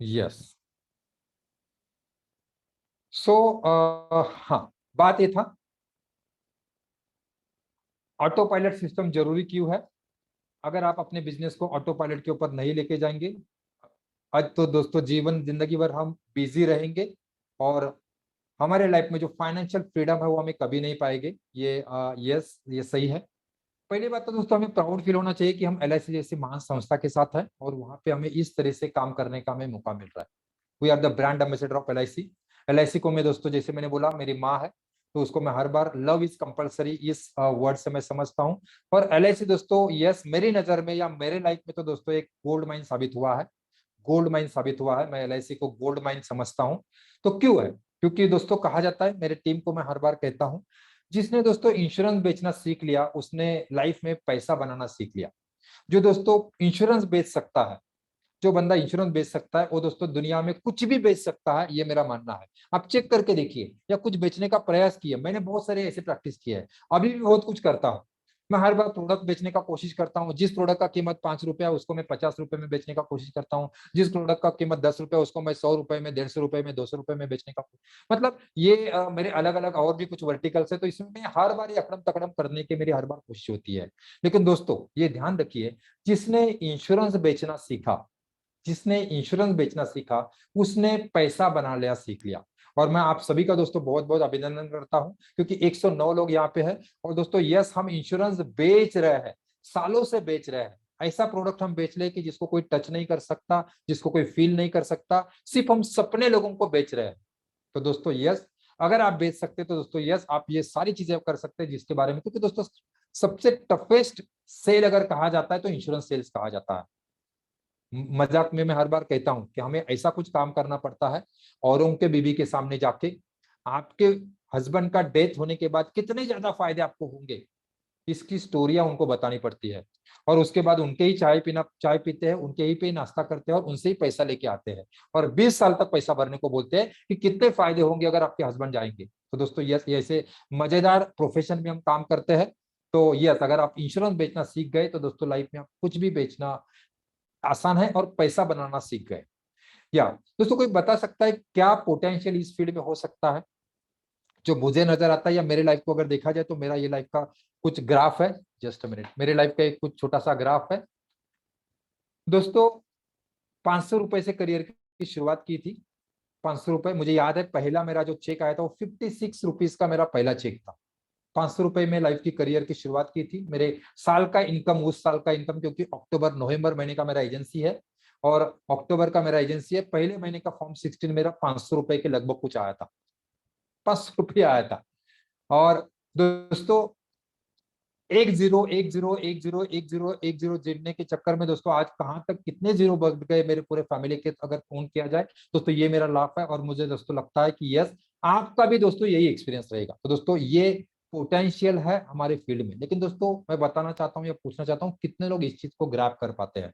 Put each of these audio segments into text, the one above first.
Yes. सो हाँ, बात ये था ऑटो पायलट सिस्टम जरूरी क्यों है। अगर आप अपने बिजनेस को ऑटो पायलट के ऊपर नहीं लेके जाएंगे, आज तो दोस्तों जीवन जिंदगी भर हम बिजी रहेंगे और हमारे लाइफ में जो फाइनेंशियल फ्रीडम है वो हमें कभी नहीं पाएंगे। यस, ये सही है। पहली बात तो दोस्तों हमें प्राउड फील होना चाहिए कि हम एलआईसी जैसी महान संस्था के साथ हैं और वहां पे हमें इस तरह से काम करने का हमें मौका मिल रहा है। We are the brand ambassador of LIC. LIC को मैं दोस्तों, जैसे मैंने बोला, मेरी माँ है, तो उसको मैं हर बार लव इज कंपलसरी इस वर्ड से मैं समझता हूँ। और एलआईसी दोस्तों, यस, मेरी नजर में या मेरे लाइफ में तो दोस्तों एक गोल्ड माइन साबित हुआ है। गोल्ड माइन साबित हुआ है। मैं एलआईसी को गोल्ड माइन समझता हूँ। तो क्यों है? क्योंकि दोस्तों कहा जाता है, मेरे टीम को मैं हर बार कहता हूँ, जिसने दोस्तों इंश्योरेंस बेचना सीख लिया उसने लाइफ में पैसा बनाना सीख लिया। जो दोस्तों इंश्योरेंस बेच सकता है, जो बंदा इंश्योरेंस बेच सकता है, वो दोस्तों दुनिया में कुछ भी बेच सकता है, ये मेरा मानना है। आप चेक करके देखिए, या कुछ बेचने का प्रयास किए, मैंने बहुत सारे ऐसे प्रैक्टिस किए हैं, अभी भी बहुत कुछ करता हूँ। मैं हर बार प्रोडक्ट बेचने का कोशिश करता हूँ। जिस प्रोडक्ट का कीमत 5 रुपया उसको मैं 50 रुपए में बेचने का कोशिश करता हूँ। जिस प्रोडक्ट का कीमत 10 रुपया उसको मैं 100 रुपए में, 150 रुपए में, 200 रुपए में बेचने का, मतलब ये मेरे अलग अलग और भी कुछ वर्टिकल्स है, तो इसमें मैं हर बार ये अकड़म तकड़म करने की मेरी हर बार कोशिश होती है। लेकिन दोस्तों ये ध्यान रखिए, जिसने इंश्योरेंस बेचना सीखा, जिसने इंश्योरेंस बेचना सीखा, उसने पैसा बना लिया, सीख लिया। और मैं आप सभी का दोस्तों बहुत बहुत अभिनंदन करता हूं, क्योंकि 109 लोग यहाँ पे हैं। और दोस्तों यस, हम इंश्योरेंस बेच रहे हैं, सालों से बेच रहे हैं। ऐसा प्रोडक्ट हम बेच ले कि जिसको कोई टच नहीं कर सकता, जिसको कोई फील नहीं कर सकता, सिर्फ हम सपने लोगों को बेच रहे हैं। तो दोस्तों यस, अगर आप बेच सकते तो दोस्तों यस, आप ये सारी चीजें कर सकते हैं जिसके बारे में, क्योंकि दोस्तों सबसे टफेस्ट सेल अगर कहा जाता है तो इंश्योरेंस सेल्स कहा जाता है। मजाक में मैं हर बार कहता हूं कि हमें ऐसा कुछ काम करना पड़ता है, औरों के बीवी के सामने जाके, आपके हस्बैंड का डेथ होने के बाद कितने ज्यादा फायदे आपको होंगे, इसकी स्टोरियां उनको बतानी पड़ती है। और उसके बाद उनके ही चाय पीते हैं, उनके ही पे नाश्ता करते हैं और उनसे ही पैसा लेके आते हैं। और 20 साल तक पैसा भरने को बोलते हैं कि कितने फायदे होंगे अगर आपके हस्बैंड जाएंगे। तो दोस्तों यस, ये ऐसे मजेदार प्रोफेशन में हम काम करते हैं। तो यस, अगर आप इंश्योरेंस बेचना सीख गए तो दोस्तों लाइफ में आप कुछ भी बेचना आसान है और पैसा बनाना सीख गए। या दोस्तों कोई बता सकता है क्या पोटेंशियल इस फील्ड में हो सकता है? जो मुझे नजर आता है या मेरे लाइफ को अगर देखा जाए तो मेरा ये लाइफ का कुछ ग्राफ है। जस्ट मिनट, मेरे लाइफ का एक कुछ छोटा सा ग्राफ है दोस्तों। 500 रुपए से करियर की शुरुआत की थी। 500 रुपए, मुझे याद है पहला मेरा जो चेक आया था वो 56 रुपीज का मेरा पहला चेक था। 500 रुपए में लाइफ की करियर की शुरुआत की थी। मेरे साल का इनकम, उस साल का इनकम, क्योंकि अक्टूबर नवंबर महीने का मेरा एजेंसी है और अक्टूबर का मेरा एजेंसी है, पहले महीने का फॉर्म 16 मेरा 500 रुपए के लगभग कुछ आया था। 500 रुपया आया था। और दोस्तों 10 10 10 10 जीतने के चक्कर में दोस्तों आज कहां तक कितने जीरो बढ़ गए मेरे पूरे फैमिली के, अगर फोन किया जाए दोस्तों, ये मेरा लाभ है। और मुझे दोस्तों लगता है कि यस, आपका भी दोस्तों यही एक्सपीरियंस रहेगा। तो दोस्तों ये पोटेंशियल है हमारे फील्ड में। लेकिन दोस्तों मैं बताना चाहता हूँ या पूछना चाहता हूँ, कितने लोग इस चीज को ग्रैब कर पाते हैं?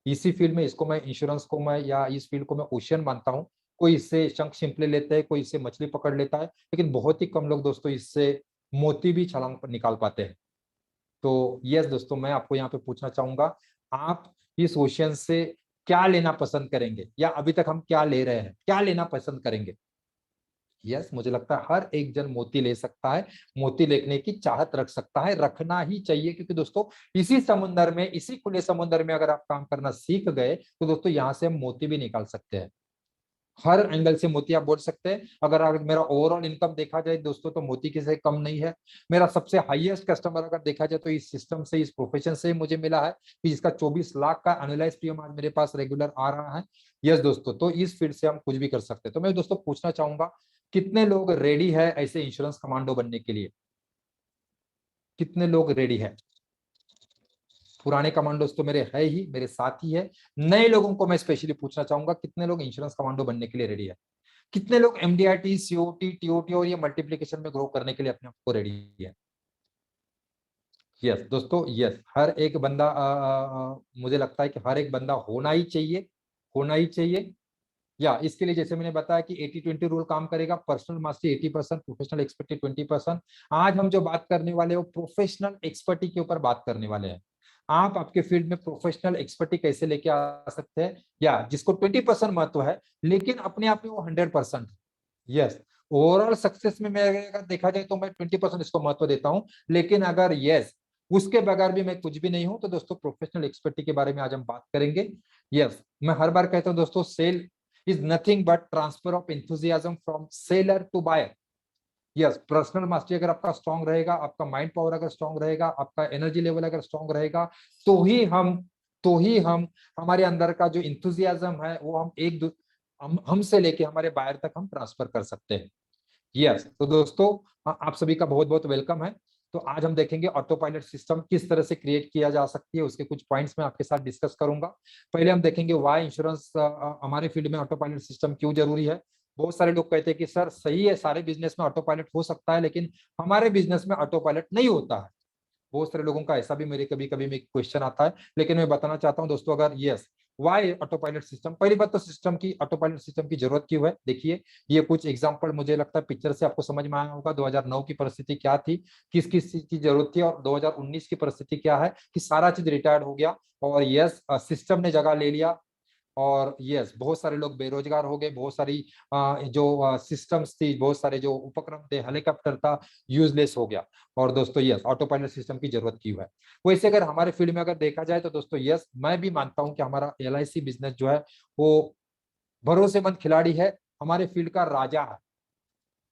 इसी फील्ड में, इसको मैं इंश्योरेंस को मैं, या इस फील्ड को मैं ओशियन मानता हूँ। कोई इससे शंख शिंपले लेते हैं, कोई इससे मछली पकड़ लेता है, लेकिन बहुत ही कम लोग दोस्तों इससे मोती भी छलांग पर निकाल पाते हैं। तो यस दोस्तों, मैं आपको यहाँ पे पूछना चाहूंगा, आप इस ओशियन से क्या लेना पसंद करेंगे, या अभी तक हम क्या ले रहे हैं, क्या लेना पसंद करेंगे? यस, मुझे लगता है हर एक जन मोती ले सकता है, मोती लेने की चाहत रख सकता है, रखना ही चाहिए। क्योंकि दोस्तों इसी समुंदर में, इसी खुले समुंदर में अगर आप काम करना सीख गए तो दोस्तों यहाँ से हम मोती भी निकाल सकते हैं। हर एंगल से मोती आप बोल सकते हैं। अगर मेरा ओवरऑल इनकम देखा जाए दोस्तों तो मोती किसी से कम नहीं है। मेरा सबसे हाईएस्ट कस्टमर अगर देखा जाए तो इस सिस्टम से, इस प्रोफेशन से मुझे मिला है कि जिसका 24 लाख का एनुअलाइज प्रीमियम आज मेरे पास रेगुलर आ रहा है। यस दोस्तों, तो इस फील्ड से हम कुछ भी कर सकते हैं। तो मैं दोस्तों पूछना चाहूंगा, कितने लोग रेडी है ऐसे इंश्योरेंस कमांडो बनने के लिए? कितने लोग रेडी है? पुराने कमांडोज तो मेरे है ही, मेरे साथ ही है। नए लोगों को मैं स्पेशली पूछना चाहूंगा, कितने लोग इंश्योरेंस कमांडो बनने के लिए रेडी है? कितने लोग एमडीआईटी, सीओटी, टीओटी और ये मल्टीप्लीकेशन में ग्रो करने के लिए अपने आप को रेडी है? यस दोस्तों, यस, हर एक बंदा मुझे लगता है कि हर एक बंदा होना ही चाहिए, होना ही चाहिए। या इसके लिए जैसे मैंने बताया कि 80-20 रूल काम करेगा। Personal mastery 80%, professional expertise 20%। आज हम जो बात करने वाले हैं वो प्रोफेशनल एक्सपर्टी के ऊपर बात करने वाले हैं। आप आपके फील्ड में प्रोफेशनल एक्सपर्टी कैसे लेके आ सकते हैं, या जिसको 20% महत्व है लेकिन अपने आप में वो 100%। यस, ओवरऑल सक्सेस में मैं अगर देखा जाए तो मैं 20% इसको महत्व देता हूं, लेकिन अगर यस उसके बगैर भी मैं कुछ भी नहीं हूं, तो दोस्तों प्रोफेशनल एक्सपर्टी के बारे में आज हम बात करेंगे। यस, मैं हर बार कहता हूं दोस्तों, sale is nothing but transfer of enthusiasm from seller to buyer. Yes, personal mastery अगर आपका स्ट्रांग रहेगा, आपका माइंड पावर अगर स्ट्रांग रहेगा, आपका एनर्जी लेवल अगर स्ट्रांग रहेगा, तो ही हम तो ही हम हमारे अंदर का जो इंथुजियाज्म है वो हम हमसे लेके हमारे बायर तक हम ट्रांसफर कर सकते हैं। यस, तो दोस्तों आप सभी का बहुत बहुत वेलकम है। तो आज हम देखेंगे ऑटो पायलट सिस्टम किस तरह से क्रिएट किया जा सकती है, उसके कुछ पॉइंट्स मैं आपके साथ डिस्कस करूंगा। पहले हम देखेंगे वाई इंश्योरेंस हमारे फील्ड में ऑटो पायलट सिस्टम क्यों जरूरी है। बहुत सारे लोग कहते हैं कि सर सही है, सारे बिजनेस में ऑटो पायलट हो सकता है, लेकिन हमारे बिजनेस में ऑटो पायलट नहीं होता है। बहुत सारे लोगों का ऐसा भी मेरे कभी कभी में क्वेश्चन आता है, लेकिन मैं बताना चाहता हूं दोस्तों, अगर yes why auto pilot system, पहली बात तो सिस्टम की ऑटो पायलट सिस्टम की जरूरत क्यों है। देखिए, ये कुछ एग्जांपल मुझे लगता है पिक्चर से आपको समझ में आया होगा। 2009 की परिस्थिति क्या थी, किस किस चीज की जरूरत थी, और 2019 की परिस्थिति क्या है कि सारा चीज रिटायर्ड हो गया और यस सिस्टम ने जगह ले लिया। और यस, बहुत सारे लोग बेरोजगार हो गए, बहुत सारी जो सिस्टम्स थी, बहुत सारे जो उपक्रम थे, हेलीकॉप्टर था, यूजलेस हो गया। और दोस्तों यस, ऑटो पायलट सिस्टम की जरूरत क्यों है। वैसे अगर हमारे फील्ड में अगर देखा जाए तो दोस्तों यस, मैं भी मानता हूं कि हमारा LIC बिजनेस जो है वो भरोसेमंद खिलाड़ी है, हमारे फील्ड का राजा है।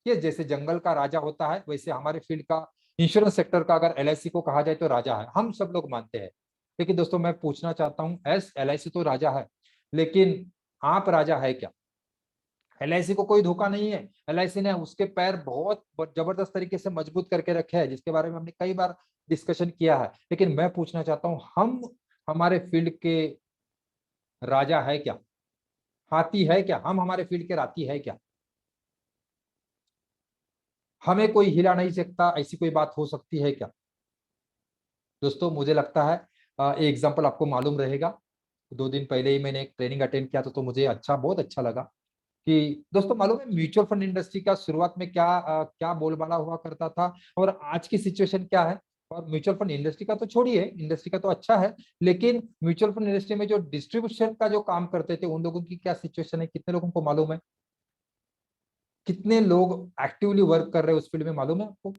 ये जैसे जंगल का राजा होता है, वैसे हमारे फील्ड का इंश्योरेंस सेक्टर का अगर LIC को कहा जाए तो राजा है, हम सब लोग मानते हैं। लेकिन दोस्तों मैं पूछना चाहता हूं, एस LIC तो राजा है, लेकिन आप राजा है क्या। LIC को कोई धोखा नहीं है, LIC ने उसके पैर बहुत जबरदस्त तरीके से मजबूत करके रखे हैं, जिसके बारे में हमने कई बार डिस्कशन किया है। लेकिन मैं पूछना चाहता हूं, हम हमारे फील्ड के राजा है क्या, हाथी है क्या, हम हमारे फील्ड के राती है क्या। हमें कोई हिला नहीं सकता, ऐसी कोई बात हो सकती है क्या। दोस्तों मुझे लगता है एग्जाम्पल आपको मालूम रहेगा। 2 दिन पहले ही मैंने एक ट्रेनिंग अटेंड किया था, तो मुझे बहुत अच्छा लगा कि दोस्तों मालूम है म्यूचुअल फंड इंडस्ट्री का शुरुआत में क्या बोलबाला हुआ करता था और आज की सिचुएशन क्या है। और म्यूचुअल फंड इंडस्ट्री का तो छोड़िए, इंडस्ट्री का तो अच्छा है, लेकिन म्यूचुअल फंड इंडस्ट्री में जो डिस्ट्रीब्यूशन का जो काम करते थे उन लोगों की क्या सिचुएशन है, कितने लोगों को मालूम है। कितने लोग एक्टिवली वर्क कर रहे हैं उस फील्ड में, मालूम है आपको।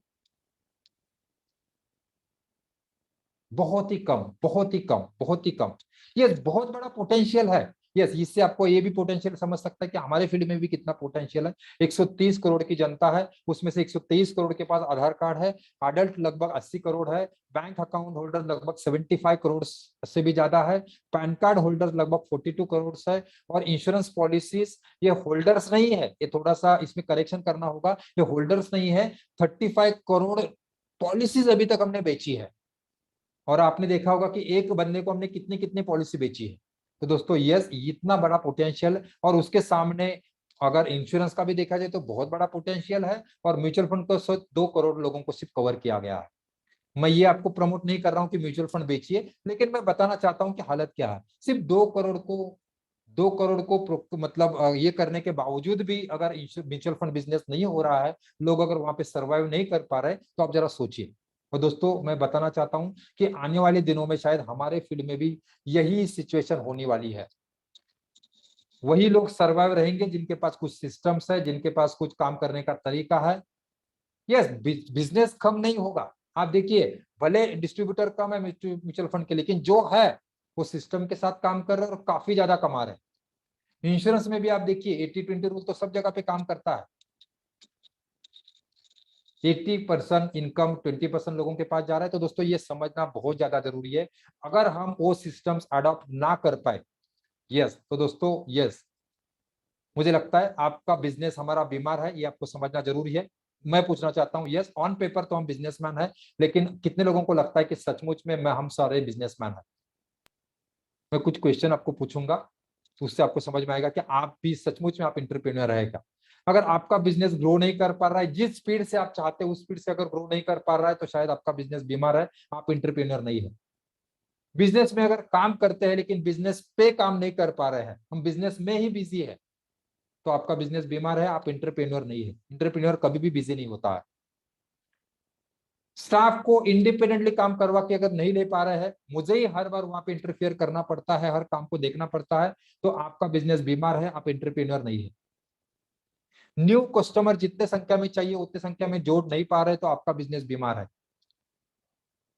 बहुत ही कम, बहुत ही कम, बहुत ही कम। ये बहुत बड़ा पोटेंशियल है। यस, इससे आपको ये भी पोटेंशियल समझ सकता है कि हमारे फील्ड में भी कितना पोटेंशियल है। 130 करोड़ की जनता है, उसमें से 123 करोड़ के पास आधार कार्ड है, अडल्ट लगभग 80 करोड़ है, बैंक अकाउंट होल्डर लगभग 75 करोड़ से भी ज्यादा है, पैन कार्ड होल्डर लगभग 42 करोड़ है, और इंश्योरेंस पॉलिसीज ये होल्डर्स नहीं है, ये थोड़ा सा इसमें करेक्शन करना होगा, ये होल्डर्स नहीं है, 35 करोड़ पॉलिसीज अभी तक हमने बेची है। और आपने देखा होगा कि एक बंदे को हमने कितनी कितनी पॉलिसी बेची है। तो दोस्तों यस, इतना बड़ा पोटेंशियल, और उसके सामने अगर इंश्योरेंस का भी देखा जाए तो बहुत बड़ा पोटेंशियल है, और म्यूचुअल फंड को सिर्फ 2 करोड़ लोगों को सिर्फ कवर किया गया है। मैं ये आपको प्रमोट नहीं कर रहा हूं कि म्यूचुअल फंड बेचिए, लेकिन मैं बताना चाहता हूं कि हालत क्या है। सिर्फ 2 करोड़ को 2 करोड़ को मतलब ये करने के बावजूद भी अगर म्यूचुअल फंड बिजनेस नहीं हो रहा है, लोग अगर वहां पे सर्वाइव नहीं कर पा रहे, तो आप जरा सोचिए। और दोस्तों मैं बताना चाहता हूं कि आने वाले दिनों में शायद हमारे फील्ड में भी यही सिचुएशन होने वाली है। वही लोग सर्वाइव रहेंगे जिनके पास कुछ सिस्टम्स है, जिनके पास कुछ काम करने का तरीका है। यस, बिजनेस कम नहीं होगा। आप देखिए, भले डिस्ट्रीब्यूटर कम है म्यूचुअल फंड के, लेकिन जो है वो सिस्टम के साथ काम कर रहे हैं और काफी ज्यादा कमा रहे हैं। इंश्योरेंस में भी आप देखिए 80-20 रूल तो सब जगह पे काम करता है। 80% इनकम 20% लोगों के पास जा रहा है। तो दोस्तों ये समझना बहुत ज्यादा जरूरी है। अगर हम वो सिस्टम्स अडॉप्ट ना कर पाए, यस, तो दोस्तों यस, मुझे लगता है आपका बिजनेस हमारा बीमार है, ये आपको समझना जरूरी है। मैं पूछना चाहता हूँ, यस ऑन पेपर तो हम बिजनेसमैन है, लेकिन कितने लोगों को लगता है कि सचमुच में मैं हम सारे बिजनेसमैन हैं। मैं कुछ क्वेश्चन आपको पूछूंगा, तो उससे आपको समझ में आएगा कि आप भी सचमुच में आप इंटरप्रेन्योर रहेगा। अगर आपका बिजनेस ग्रो नहीं कर पा रहा है जिस स्पीड से आप चाहते हैं, उस स्पीड से अगर ग्रो नहीं कर पा रहा है, तो शायद आपका बिजनेस बीमार है, आप इंटरप्रेन्योर नहीं है। बिजनेस में अगर काम करते हैं लेकिन बिजनेस पे काम नहीं कर पा रहे हैं, हम बिजनेस में ही बिजी है, तो आपका बिजनेस बीमार है, आप इंटरप्रेन्योर नहीं है। इंटरप्रेन्योर कभी भी बिजी नहीं होता है। स्टाफ को इंडिपेंडेंटली काम करवा के अगर नहीं ले पा रहे हैं, मुझे ही हर बार वहां पे इंटरफियर करना पड़ता है, हर काम को देखना पड़ता है, तो आपका बिजनेस बीमार है, आप एंटरप्रेन्योर नहीं है। न्यू कस्टमर जितने संख्या में चाहिए उतने संख्या में जोड़ नहीं पा रहे तो आपका बिजनेस बीमार है।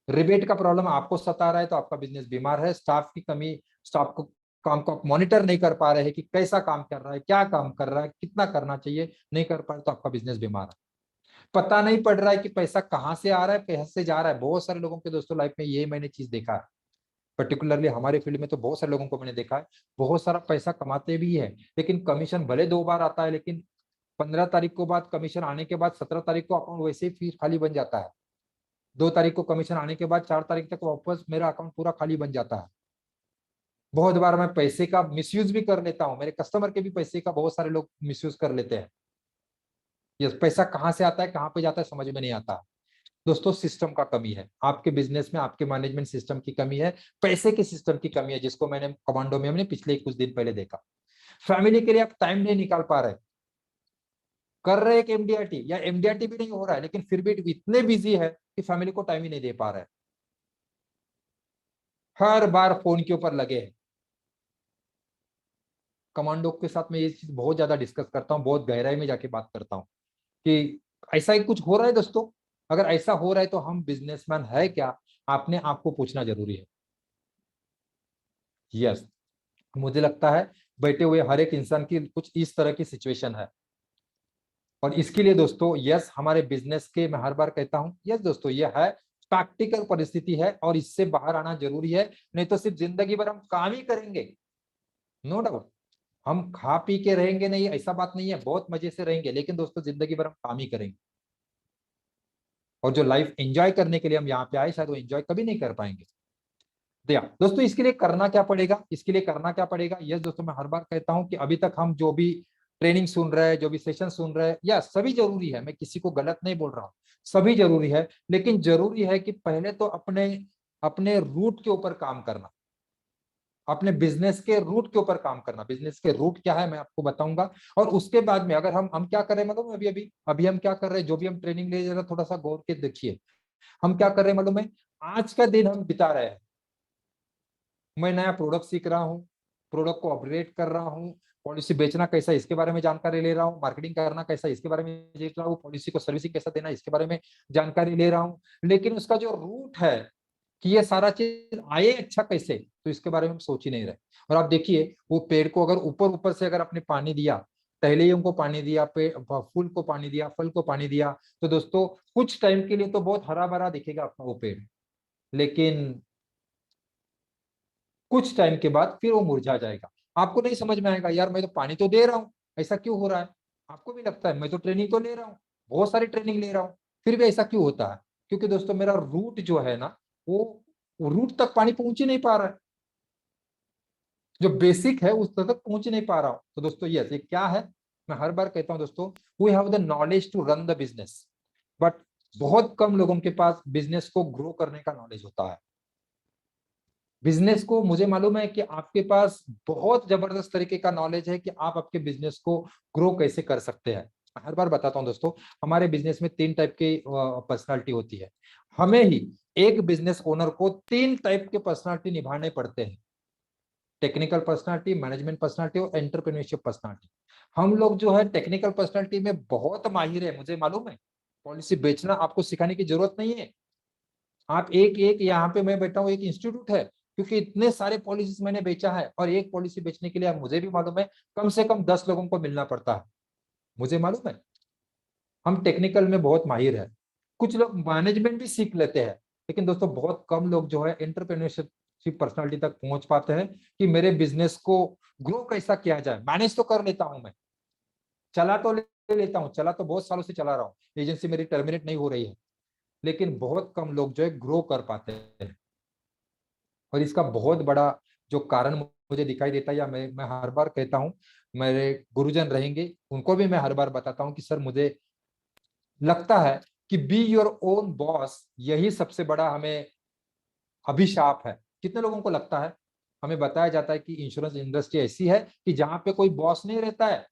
रिबेट का प्रॉब्लम आपको सता रहा है तो आपका बिजनेस बीमार है। स्टाफ की कमी, स्टाफ को काम को आप मॉनिटर नहीं कर पा रहे हैं कि कैसा काम कर रहा है, क्या काम कर रहा है, कितना करना चाहिए, नहीं कर पा रहे तो आपका बिजनेस बीमार है। पता नहीं पड़ रहा है कि पैसा कहाँ से आ रहा है, कैसे जा रहा है। बहुत सारे लोगों के दोस्तों लाइफ में ये मैंने चीज देखा है, पर्टिकुलरली हमारे फील्ड में तो बहुत सारे लोगों को मैंने देखा है, बहुत सारा पैसा कमाते भी है, लेकिन कमीशन भले 2 बार आता है, लेकिन 15 तारीख को बाद कमीशन आने के बाद 17 तारीख को अकाउंट वैसे ही फिर खाली बन जाता है। 2 तारीख को कमीशन आने के बाद 4 तारीख तक वापस मेरा अकाउंट पूरा खाली बन जाता है। बहुत बार मैं पैसे का मिसयूज भी कर लेता हूँ, मेरे कस्टमर के भी पैसे का बहुत सारे लोग मिसयूज कर लेते हैं। ये पैसा कहाँ से आता है, कहाँ पे जाता है, समझ में नहीं आता। दोस्तों सिस्टम का कमी है आपके बिजनेस में, आपके मैनेजमेंट सिस्टम की कमी है, पैसे के सिस्टम की कमी है, जिसको मैंने कमांडो में हमने पिछले कुछ दिन पहले देखा। फैमिली के लिए आप टाइम नहीं निकाल पा रहे, कर रहे एक एमडीआरटी या एमडीआरटी भी नहीं हो रहा है, लेकिन फिर भी इतने बिजी है कि फैमिली को टाइम ही नहीं दे पा रहे, हर बार फोन के ऊपर लगे हैं। कमांडो के साथ मैं ये चीज बहुत ज्यादा डिस्कस करता हूँ, बहुत गहराई में जाके बात करता हूँ कि ऐसा ही कुछ हो रहा है दोस्तों। अगर ऐसा हो रहा है तो हम बिजनेसमैन है क्या, आपने आपको पूछना जरूरी है। यस, मुझे लगता है बैठे हुए हर एक इंसान की कुछ इस तरह की सिचुएशन है। और इसके लिए दोस्तों यस, हमारे बिजनेस के, मैं हर बार कहता हूं यस दोस्तों, ये है प्रैक्टिकल परिस्थिति है और इससे बाहर आना जरूरी है। नहीं तो सिर्फ जिंदगी भर हम काम ही करेंगे, नो डाउट हम खा पी के रहेंगे नहीं, ऐसा बात नहीं है, बहुत मजे से रहेंगे, लेकिन दोस्तों जिंदगी भर हम काम ही करेंगे। और जो लाइफ एंजॉय करने के लिए हम यहाँ पे आए, शायद वो एंजॉय कभी नहीं कर पाएंगे। दिया दोस्तों, इसके लिए करना क्या पड़ेगा, इसके लिए करना क्या पड़ेगा, यस दोस्तों, मैं हर बार कहता हूं कि अभी तक हम जो भी ट्रेनिंग सुन रहे हैं, जो भी सेशन सुन रहे हैं, या सभी जरूरी है, मैं किसी को गलत नहीं बोल रहा हूँ, सभी जरूरी है, लेकिन जरूरी है कि पहले तो अपने अपने रूट के ऊपर काम करना, अपने बिजनेस के रूट के ऊपर काम करना। बिजनेस के रूट क्या है मैं आपको बताऊंगा, और उसके बाद में अगर हम क्या कर रहे हैं मालूम है, अभी अभी अभी हम क्या कर रहे हैं, जो भी हम ट्रेनिंग ले रहे हैं, थोड़ा सा गौर के देखिए हम क्या कर रहे हैं मालूम है। आज का दिन हम बिता रहे हैं, मैं नया प्रोडक्ट सीख रहा हूँ, प्रोडक्ट को अपग्रेड कर रहा हूँ, पॉलिसी बेचना कैसा इसके बारे में जानकारी ले रहा हूँ, मार्केटिंग करना कैसा इसके बारे में देख रहा हूँ, पॉलिसी को सर्विसिंग कैसा देना इसके बारे में जानकारी ले रहा हूँ। लेकिन उसका जो रूट है कि ये सारा चीज आए अच्छा कैसे, तो इसके बारे में हम सोच ही नहीं रहे। और आप देखिए वो पेड़ को अगर ऊपर ऊपर से अगर आपने पानी दिया, पहले ही उनको पानी दिया, फूल को पानी दिया, फल को पानी दिया, तो दोस्तों कुछ टाइम के लिए तो बहुत हरा भरा दिखेगा आपका वो पेड़, लेकिन कुछ टाइम के बाद फिर वो मुरझा जाएगा। आपको नहीं समझ में आएगा, यार मैं तो पानी तो दे रहा हूँ, ऐसा क्यों हो रहा है। आपको भी लगता है मैं तो ट्रेनिंग तो ले रहा हूँ, बहुत सारी ट्रेनिंग ले रहा हूँ, फिर भी ऐसा क्यों होता है। क्योंकि दोस्तों मेरा रूट जो है ना, वो रूट तक पानी पहुंच ही नहीं पा रहा है, जो बेसिक है उस तक पहुंच ही नहीं पा रहा हूँ। तो दोस्तों ये क्या है, मैं हर बार कहता हूँ दोस्तों, we have the knowledge to run the business, but बहुत कम लोगों के पास बिजनेस को ग्रो करने का नॉलेज होता है। बिजनेस को, मुझे मालूम है कि आपके पास बहुत जबरदस्त तरीके का नॉलेज है कि आप आपके बिजनेस को ग्रो कैसे कर सकते हैं। मैं हर बार बताता हूं दोस्तों, हमारे बिजनेस में 3 टाइप की पर्सनालिटी होती है। हमें ही एक बिजनेस ओनर को 3 टाइप के पर्सनालिटी निभाने पड़ते हैं, टेक्निकल पर्सनालिटी, मैनेजमेंट पर्सनालिटी और एंटरप्रेन्योरशिप पर्सनालिटी। हम लोग जो है टेक्निकल पर्सनालिटी में बहुत माहिर है, मुझे मालूम है, पॉलिसी बेचना आपको सिखाने की जरूरत नहीं है। आप एक एक यहाँ पे मैं बैठा हूँ, एक इंस्टीट्यूट है, क्योंकि इतने सारे पॉलिसीज मैंने बेचा है, और एक पॉलिसी बेचने के लिए मुझे भी मालूम है कम से कम 10 लोगों को मिलना पड़ता है, मुझे मालूम है। हम टेक्निकल में बहुत माहिर है, कुछ लोग मैनेजमेंट भी सीख लेते हैं, लेकिन दोस्तों बहुत कम लोग जो है एंटरप्रेन्योरशिप पर्सनालिटी तक पहुंच पाते हैं कि मेरे बिजनेस को ग्रो कैसा किया जाए। मैनेज तो कर लेता हूं मैं, चला तो ले लेता हूँ, चला तो बहुत सालों से चला रहा हूँ, एजेंसी मेरी टर्मिनेट नहीं हो रही है, लेकिन बहुत कम लोग जो है ग्रो कर पाते हैं। और इसका बहुत बड़ा जो कारण मुझे दिखाई देता है, या मैं हर बार कहता हूं, मेरे गुरुजन रहेंगे उनको भी मैं हर बार बताता हूं कि सर मुझे लगता है कि बी योर ओन बॉस, यही सबसे बड़ा हमें अभिशाप है। कितने लोगों को लगता है, हमें बताया जाता है कि इंश्योरेंस इंडस्ट्री ऐसी है कि जहां पे कोई बॉस नहीं रहता है,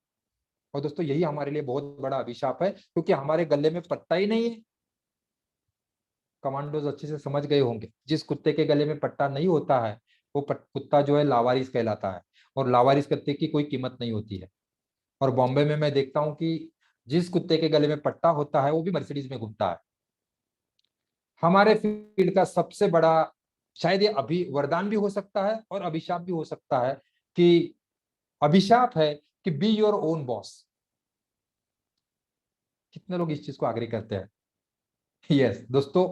और दोस्तों यही हमारे लिए बहुत बड़ा अभिशाप है, क्योंकि हमारे गले में पट्टा ही नहीं है। कमांडोज अच्छे से समझ गए होंगे, जिस कुत्ते के गले में पट्टा नहीं होता है वो कुत्ता जो है लावारिस कहलाता है, और लावारिस कुत्ते की कोई कीमत नहीं होती है। और बॉम्बे में मैं देखता हूँ कि जिस कुत्ते के गले में पट्टा होता है वो भी मर्सिडीज में घूमता है। हमारे फील्ड का सबसे बड़ा, शायद ये अभी वरदान भी हो सकता है और अभिशाप भी हो सकता है, कि अभिशाप है कि बी योर ओन बॉस। कितने लोग इस चीज को आग्रह करते हैं? यस दोस्तों,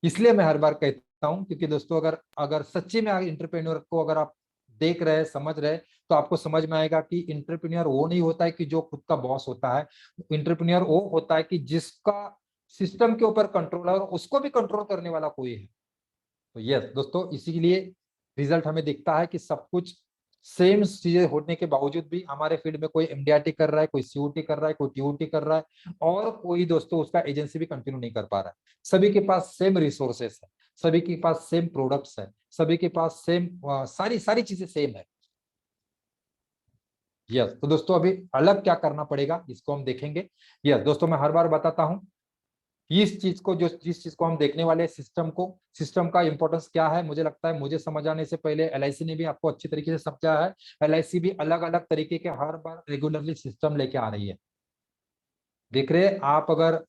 इसलिए मैं हर बार कहता हूं, क्योंकि दोस्तों अगर अगर सच्ची में इंटरप्रेन्योर को अगर आप देख रहे हैं, समझ रहे हैं, तो आपको समझ में आएगा कि इंटरप्रेन्योर वो नहीं होता है कि जो खुद का बॉस होता है। इंटरप्रेन्योर वो होता है कि जिसका सिस्टम के ऊपर कंट्रोल है और उसको भी कंट्रोल करने वाला कोई है। तो यस दोस्तों, इसीलिए रिजल्ट हमें दिखता है कि सब कुछ सेम चीजें होने के बावजूद भी हमारे फील्ड में कोई एमडीआरटी कर रहा है, कोई सीयूटी कर रहा है, कोई टीओटी कर रहा है, और कोई दोस्तों उसका एजेंसी भी कंटिन्यू नहीं कर पा रहा है। सभी के पास सेम रिसोर्सेस है, सभी के पास सेम प्रोडक्ट्स है, सभी के पास सेम सारी सारी चीजें सेम है। यस, तो दोस्तों अभी अलग क्या करना पड़ेगा इसको हम देखेंगे। यस दोस्तों, मैं हर बार बताता हूँ इस चीज को, जो जिस चीज को हम देखने वाले सिस्टम को, सिस्टम का इंपॉर्टेंस क्या है, मुझे लगता है मुझे समझ आने से पहले एलआईसी ने भी आपको अच्छी तरीके से समझा है। एलआईसी भी अलग अलग तरीके के हर बार रेगुलरली सिस्टम लेके आ रही है। देख रहे हैं आप, अगर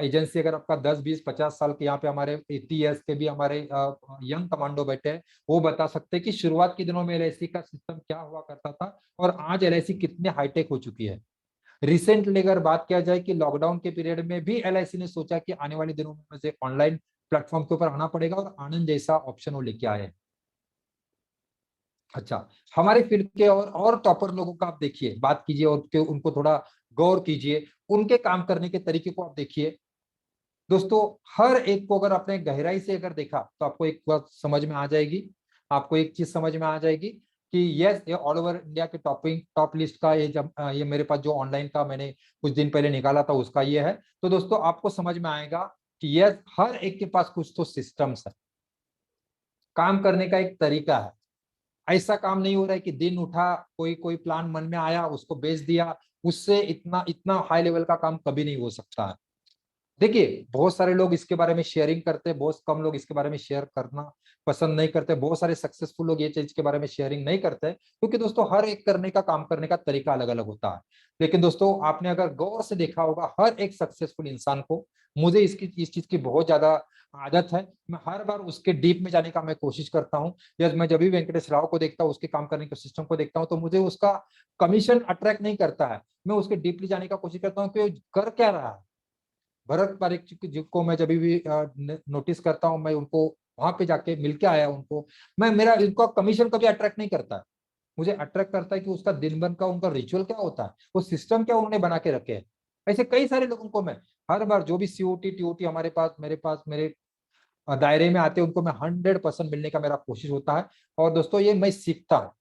एजेंसी अगर आपका 10 20 50 साल के, यहाँ पे हमारे 80 ईयर्स के भी हमारे यंग कमांडो बैठे हैं, वो बता सकते हैं कि शुरुआत के दिनों में एलआईसी का सिस्टम क्या हुआ करता था और आज एलआईसी कितने हाईटेक हो चुकी है। रिसेंटली अगर बात किया जाए कि लॉकडाउन के पीरियड में भी एलआईसी ने सोचा कि आने वाले दिनों में मुझे ऑनलाइन प्लेटफॉर्म के ऊपर आना पड़ेगा, और आनंद जैसा ऑप्शन वो लेके आए हैं। अच्छा, हमारे फील्ड के और टॉपर लोगों का आप देखिए, बात कीजिए और उनको थोड़ा गौर कीजिए, उनके काम करने के तरीके को आप देखिए। दोस्तों हर एक को अगर आपने गहराई से अगर देखा तो आपको एक बात समझ में आ जाएगी, आपको एक चीज समझ में आ जाएगी कि यस, ये ऑल ओवर इंडिया के टॉप लिस्ट का, ये जब ये मेरे पास जो ऑनलाइन का मैंने कुछ दिन पहले निकाला था उसका ये है। तो दोस्तों आपको समझ में आएगा कि यस, हर एक के पास कुछ तो सिस्टम्स है, काम करने का एक तरीका है। ऐसा काम नहीं हो रहा है कि दिन उठा, कोई कोई प्लान मन में आया उसको बेच दिया, उससे इतना इतना हाई लेवल का काम कभी नहीं हो सकता है। देखिए बहुत सारे लोग इसके बारे में शेयरिंग करते हैं, बहुत कम लोग इसके बारे में शेयर करना पसंद नहीं करते, बहुत सारे सक्सेसफुल लोग ये चीज के बारे में शेयरिंग नहीं करते, क्योंकि दोस्तों हर एक करने का, काम करने का तरीका अलग अलग होता है। लेकिन दोस्तों आपने अगर गौर से देखा होगा हर एक सक्सेसफुल इंसान को, मुझे इस चीज की बहुत ज्यादा आदत है, मैं हर बार उसके डीप में जाने का मैं कोशिश करता हूँ। या मैं जब भी वेंकटेश राव को देखता हूँ, उसके काम करने के सिस्टम को देखता हूँ, तो मुझे उसका कमीशन अट्रैक्ट नहीं करता है, मैं उसके डीपली जाने का कोशिश करता हूँ कि वो कर क्या रहा है। भरत पारिक जी को मैं जब भी नोटिस करता हूँ, मैं उनको वहां पे जाके मिल के आया उनको, मैं मेरा इनका कमीशन कभी अट्रैक्ट नहीं करता है। मुझे अट्रैक्ट करता है कि उसका दिन भर का उनका रिचुअल क्या होता है, वो सिस्टम क्या उन्होंने बना के रखे हैं। ऐसे कई सारे लोगों को मैं हर बार, जो भी सीओटी टीओटी हमारे पास मेरे दायरे में आते हैं, उनको मैं 100% मिलने का मेरा कोशिश होता है। और दोस्तों ये मैं सीखता हूँ।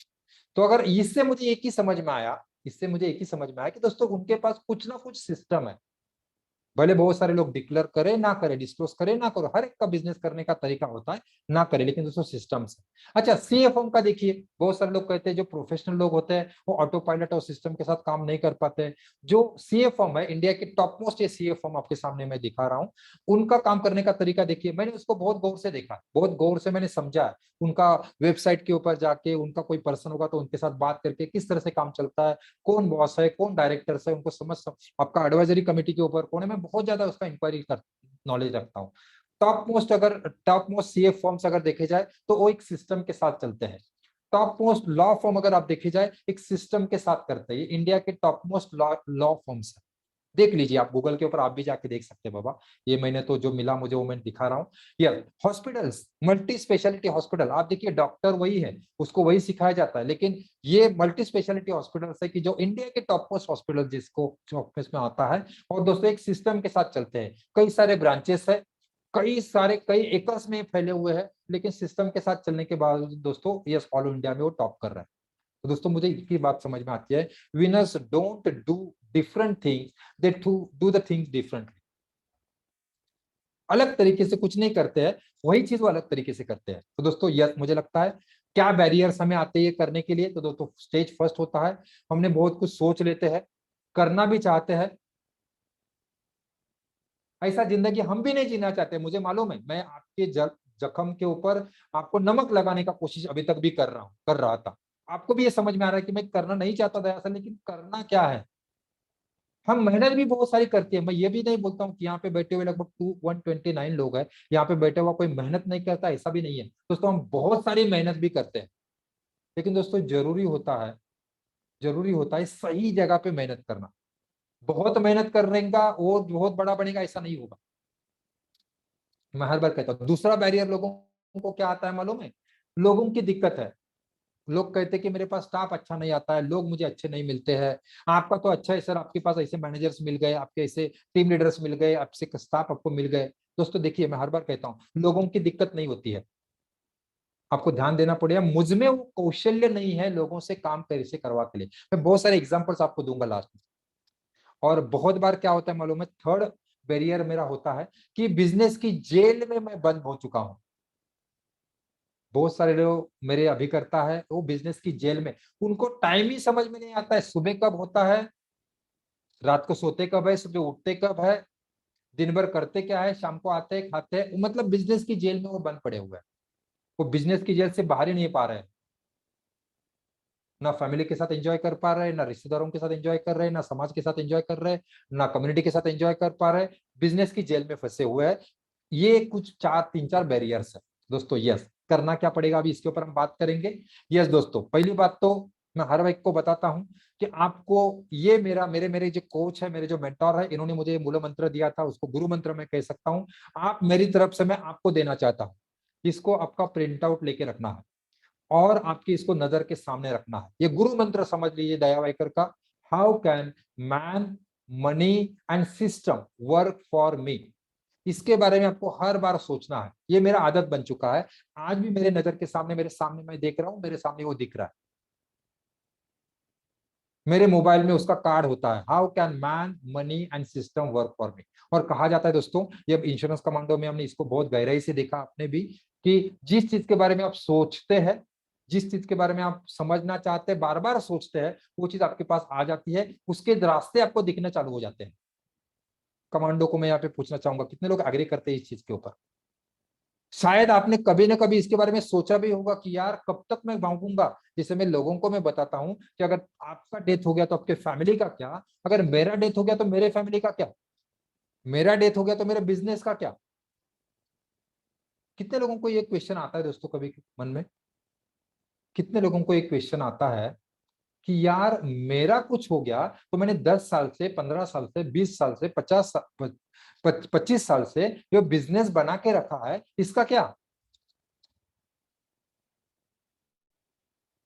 तो अगर इससे मुझे एक ही समझ में आया, इससे मुझे एक ही समझ में आया कि दोस्तों उनके पास कुछ ना कुछ सिस्टम है। भले बहुत सारे लोग डिक्लेयर करे ना करे, डिस्क्लोज करे ना करो, हर एक का बिजनेस करने का तरीका होता है, ना करे, लेकिन दोस्तों सिस्टम्स है। अच्छा, सीएफएम का देखिए, बहुत सारे लोग कहते हैं जो प्रोफेशनल लोग होते हैं वो ऑटो पायलट और सिस्टम के साथ काम नहीं कर पाते। जो सीएफएम है, इंडिया के टॉप मोस्ट ये सीएफएम आपके सामने मैं दिखा रहा हूँ, उनका काम करने का तरीका देखिए। मैंने उसको बहुत गौर से देखा, बहुत गौर से मैंने समझा, उनका वेबसाइट के ऊपर जाके, उनका कोई पर्सन होगा तो उनके साथ बात करके किस तरह से काम चलता है, कौन बॉस है, कौन डायरेक्टर है, उनको समझ, आपका एडवाइजरी कमेटी के ऊपर कौन है, मैं बहुत ज्यादा उसका इंक्वायरी कर नॉलेज रखता हूँ। टॉप मोस्ट सीएफ फॉर्म्स अगर देखे जाए तो वो एक सिस्टम के साथ चलते हैं। टॉप मोस्ट लॉ फॉर्म अगर आप देखे जाए एक सिस्टम के साथ करते हैं। ये इंडिया के टॉप मोस्ट लॉ फॉर्म्स है, देख लीजिए आप गूगल के ऊपर, आप भी जाके देख सकते हैं बाबा। ये मैंने तो जो मिला मुझे वो मैं दिखा रहा हूँ। ये हॉस्पिटल्स, मल्टी स्पेशलिटी हॉस्पिटल, आप देखिए डॉक्टर वही है, उसको वही सिखाया जाता है, लेकिन ये मल्टी स्पेशलिटी हॉस्पिटल्स है कि जो इंडिया के टॉप मोस्ट हॉस्पिटल जिसको ऑफिस में आता है। और दोस्तों एक सिस्टम के साथ चलते हैं, कई सारे ब्रांचेस है, कई एकर्स में फैले हुए हैं, लेकिन सिस्टम के साथ चलने के बाद दोस्तों यस, ऑल इंडिया में वो टॉप कर रहा है। तो दोस्तों मुझे एक बात समझ में आती है, winners don't do different things, they do the things differently. अलग तरीके से कुछ नहीं करते हैं, वही चीज वो अलग तरीके से करते हैं। तो दोस्तों यस, मुझे लगता है क्या बैरियर्स हमें आते हैं ये करने के लिए, तो दोस्तों स्टेज फर्स्ट होता है, हमने बहुत कुछ सोच लेते हैं, करना भी चाहते हैं, ऐसा जिंदगी हम भी नहीं जीना चाहते। मुझे मालूम है, मैं आपके जख्म के ऊपर आपको नमक लगाने का कोशिश अभी तक भी कर रहा था। आपको भी ये समझ में आ रहा है कि मैं करना नहीं चाहता था ऐसा, लेकिन करना क्या है। हम मेहनत भी बहुत सारी करती है। मैं ये भी नहीं बोलता हूँ कि यहाँ पे बैठे हुए लगभग 129 लोग हैं, यहाँ पे बैठे हुआ कोई मेहनत नहीं करता, ऐसा भी नहीं है दोस्तों। हम बहुत सारी मेहनत भी करते हैं, लेकिन दोस्तों जरूरी होता है सही जगह पे मेहनत करना। बहुत मेहनत करने का और बहुत बड़ा बनेगा ऐसा नहीं होगा। मैं हर बार कहता हूँ। दूसरा बैरियर लोगों को क्या आता है मालूम है? लोगों की दिक्कत है। लोग कहते हैं कि मेरे पास स्टाफ अच्छा नहीं आता है, लोग मुझे अच्छे नहीं मिलते हैं। आपका तो अच्छा है सर, आपके पास ऐसे मैनेजर्स मिल गए, आपके ऐसे टीम लीडर्स मिल गए, आपसे स्टाफ आपको मिल गए। दोस्तों देखिए, मैं हर बार कहता हूँ, लोगों की दिक्कत नहीं होती है। आपको ध्यान देना पड़ेगा, मुझ में वो कौशल्य नहीं है लोगों से काम कैसे करवा के लिए। मैं बहुत सारे एग्जाम्पल्स आपको दूंगा लास्ट में। और बहुत बार क्या होता है मालूम है? थर्ड बैरियर मेरा होता है कि बिजनेस की जेल में मैं बंद हो चुका हूं। बहुत सारे लोग मेरे अभिकर्ता है, वो बिजनेस की जेल में, उनको टाइम ही समझ में नहीं आता है, सुबह कब होता है, रात को सोते कब है, सुबह उठते कब है, दिन भर करते क्या है, शाम को आते हैं खाते हैं। मतलब बिजनेस की जेल में वो बंद पड़े हुए हैं। वो बिजनेस की जेल से बाहर ही नहीं पा रहे हैं। ना फैमिली के साथ एंजॉय कर पा रहे, ना रिश्तेदारों के साथ एंजॉय कर रहे, ना समाज के साथ एंजॉय कर रहे, ना कम्युनिटी के साथ एंजॉय कर पा रहे। बिजनेस की जेल में फंसे हुए हैं। ये कुछ तीन चार बैरियर्स है दोस्तों। यस, करना क्या पड़ेगा अभी इसके ऊपर हम बात करेंगे। यस दोस्तों, पहली बात तो मैं हर एक को बताता हूं कि आपको ये मेरे मेरे जो कोच है, मेरे जो मेंटोर है, इन्होंने मुझे मूल मंत्र दिया था, उसको गुरु मंत्र में कह सकता हूं। आप मेरी तरफ से मैं आपको देना चाहता हूं। इसको आपका प्रिंट आउट लेके रखना है और आपकी इसको नजर के सामने रखना है। ये गुरु मंत्र समझ लीजिए दया वाइकर का। How can man, money and system work for me. इसके बारे में आपको हर बार सोचना है। ये मेरा आदत बन चुका है। आज भी मेरे नजर के सामने, मेरे सामने मैं देख रहा हूं, मेरे सामने वो दिख रहा है। मेरे मोबाइल में उसका कार्ड होता है, how can man, money and system work for me. और कहा जाता है दोस्तों, ये इंश्योरेंस कमांडो में हमने इसको बहुत गहराई से देखा आपने भी, कि जिस चीज के बारे में आप सोचते हैं, जिस चीज के बारे में आप समझना चाहते हैं, बार बार सोचते हैं, वो चीज आपके पास आ जाती है, उसके रास्ते आपको दिखने चालू हो जाते हैं। कमांडो को मैं यहाँ पे पूछना चाहूंगा, कितने लोग एग्री करते हैं इस चीज के ऊपर? शायद आपने कभी ना कभी इसके बारे में सोचा भी होगा कि यार कब तक मैं भागूंगा। जैसे मैं लोगों को मैं बताता हूं कि अगर आपका डेथ हो गया तो आपके फैमिली का क्या, अगर मेरा डेथ हो गया तो मेरे फैमिली का क्या, मेरा डेथ हो गया तो मेरे बिजनेस का क्या। कितने लोगों को ये क्वेश्चन आता है दोस्तों कभी मन में? कितने लोगों को ये क्वेश्चन आता है कि यार मेरा कुछ हो गया तो मैंने 10 साल से, 15 साल से, 20 साल से, 50 साल, 25 साल से जो बिजनेस बना के रखा है, इसका क्या।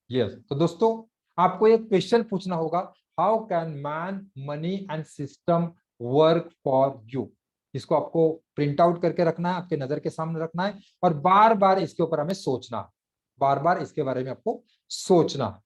यस, तो दोस्तों आपको एक क्वेश्चन पूछना होगा, how can man, money and system work for you. इसको आपको प्रिंट आउट करके रखना है, आपके नजर के सामने रखना है, और बार बार इसके ऊपर हमें सोचना है। बार बार इसके बारे में आपको सोचना है।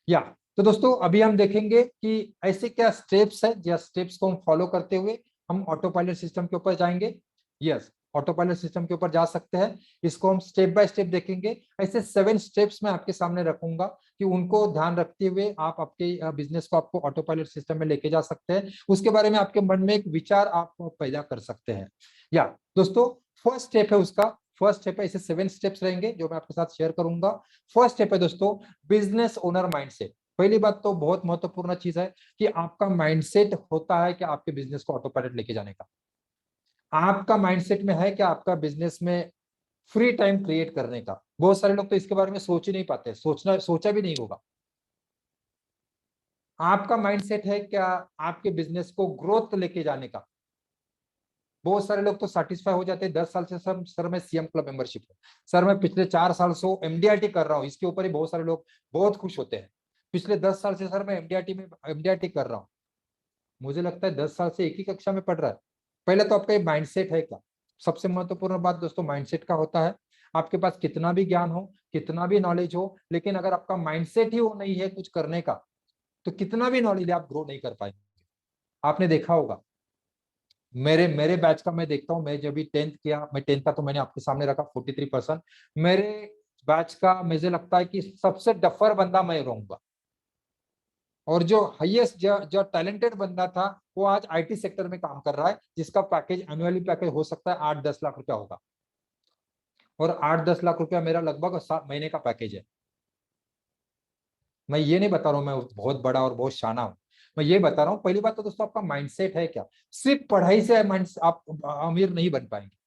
या तो दोस्तों अभी हम देखेंगे कि ऐसे क्या स्टेप्स है, या स्टेप्स को हम फॉलो करते हुए हम ऑटो पायलट सिस्टम के ऊपर जाएंगे। यस, ऑटो पायलट सिस्टम के ऊपर जा सकते हैं। इसको हम स्टेप बाय स्टेप देखेंगे। ऐसे 7 स्टेप्स मैं आपके सामने रखूंगा कि उनको ध्यान रखते हुए आप आपके बिजनेस को आपको ऑटो पायलट सिस्टम में लेके जा सकते हैं। उसके बारे में आपके मन में एक विचार आप पैदा कर सकते हैं। या दोस्तों, फर्स्ट स्टेप है उसका, फर्स्ट स्टेप है, ऐसे 7 स्टेप्स रहेंगे जो मैं आपके साथ शेयर करूंगा। फर्स्ट स्टेप है दोस्तों, बिजनेस ओनर माइंडसेट। पहली बात तो बहुत महत्वपूर्ण चीज है कि आपका माइंडसेट होता है कि आपके बिजनेस को ऑटो पायलट लेके जाने का। आपका माइंडसेट में है कि आपका बिजनेस में फ्री टाइम क्रिएट करने का। बहुत सारे लोग तो इसके बारे में सोच ही नहीं पाते, सोचा भी नहीं होगा। आपका माइंडसेट है क्या आपके बिजनेस को ग्रोथ लेके जाने का। बहुत सारे लोग तो सेटिस्फाई हो जाते हैं 10 साल से, सर मैं सीएम क्लब मेंबरशिप हूँ, सर मैं पिछले 4 साल से एमडीआरटी कर रहा हूँ, इसके ऊपर ही बहुत सारे लोग बहुत खुश होते हैं। पिछले 10 साल से सर मैं एमडीआरटी कर रहा हूँ। मुझे लगता है 10 साल से एक ही कक्षा में पढ़ रहा है। पहले तो आपका ये माइंडसेट है क्या। सबसे महत्वपूर्ण बात दोस्तों माइंडसेट का होता है। आपके पास कितना भी ज्ञान हो, कितना भी नॉलेज हो, लेकिन अगर आपका माइंडसेट ही वो नहीं है कुछ करने का, तो कितना भी नॉलेज आप ग्रो नहीं कर पाएंगे। आपने देखा होगा, मेरे मेरे बैच का मैं देखता हूँ, मैं जब भी 10th किया, मैं 10th का तो मैंने आपके सामने रखा 43%। मेरे बैच का मुझे लगता है कि सबसे डफर बंदा मैं रहूंगा। और जो हाईएस्ट जो टैलेंटेड बंदा था वो आज आईटी सेक्टर में काम कर रहा है, जिसका पैकेज एनुअली पैकेज हो सकता है 8-10 लाख रुपया होगा। और 8-10 लाख रुपया मेरा लगभग 7 महीने का पैकेज है। मैं ये नहीं बता रहा हूँ मैं बहुत बड़ा और बहुत शाना हूँ, मैं ये बता रहा हूँ पहली बात तो दोस्तों आपका माइंडसेट है क्या। सिर्फ पढ़ाई से आप अमीर नहीं बन पाएंगे।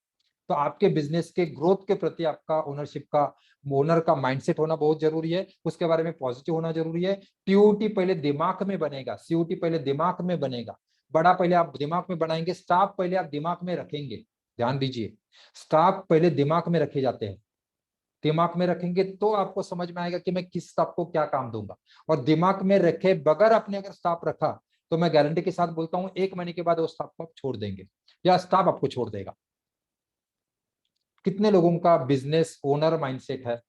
तो आपके बिजनेस के ग्रोथ के प्रति आपका ओनरशिप का ओनर का माइंडसेट होना बहुत जरूरी है, उसके बारे में पॉजिटिव होना जरूरी है। टीओटी पहले दिमाग में बनेगा, सीओटी पहले दिमाग में बनेगा। बड़ा पहले आप दिमाग में बनाएंगे, स्टाफ पहले आप दिमाग में रखेंगे। ध्यान दीजिए, स्टाफ पहले दिमाग में रखे जाते हैं। दिमाग में रखेंगे तो आपको समझ में आएगा कि मैं किस स्टाफ को क्या काम दूंगा। और दिमाग में रखे बगैर आपने अगर स्टाफ रखा तो मैं गारंटी के साथ बोलता हूं 1 महीने के बाद वो स्टाफ को आप छोड़ देंगे या स्टाफ आपको छोड़ देगा। कितने लोगों का बिजनेस ओनर माइंडसेट है।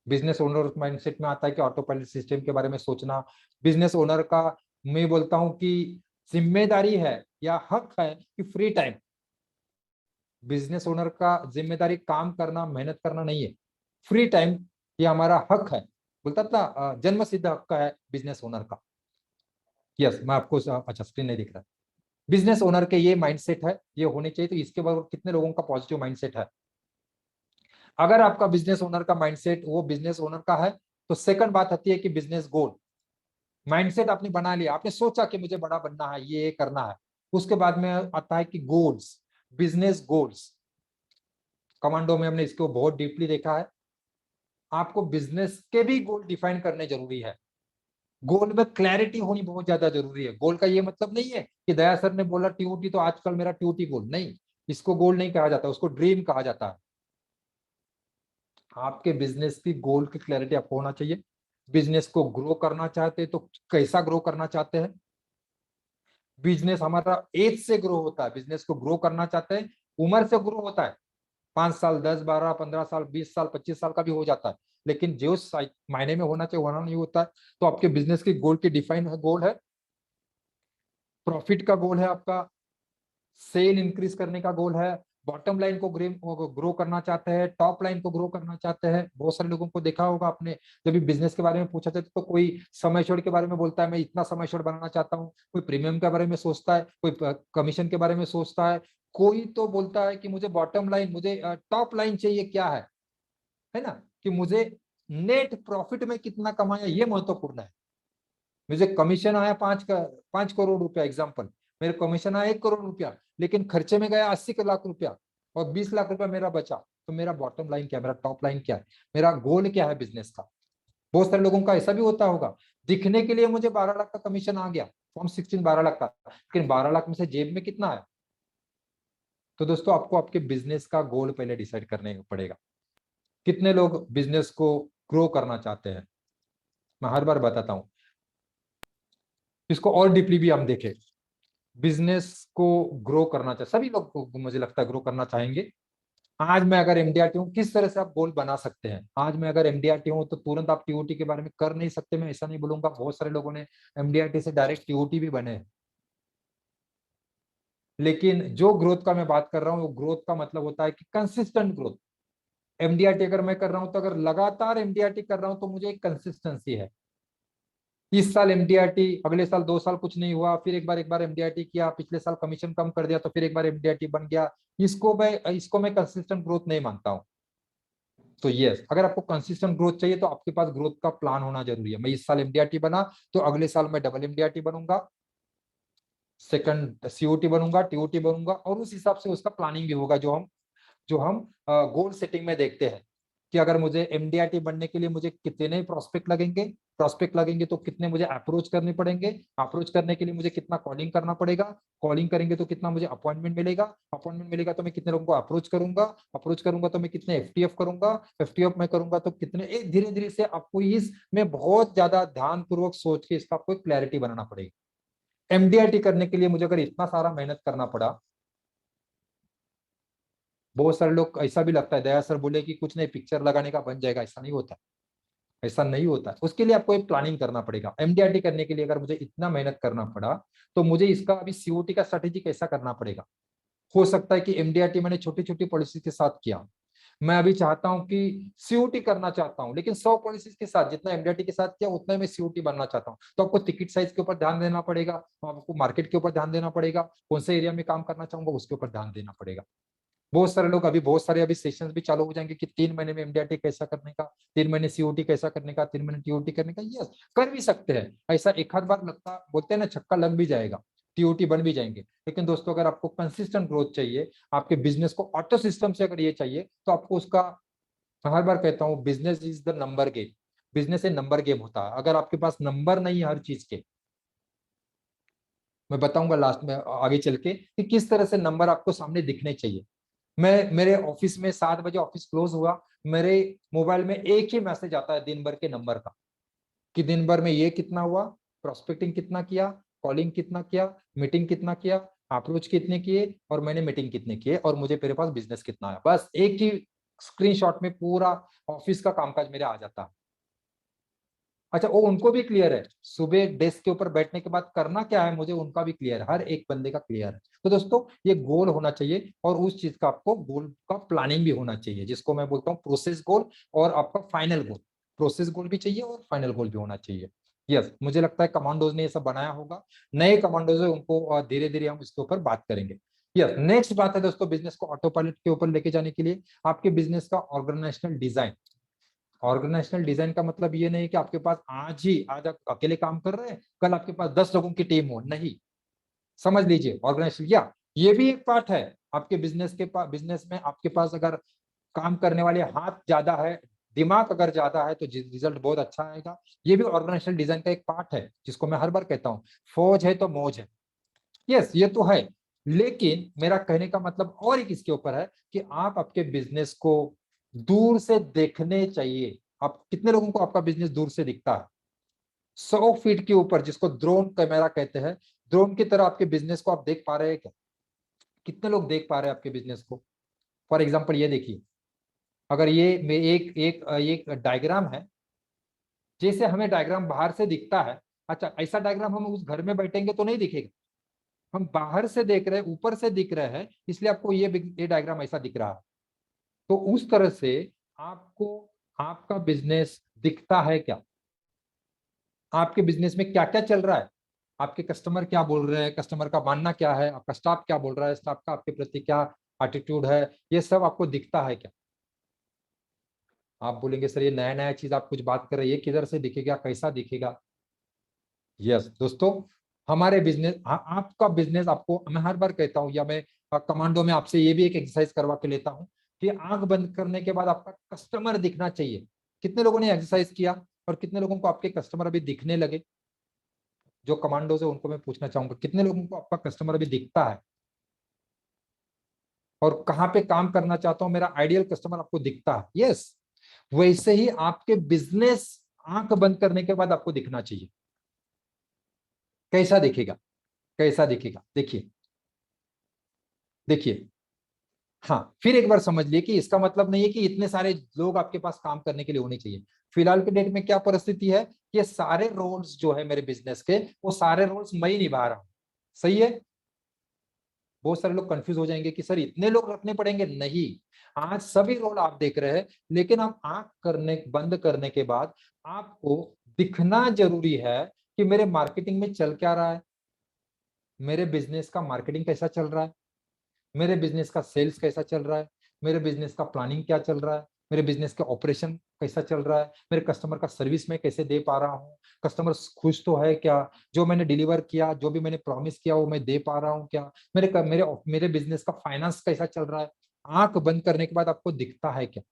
बिजनेस ओनर माइंडसेट में आता है कि ऑटो पायलट सिस्टम के बारे में सोचना। बिजनेस ओनर का मैं बोलता हूं कि जिम्मेदारी है या हक है कि फ्री टाइम। बिजनेस ओनर का जिम्मेदारी काम करना मेहनत करना नहीं है, फ्री टाइम ये हमारा हक है। बोलता था जन्म सिद्ध हक का है बिजनेस ओनर का। यस मैं आपको अच्छा स्क्रीन नहीं दिख रहा। बिजनेस ओनर के ये माइंडसेट है, ये होने चाहिए। तो इसके बाद कितने लोगों का पॉजिटिव माइंडसेट है। अगर आपका बिजनेस ओनर का माइंडसेट वो बिजनेस ओनर का है तो सेकंड बात आती है कि बिजनेस गोल। माइंडसेट आपने बना लिया, आपने सोचा कि मुझे बड़ा बनना है, ये करना है। उसके बाद में आता है कि गोल्स, बिजनेस गोल्स। कमांडो में हमने इसको बहुत डीपली देखा है। आपको बिजनेस के भी गोल डिफाइन करने जरूरी है। गोल में क्लैरिटी होनी बहुत ज्यादा जरूरी है। गोल का ये मतलब नहीं है कि दया सर ने बोला टीओटी तो आजकल मेरा टीओटी गोल नहीं। इसको गोल नहीं कहा जाता, उसको ड्रीम कहा जाता है। आपके बिजनेस की गोल की क्लैरिटी आपको होना चाहिए। बिजनेस को ग्रो करना चाहते हैं तो कैसा ग्रो करना चाहते हैं। बिजनेस हमारा एज से ग्रो होता है, बिजनेस को ग्रो करना चाहते हैं उम्र से ग्रो होता है। 5 साल 10 12 15 साल 20 साल 25 साल का भी हो जाता है, लेकिन जो मायने में होना चाहिए वहां नहीं होता है। तो आपके बिजनेस की गोल की डिफाइन गोल है, प्रॉफिट का गोल है, आपका सेल इंक्रीज करने का गोल है, बॉटम लाइन को ग्रो करना चाहते हैं, टॉप लाइन को ग्रो करना चाहते हैं। बहुत सारे लोगों को देखा होगा आपने, जब भी बिजनेस के बारे में पूछा जाता है तो कोई समय छोड़ के बारे में बोलता है मैं इतना समय छोड़ बनाना चाहता हूँ, कोई प्रीमियम के बारे में सोचता है, कोई कमीशन के बारे में सोचता है, कोई तो बोलता है कि मुझे बॉटम लाइन मुझे टॉप लाइन चाहिए क्या है ना, कि मुझे नेट प्रॉफिट में कितना कमाया ये महत्वपूर्ण है। मुझे कमीशन आया 5 करोड़ रुपया एग्जाम्पल, मेरे कमीशन आया 1 करोड़ रुपया, लेकिन खर्चे में गया 80 लाख रुपया और 20 लाख रुपया मेरा बचा। तो मेरा बॉटम लाइन क्या है, मेरा टॉप लाइन क्या है, मेरा गोल क्या है बिजनेस का। बहुत सारे लोगों का ऐसा भी होता होगा, दिखने के लिए मुझे 12 लाख का कमीशन आ गया, फॉर्म 16 12 लाख का, लेकिन 12 लाख में से जेब में कितना है। तो दोस्तों आपको आपके बिजनेस का गोल पहले डिसाइड करने पड़ेगा। कितने लोग बिजनेस को ग्रो करना चाहते हैं। मैं हर बार बताता हूँ, इसको और डीपली भी हम देखें। बिजनेस को ग्रो करना चाहिए, सभी लोग को मुझे लगता है ग्रो करना चाहेंगे। आज मैं अगर एमडीआरटी हूँ किस तरह से आप गोल बना सकते हैं। आज मैं अगर एमडीआरटी हूँ तो तुरंत आप टीओटी के बारे में कर नहीं सकते, मैं ऐसा नहीं बोलूंगा। बहुत सारे लोगों ने एमडीआरटी से डायरेक्ट टीओटी भी बने हैं। लेकिन जो ग्रोथ का मैं बात कर रहा हूँ वो ग्रोथ का मतलब होता है कि कंसिस्टेंट ग्रोथ। एमडीआरटी अगर मैं कर रहा हूँ तो अगर लगातार एमडीआरटी कर रहा हूँ तो मुझे एक कंसिस्टेंसी है। इस साल एमडीआरटी, अगले साल 2 साल कुछ नहीं हुआ, फिर एक बार एमडीआरटी किया, पिछले साल कमीशन कम कर दिया तो फिर एक बार एमडीआरटी बन गया। इसको मैं कंसिस्टेंट ग्रोथ नहीं मानता हूं। तो यस, अगर आपको कंसिस्टेंट ग्रोथ चाहिए तो आपके पास ग्रोथ का प्लान होना जरूरी है। मैं इस साल एमडीआरटी बना तो अगले साल मैं डबल एमडीआरटी बनूंगा, सेकंड सीओटी बनूंगा, टीओटी बनूंगा, और उस हिसाब से उसका प्लानिंग भी होगा जो हम गोल सेटिंग में देखते हैं कि अगर मुझे एमडीआरटी बनने के लिए मुझे कितने प्रोस्पेक्ट लगेंगे तो कितने मुझे अप्रोच करने पड़ेंगे, अप्रोच करने के लिए मुझे कितना कॉलिंग करना पड़ेगा, कॉलिंग करेंगे तो कितना मुझे अपॉइंटमेंट मिलेगा तो मैं कितने लोगों को अप्रोच करूंगा तो मैं कितने एफटीएफ करूंगा, एफटीएफ में करूंगा तो कितने। धीरे धीरे से आपको इसमें बहुत ज्यादा ध्यान पूर्वक सोच के इसका आपको क्लैरिटी बनाना पड़ेगी। एमडीआरटी करने के लिए मुझे अगर इतना सारा मेहनत करना पड़ा, बहुत सारे लोग ऐसा भी लगता है दया सर बोले कि कुछ नहीं पिक्चर लगाने का बन जाएगा, ऐसा नहीं होता। ऐसा नहीं होता, उसके लिए आपको एक प्लानिंग करना पड़ेगा। एमडीआरटी करने के लिए अगर मुझे इतना मेहनत करना पड़ा तो मुझे इसका अभी सीओटी का स्ट्रेटेजी कैसा करना पड़ेगा। हो सकता है कि एमडीआरटी मैंने छोटी छोटी पॉलिसी के साथ किया, मैं अभी चाहता हूं कि सीओटी करना चाहता हूं, लेकिन 100 पॉलिसीज के साथ जितना एमडीआरटी के साथ किया उतना ही मैं सीओटी बनना चाहता हूं। तो आपको टिकट साइज के ऊपर ध्यान देना पड़ेगा, आपको मार्केट के ऊपर ध्यान देना पड़ेगा, कौन से एरिया में काम करना चाहूंगा उसके ऊपर ध्यान देना पड़ेगा। बहुत सारे लोग अभी बहुत सारे अभी सेशंस भी चालू हो जाएंगे कि 3 महीने में एमडीआरटी कैसा करने का, 3 महीने सीओटी कैसा करने का, 3 महीने टीओटी करने का। यस, कर भी सकते हैं ऐसा, एक आध बार लगता, बोलते हैं ना, छक्का लग भी जाएगा, टीओटी बन भी जाएंगे। लेकिन दोस्तों अगर आपको कंसिस्टेंट ग्रोथ चाहिए, आपके बिजनेस को ऑटो सिस्टम से अगर ये चाहिए, तो आपको उसका, मैं हर बार कहता हूँ, business is the number game. Business एक नंबर गेम होता है। अगर आपके पास नंबर नहीं है हर चीज के, मैं बताऊंगा लास्ट में आगे चल के कि किस तरह से नंबर आपको सामने दिखने चाहिए। मैं मेरे ऑफिस में 7 बजे ऑफिस क्लोज हुआ, मेरे मोबाइल में एक ही मैसेज आता है दिन भर के नंबर का, कि दिन भर में ये कितना हुआ, प्रोस्पेक्टिंग कितना किया, कॉलिंग कितना किया, मीटिंग कितना किया, अप्रोच कितने किए, और मैंने मीटिंग कितने किए, और मुझे मेरे पास बिजनेस कितना है। बस एक ही स्क्रीनशॉट में पूरा ऑफिस का कामकाज मेरे आ जाता है। अच्छा, वो उनको भी क्लियर है, सुबह डेस्क के ऊपर बैठने के बाद करना क्या है मुझे, उनका भी क्लियर है, हर एक बंदे का क्लियर है। तो दोस्तों ये गोल होना चाहिए, और उस चीज का आपको गोल का प्लानिंग भी होना चाहिए, जिसको मैं बोलता हूँ प्रोसेस गोल और आपका फाइनल गोल। प्रोसेस गोल भी चाहिए और फाइनल गोल भी होना चाहिए। यस, मुझे लगता है कमांडोज ने ये सब बनाया होगा। नए कमांडोज है उनको धीरे धीरे हम इसके ऊपर बात करेंगे। यस, नेक्स्ट बात है दोस्तों, बिजनेस को ऑटो पायलट के ऊपर लेके जाने के लिए आपके बिजनेस का ऑर्गेनाइजेशनल डिजाइन। ऑर्गेनाइजेशनल डिजाइन का मतलब ये नहीं कि आपके पास आज आप अकेले काम कर रहे हैं, कल आपके पास 10 लोगों की टीम हो, नहीं। समझ लीजिए, ऑर्गेनाइजेशन या ये भी एक पार्ट है आपके बिजनेस के पास। बिजनेस में आपके पास अगर काम करने वाले हाथ ज्यादा है, दिमाग अगर ज्यादा है, तो रिजल्ट बहुत अच्छा आएगा। ये भी ऑर्गेनाइजेशनल डिजाइन का एक पार्ट है, जिसको मैं हर बार कहता हूँ, फौज है तो मौज है। यस, ये तो है। लेकिन मेरा कहने का मतलब और एक इसके ऊपर है कि आप आपके बिजनेस को दूर से देखने चाहिए। आप कितने लोगों को आपका बिजनेस दूर से दिखता है? 100 फीट के ऊपर, जिसको ड्रोन कैमरा कहते हैं, ड्रोन की तरह आपके बिजनेस को आप देख पा रहे हैं क्या? कितने लोग देख पा रहे हैं आपके बिजनेस को? फॉर एग्जाम्पल ये देखिए, अगर ये में एक डायग्राम है, जैसे हमें डायग्राम बाहर से दिखता है। अच्छा, ऐसा डायग्राम हम उस घर में बैठेंगे तो नहीं दिखेगा। हम बाहर से देख रहे हैं, ऊपर से दिख रहे हैं, इसलिए आपको ये डायग्राम ऐसा दिख रहा है। तो उस तरह से आपको आपका बिजनेस दिखता है क्या? आपके बिजनेस में क्या क्या चल रहा है? आपके कस्टमर क्या बोल रहे हैं, कस्टमर का मानना क्या है, आपका स्टाफ क्या बोल रहा है, स्टाफ का आपके प्रति क्या एटीट्यूड है, ये सब आपको दिखता है क्या? आप बोलेंगे सर ये नया नया चीज आप कुछ बात कर रहे हैं, ये किधर से दिखेगा, कैसा दिखेगा? यस दोस्तों, हमारे बिजनेस, आपका बिजनेस, आपको मैं हर बार कहता हूं, या मैं कमांडो में आपसे ये भी एक एक्सरसाइज करवा के लेता हूं कि आंख बंद करने के बाद आपका कस्टमर दिखना चाहिए। कितने लोगों ने एक्सरसाइज किया, और कितने लोगों को आपके कस्टमर अभी दिखने लगे? जो कमांडोज है उनको मैं पूछना चाहूंगा, कितने लोगों को आपका कस्टमर अभी दिखता है, और कहाँ पे काम करना चाहता हूं मेरा आइडियल कस्टमर आपको दिखता है? यस, वैसे ही आपके बिजनेस आंख बंद करने के बाद आपको दिखना चाहिए। कैसा दिखेगा? कैसा दिखेगा? देखिए, देखिए। हाँ, फिर एक बार समझ लिए कि इसका मतलब नहीं है कि इतने सारे लोग आपके पास काम करने के लिए होने चाहिए। फिलहाल के डेट में क्या परिस्थिति है, कि सारे रोल्स जो है मेरे बिजनेस के, वो सारे रोल्स मैं ही निभा रहा हूँ। सही है। बहुत सारे लोग कंफ्यूज हो जाएंगे कि सर इतने लोग रखने पड़ेंगे, नहीं। आज सभी रोल आप देख रहे हैं, लेकिन आप आंख करने बंद करने के बाद आपको दिखना जरूरी है कि मेरे मार्केटिंग में चल क्या रहा है, मेरे बिजनेस का मार्केटिंग कैसा चल रहा है, मेरे बिजनेस का सेल्स कैसा चल रहा है, मेरे बिजनेस का प्लानिंग क्या चल रहा है, मेरे बिजनेस का ऑपरेशन कैसा चल रहा है, मेरे कस्टमर का सर्विस मैं कैसे दे पा रहा हूँ, कस्टमर खुश तो है क्या, जो मैंने डिलीवर किया, जो भी मैंने प्रॉमिस किया वो मैं दे पा रहा हूँ क्या, मेरे मेरे मेरे बिजनेस का फाइनेंस कैसा चल रहा है। आंख बंद करने के बाद आपको दिखता है क्या?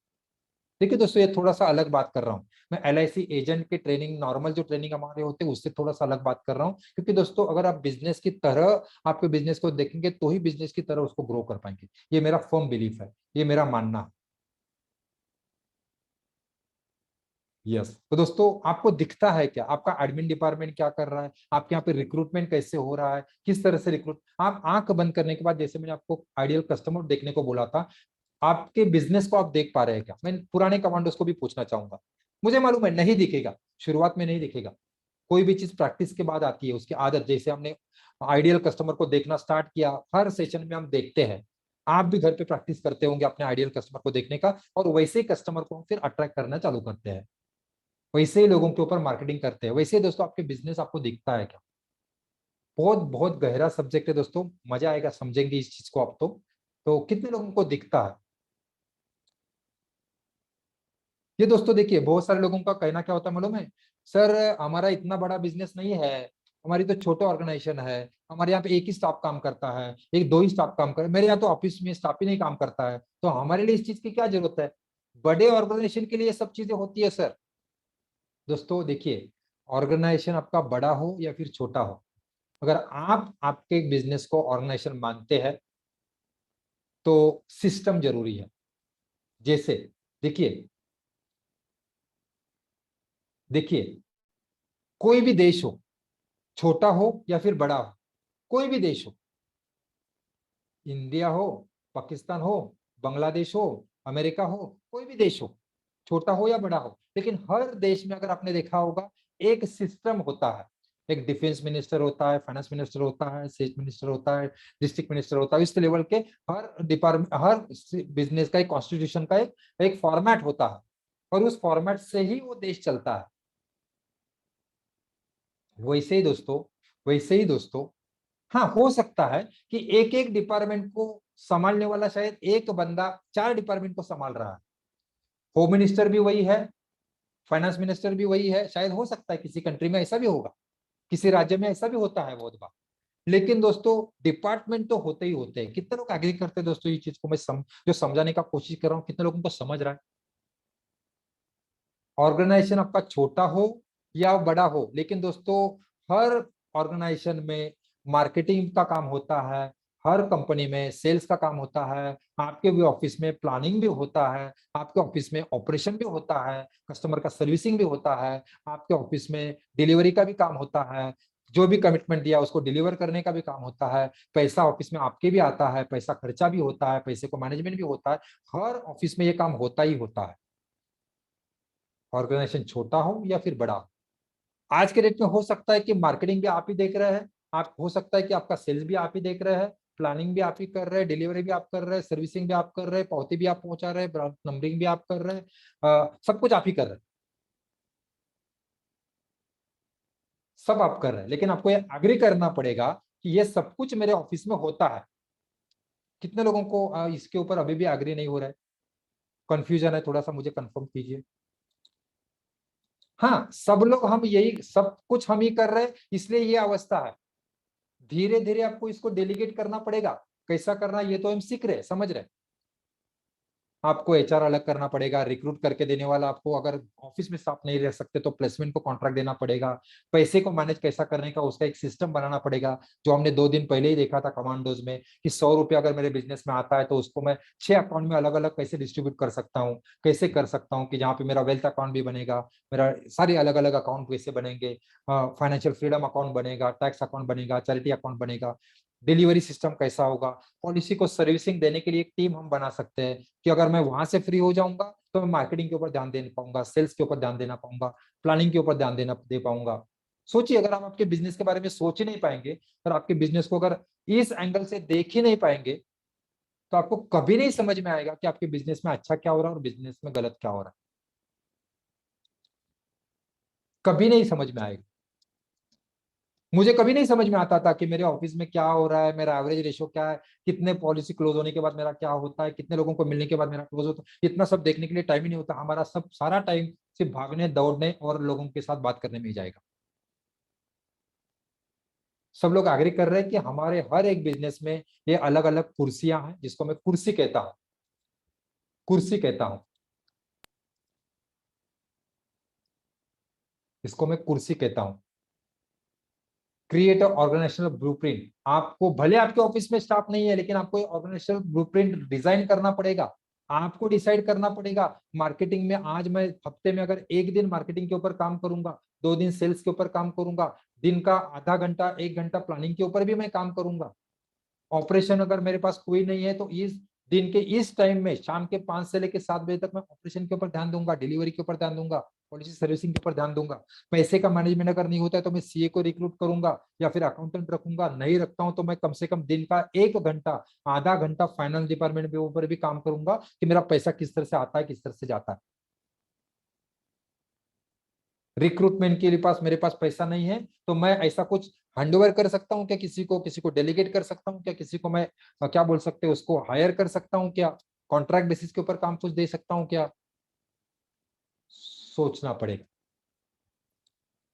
देखिए दोस्तों, ये थोड़ा सा अलग बात कर रहा हूँ। मैं एलआईसी एजेंट की ट्रेनिंग, नॉर्मल जो ट्रेनिंग हमारे होते हैं उससे थोड़ा सा अलग बात कर रहा हूँ, क्योंकि दोस्तों अगर आप बिजनेस की तरह आपके बिजनेस को देखेंगे तो ही बिजनेस की तरह उसको ग्रो कर पाएंगे। ये मेरा फर्म बिलीफ है, ये मेरा मानना है। यस, तो दोस्तों आपको दिखता है क्या, आपका एडमिन डिपार्टमेंट क्या कर रहा है, आपके यहाँ पे रिक्रूटमेंट कैसे हो रहा है, किस तरह से रिक्रूट, आप आंख बंद करने के बाद, जैसे मैंने आपको आइडियल कस्टमर देखने को बोला था, आपके बिजनेस को आप देख पा रहे हैं क्या? मैं पुराने कमांडोज को भी पूछना चाहूंगा। मुझे मालूम है नहीं दिखेगा, शुरुआत में नहीं दिखेगा। कोई भी चीज प्रैक्टिस के बाद आती है, उसकी आदत, जैसे हमने आइडियल कस्टमर को देखना स्टार्ट किया, हर सेशन में हम देखते हैं, आप भी घर पे प्रैक्टिस करते होंगे अपने आइडियल कस्टमर को देखने का, और वैसे ही कस्टमर को फिर अट्रैक्ट करना चालू करते हैं, वैसे ही लोगों के ऊपर मार्केटिंग करते हैं। वैसे ही दोस्तों आपके बिजनेस आपको दिखता है क्या? बहुत बहुत गहरा सब्जेक्ट है दोस्तों, मजा आएगा समझेंगे इस चीज को आप तो कितने लोगों को दिखता है ये दोस्तों? देखिए बहुत सारे लोगों का कहना क्या होता है मालूम है, सर हमारा इतना बड़ा बिजनेस नहीं है, हमारी तो छोटा ऑर्गेनाइजेशन है, हमारे यहाँ पे एक ही स्टाफ काम करता है, एक दो ही स्टाफ काम कर, मेरे यहाँ तो ऑफिस में स्टाफ ही नहीं काम करता है, तो हमारे लिए इस चीज की क्या जरूरत है? बड़े ऑर्गेनाइजेशन के लिए ये सब चीजें होती है सर। दोस्तों देखिए, ऑर्गेनाइजेशन आपका बड़ा हो या फिर छोटा हो, अगर आप आपके बिजनेस को ऑर्गेनाइजेशन मानते हैं तो सिस्टम जरूरी है। जैसे देखिए, देखिए कोई भी देश हो, छोटा हो या फिर बड़ा हो, कोई भी देश हो, इंडिया हो, पाकिस्तान हो, बांग्लादेश हो, अमेरिका हो, कोई भी देश हो, छोटा हो या बड़ा हो, लेकिन हर देश में अगर आपने देखा होगा एक सिस्टम होता है। एक डिफेंस मिनिस्टर होता है, फाइनेंस मिनिस्टर होता है, स्टेट मिनिस्टर होता है, डिस्ट्रिक्ट मिनिस्टर होता है, इस लेवल के हर डिपार्टमेंट, हर बिजनेस का एक कॉन्स्टिट्यूशन का एक फॉर्मेट होता है, और उस फॉर्मेट से ही वो देश चलता है। वैसे ही दोस्तों, वैसे ही दोस्तों, हाँ हो सकता है कि एक एक डिपार्टमेंट को संभालने वाला शायद एक बंदा चार डिपार्टमेंट को संभाल रहा है। होम मिनिस्टर भी वही है, फाइनेंस मिनिस्टर भी वही है, शायद हो सकता है किसी कंट्री में ऐसा भी होगा, किसी राज्य में ऐसा भी होता है बहुत बार। लेकिन दोस्तों डिपार्टमेंट तो होते ही होते हैं। कितने लोग एग्री करते हैं दोस्तों? ये चीज को मैं जो समझाने का कोशिश कर रहा हूँ, कितने लोगों को समझ रहा है? ऑर्गेनाइजेशन आपका छोटा हो या बड़ा हो, लेकिन दोस्तों हर ऑर्गेनाइजेशन में मार्केटिंग का काम होता है, हर कंपनी में सेल्स का काम होता है, आपके भी ऑफिस में प्लानिंग भी होता है, आपके ऑफिस में ऑपरेशन भी होता है, कस्टमर का सर्विसिंग भी होता है, आपके ऑफिस में डिलीवरी का भी काम होता है, जो भी कमिटमेंट दिया उसको डिलीवर करने का भी काम होता है, पैसा ऑफिस में आपके भी आता है, पैसा खर्चा भी होता है, पैसे को मैनेजमेंट भी होता है। हर ऑफिस में ये काम होता ही होता है, ऑर्गेनाइजेशन छोटा हो या फिर बड़ा हो। आज के डेट में हो सकता है कि मार्केटिंग भी आप ही देख रहे हैं, आप हो सकता है कि आपका सेल्स भी आप ही देख रहे हैं, प्लानिंग भी आप ही कर रहे हैं, डिलीवरी भी आप कर रहे हैं, सर्विसिंग भी आप कर रहे हैं, पावती भी आप पहुंचा रहे हैं, ब्रांच नंबरिंग भी आप कर रहे हैं, सब कुछ आप ही कर रहे हैं, सब आप कर रहे हैं। लेकिन आपको ये एग्री करना पड़ेगा कि ये सब कुछ मेरे ऑफिस में होता है। कितने लोगों को इसके ऊपर अभी भी एग्री नहीं हो रहा है? कंफ्यूजन है, थोड़ा सा मुझे कंफर्म कीजिए। हाँ सब लोग, हम यही सब कुछ हम ही कर रहे हैं, इसलिए ये अवस्था है। धीरे धीरे आपको इसको डेलीगेट करना पड़ेगा। कैसा करना ये तो हम सीख रहे हैं, समझ रहे हैं। आपको एचआर अलग करना पड़ेगा, रिक्रूट करके देने वाला आपको, अगर ऑफिस में स्टाफ नहीं रह सकते तो प्लेसमेंट को कॉन्ट्रैक्ट देना पड़ेगा, पैसे को मैनेज कैसा करने का उसका एक सिस्टम बनाना पड़ेगा, जो हमने 2 दिन पहले ही देखा था कमांडोज में, कि 100 रुपया अगर मेरे बिजनेस में आता है तो उसको मैं 6 अकाउंट में अलग अलग कैसे डिस्ट्रीब्यूट कर सकता हूँ, कैसे कर सकता हूँ कि जहाँ पे मेरा वेल्थ अकाउंट भी बनेगा, मेरा सारे अलग अलग अकाउंट कैसे बनेंगे, फाइनेंशियल फ्रीडम अकाउंट बनेगा, टैक्स अकाउंट बनेगा, चैरिटी अकाउंट बनेगा, डिलीवरी सिस्टम कैसा होगा, पॉलिसी को सर्विसिंग देने के लिए एक टीम हम बना सकते हैं कि अगर मैं वहां से फ्री हो जाऊंगा तो मैं मार्केटिंग के ऊपर ध्यान दे पाऊंगा, सेल्स के ऊपर ध्यान देना पाऊंगा, प्लानिंग के ऊपर ध्यान देना दे पाऊंगा। सोचिए, अगर हम आपके बिजनेस के बारे में सोच ही नहीं पाएंगे और आपके बिजनेस को अगर इस एंगल से देख ही नहीं पाएंगे, तो आपको कभी नहीं समझ में आएगा कि आपके बिजनेस में अच्छा क्या हो रहा है और बिजनेस में गलत क्या हो रहा है। कभी नहीं समझ में आएगा। मुझे कभी नहीं समझ में आता था कि मेरे ऑफिस में क्या हो रहा है, मेरा एवरेज रेशो क्या है, कितने पॉलिसी क्लोज होने के बाद मेरा क्या होता है, कितने लोगों को मिलने के बाद मेरा क्लोज होता है, इतना सब देखने के लिए टाइम ही नहीं होता। हमारा सब सारा टाइम सिर्फ भागने दौड़ने और लोगों के साथ बात करने में ही जाएगा। सब लोग एग्री कर रहे हैं कि हमारे हर एक बिजनेस में ये अलग अलग कुर्सियां हैं, जिसको मैं कुर्सी कहता हूँ, कुर्सी कहता हूँ, इसको मैं कुर्सी कहता हूँ। क्रिएट ऑर्गेनाइजेशनल ब्लूप्रिंट, आपको भले आपके ऑफिस में स्टाफ नहीं है, लेकिन आपको ऑर्गेनाइजेशनल ब्लूप्रिंट डिजाइन करना पड़ेगा। आपको डिसाइड करना पड़ेगा मार्केटिंग में, आज मैं हफ्ते में अगर एक दिन मार्केटिंग के ऊपर काम करूंगा, 2 दिन सेल्स के ऊपर काम करूंगा, दिन का आधा घंटा 1 घंटा प्लानिंग के ऊपर भी मैं काम करूंगा। ऑपरेशन अगर मेरे पास कोई नहीं है तो इस दिन के इस टाइम में शाम के 5 से लेकर 7 बजे तक मैं ऑपरेशन के ऊपर ध्यान दूंगा, डिलीवरी के ऊपर ध्यान दूंगा, पॉलिसी सर्विसिंग के ऊपर ध्यान दूंगा। पैसे का मैनेजमेंट अगर नहीं होता है तो मैं सीए को रिक्रूट करूंगा या फिर अकाउंटेंट रखूंगा। नहीं रखता हूं तो मैं कम से कम दिन का 1 घंटा, आधा घंटा फाइनेंस डिपार्टमेंट के ऊपर भी काम करूंगा कि मेरा पैसा किस तरह से आता है, किस तरह से जाता है। रिक्रूटमेंट के लिए पास मेरे पास पैसा नहीं है तो मैं ऐसा कुछ हैंडओवर कर सकता हूँ क्या, किसी को डेलीगेट कर सकता हूँ क्या, किसी को मैं क्या बोल सकते हैं उसको हायर कर सकता हूँ क्या, कॉन्ट्रैक्ट बेसिस के ऊपर काम कुछ दे सकता हूँ क्या, सोचना पड़ेगा।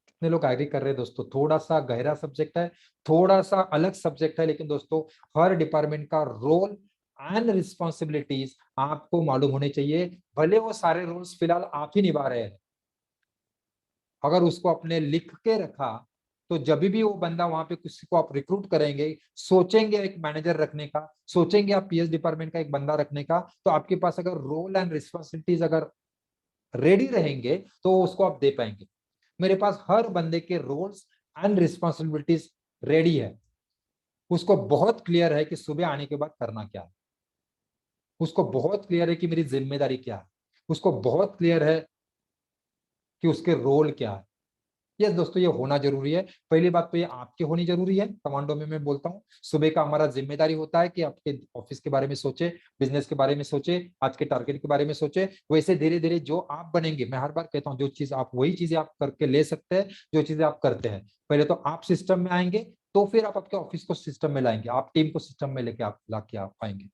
कितने लोग एग्री कर रहे हैं दोस्तों? थोड़ा सा गहरा सब्जेक्ट है, थोड़ा सा अलग सब्जेक्ट है, लेकिन दोस्तों हर डिपार्टमेंट का रोल एंड रिस्पॉन्सिबिलिटीज आपको मालूम होने चाहिए। भले वो सारे रोल्स फिलहाल आप ही निभा रहे हैं, अगर उसको अपने लिख के रखा तो जब भी वो बंदा वहां पे किसी को आप रिक्रूट करेंगे, सोचेंगे एक मैनेजर रखने का, सोचेंगे आप पीएस डिपार्टमेंट का एक बंदा रखने का, तो आपके पास अगर रोल एंड रिस्पॉन्सिबिलिटीज अगर रेडी रहेंगे तो उसको आप दे पाएंगे। मेरे पास हर बंदे के रोल्स एंड रिस्पॉन्सिबिलिटीज रेडी है, उसको बहुत क्लियर है कि सुबह आने के बाद करना क्या है, उसको बहुत क्लियर है कि मेरी जिम्मेदारी क्या है, उसको बहुत क्लियर है कि उसके रोल क्या है। यस दोस्तों, ये होना जरूरी है। पहली बात तो ये आपके होनी जरूरी है। कमांडो में मैं बोलता हूँ सुबह का हमारा जिम्मेदारी होता है कि आपके ऑफिस के बारे में सोचे, बिजनेस के बारे में सोचे, आज के टारगेट के बारे में सोचे। वैसे धीरे धीरे जो आप बनेंगे, मैं हर बार कहता हूँ जो चीज आप, वही चीजें आप करके ले सकते हैं जो चीजें आप करते हैं। पहले तो आप सिस्टम में आएंगे, तो फिर आप आपके ऑफिस को सिस्टम में लाएंगे, आप टीम को सिस्टम में लेके आप लाके आप आएंगे।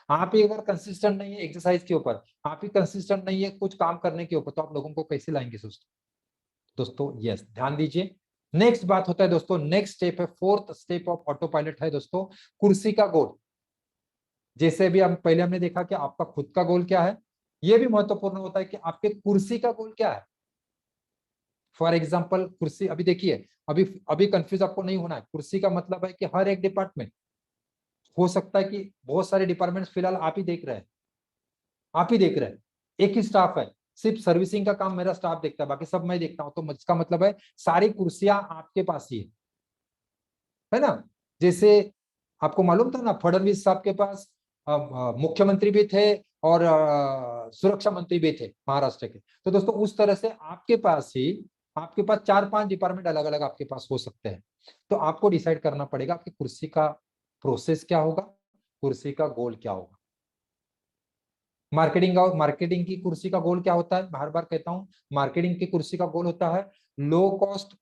आप ही अगर कंसिस्टेंट नहीं है एक्सरसाइज के ऊपर, आप ही कंसिस्टेंट नहीं है कुछ काम करने के ऊपर, तो आप लोगों को कैसे लाएंगे दोस्तों? यस, ध्यान दीजिए। नेक्स्ट बात होता है दोस्तों, नेक्स्ट स्टेप है, fourth step of auto pilot है दोस्तों, कुर्सी का गोल। जैसे भी हम पहले हमने देखा कि आपका खुद का गोल क्या है, यह भी महत्वपूर्ण होता है कि आपके कुर्सी का गोल क्या है। फॉर एग्जाम्पल कुर्सी, अभी देखिए, अभी अभी कंफ्यूज आपको नहीं होना है। कुर्सी का मतलब है कि हर एक डिपार्टमेंट, हो सकता है कि बहुत सारे डिपार्टमेंट फिलहाल आप ही देख रहे हैं, आप ही देख रहे हैं, एक ही स्टाफ है, सिर्फ सर्विसिंग का काम मेरा स्टाफ देखता है, बाकी सब मैं देखता हूं, तो इसका मतलब है सारी कुर्सियां आपके पास ही है ना। जैसे आपको मालूम था ना, फडणवीस साहब के पास मुख्यमंत्री भी थे और सुरक्षा मंत्री भी थे महाराष्ट्र के। तो दोस्तों उस तरह से आपके पास ही, आपके पास 4-5 डिपार्टमेंट अलग अलग आपके पास हो सकते हैं। तो आपको डिसाइड करना पड़ेगा आपकी कुर्सी का प्रोसेस क्या होगा, कुर्सी का गोल क्या होगा। मार्केटिंग की कुर्सी का गोल क्या होता है, मैं हर बार कहता हूं, मार्केटिंग की कुर्सी का गोल होता है low cost,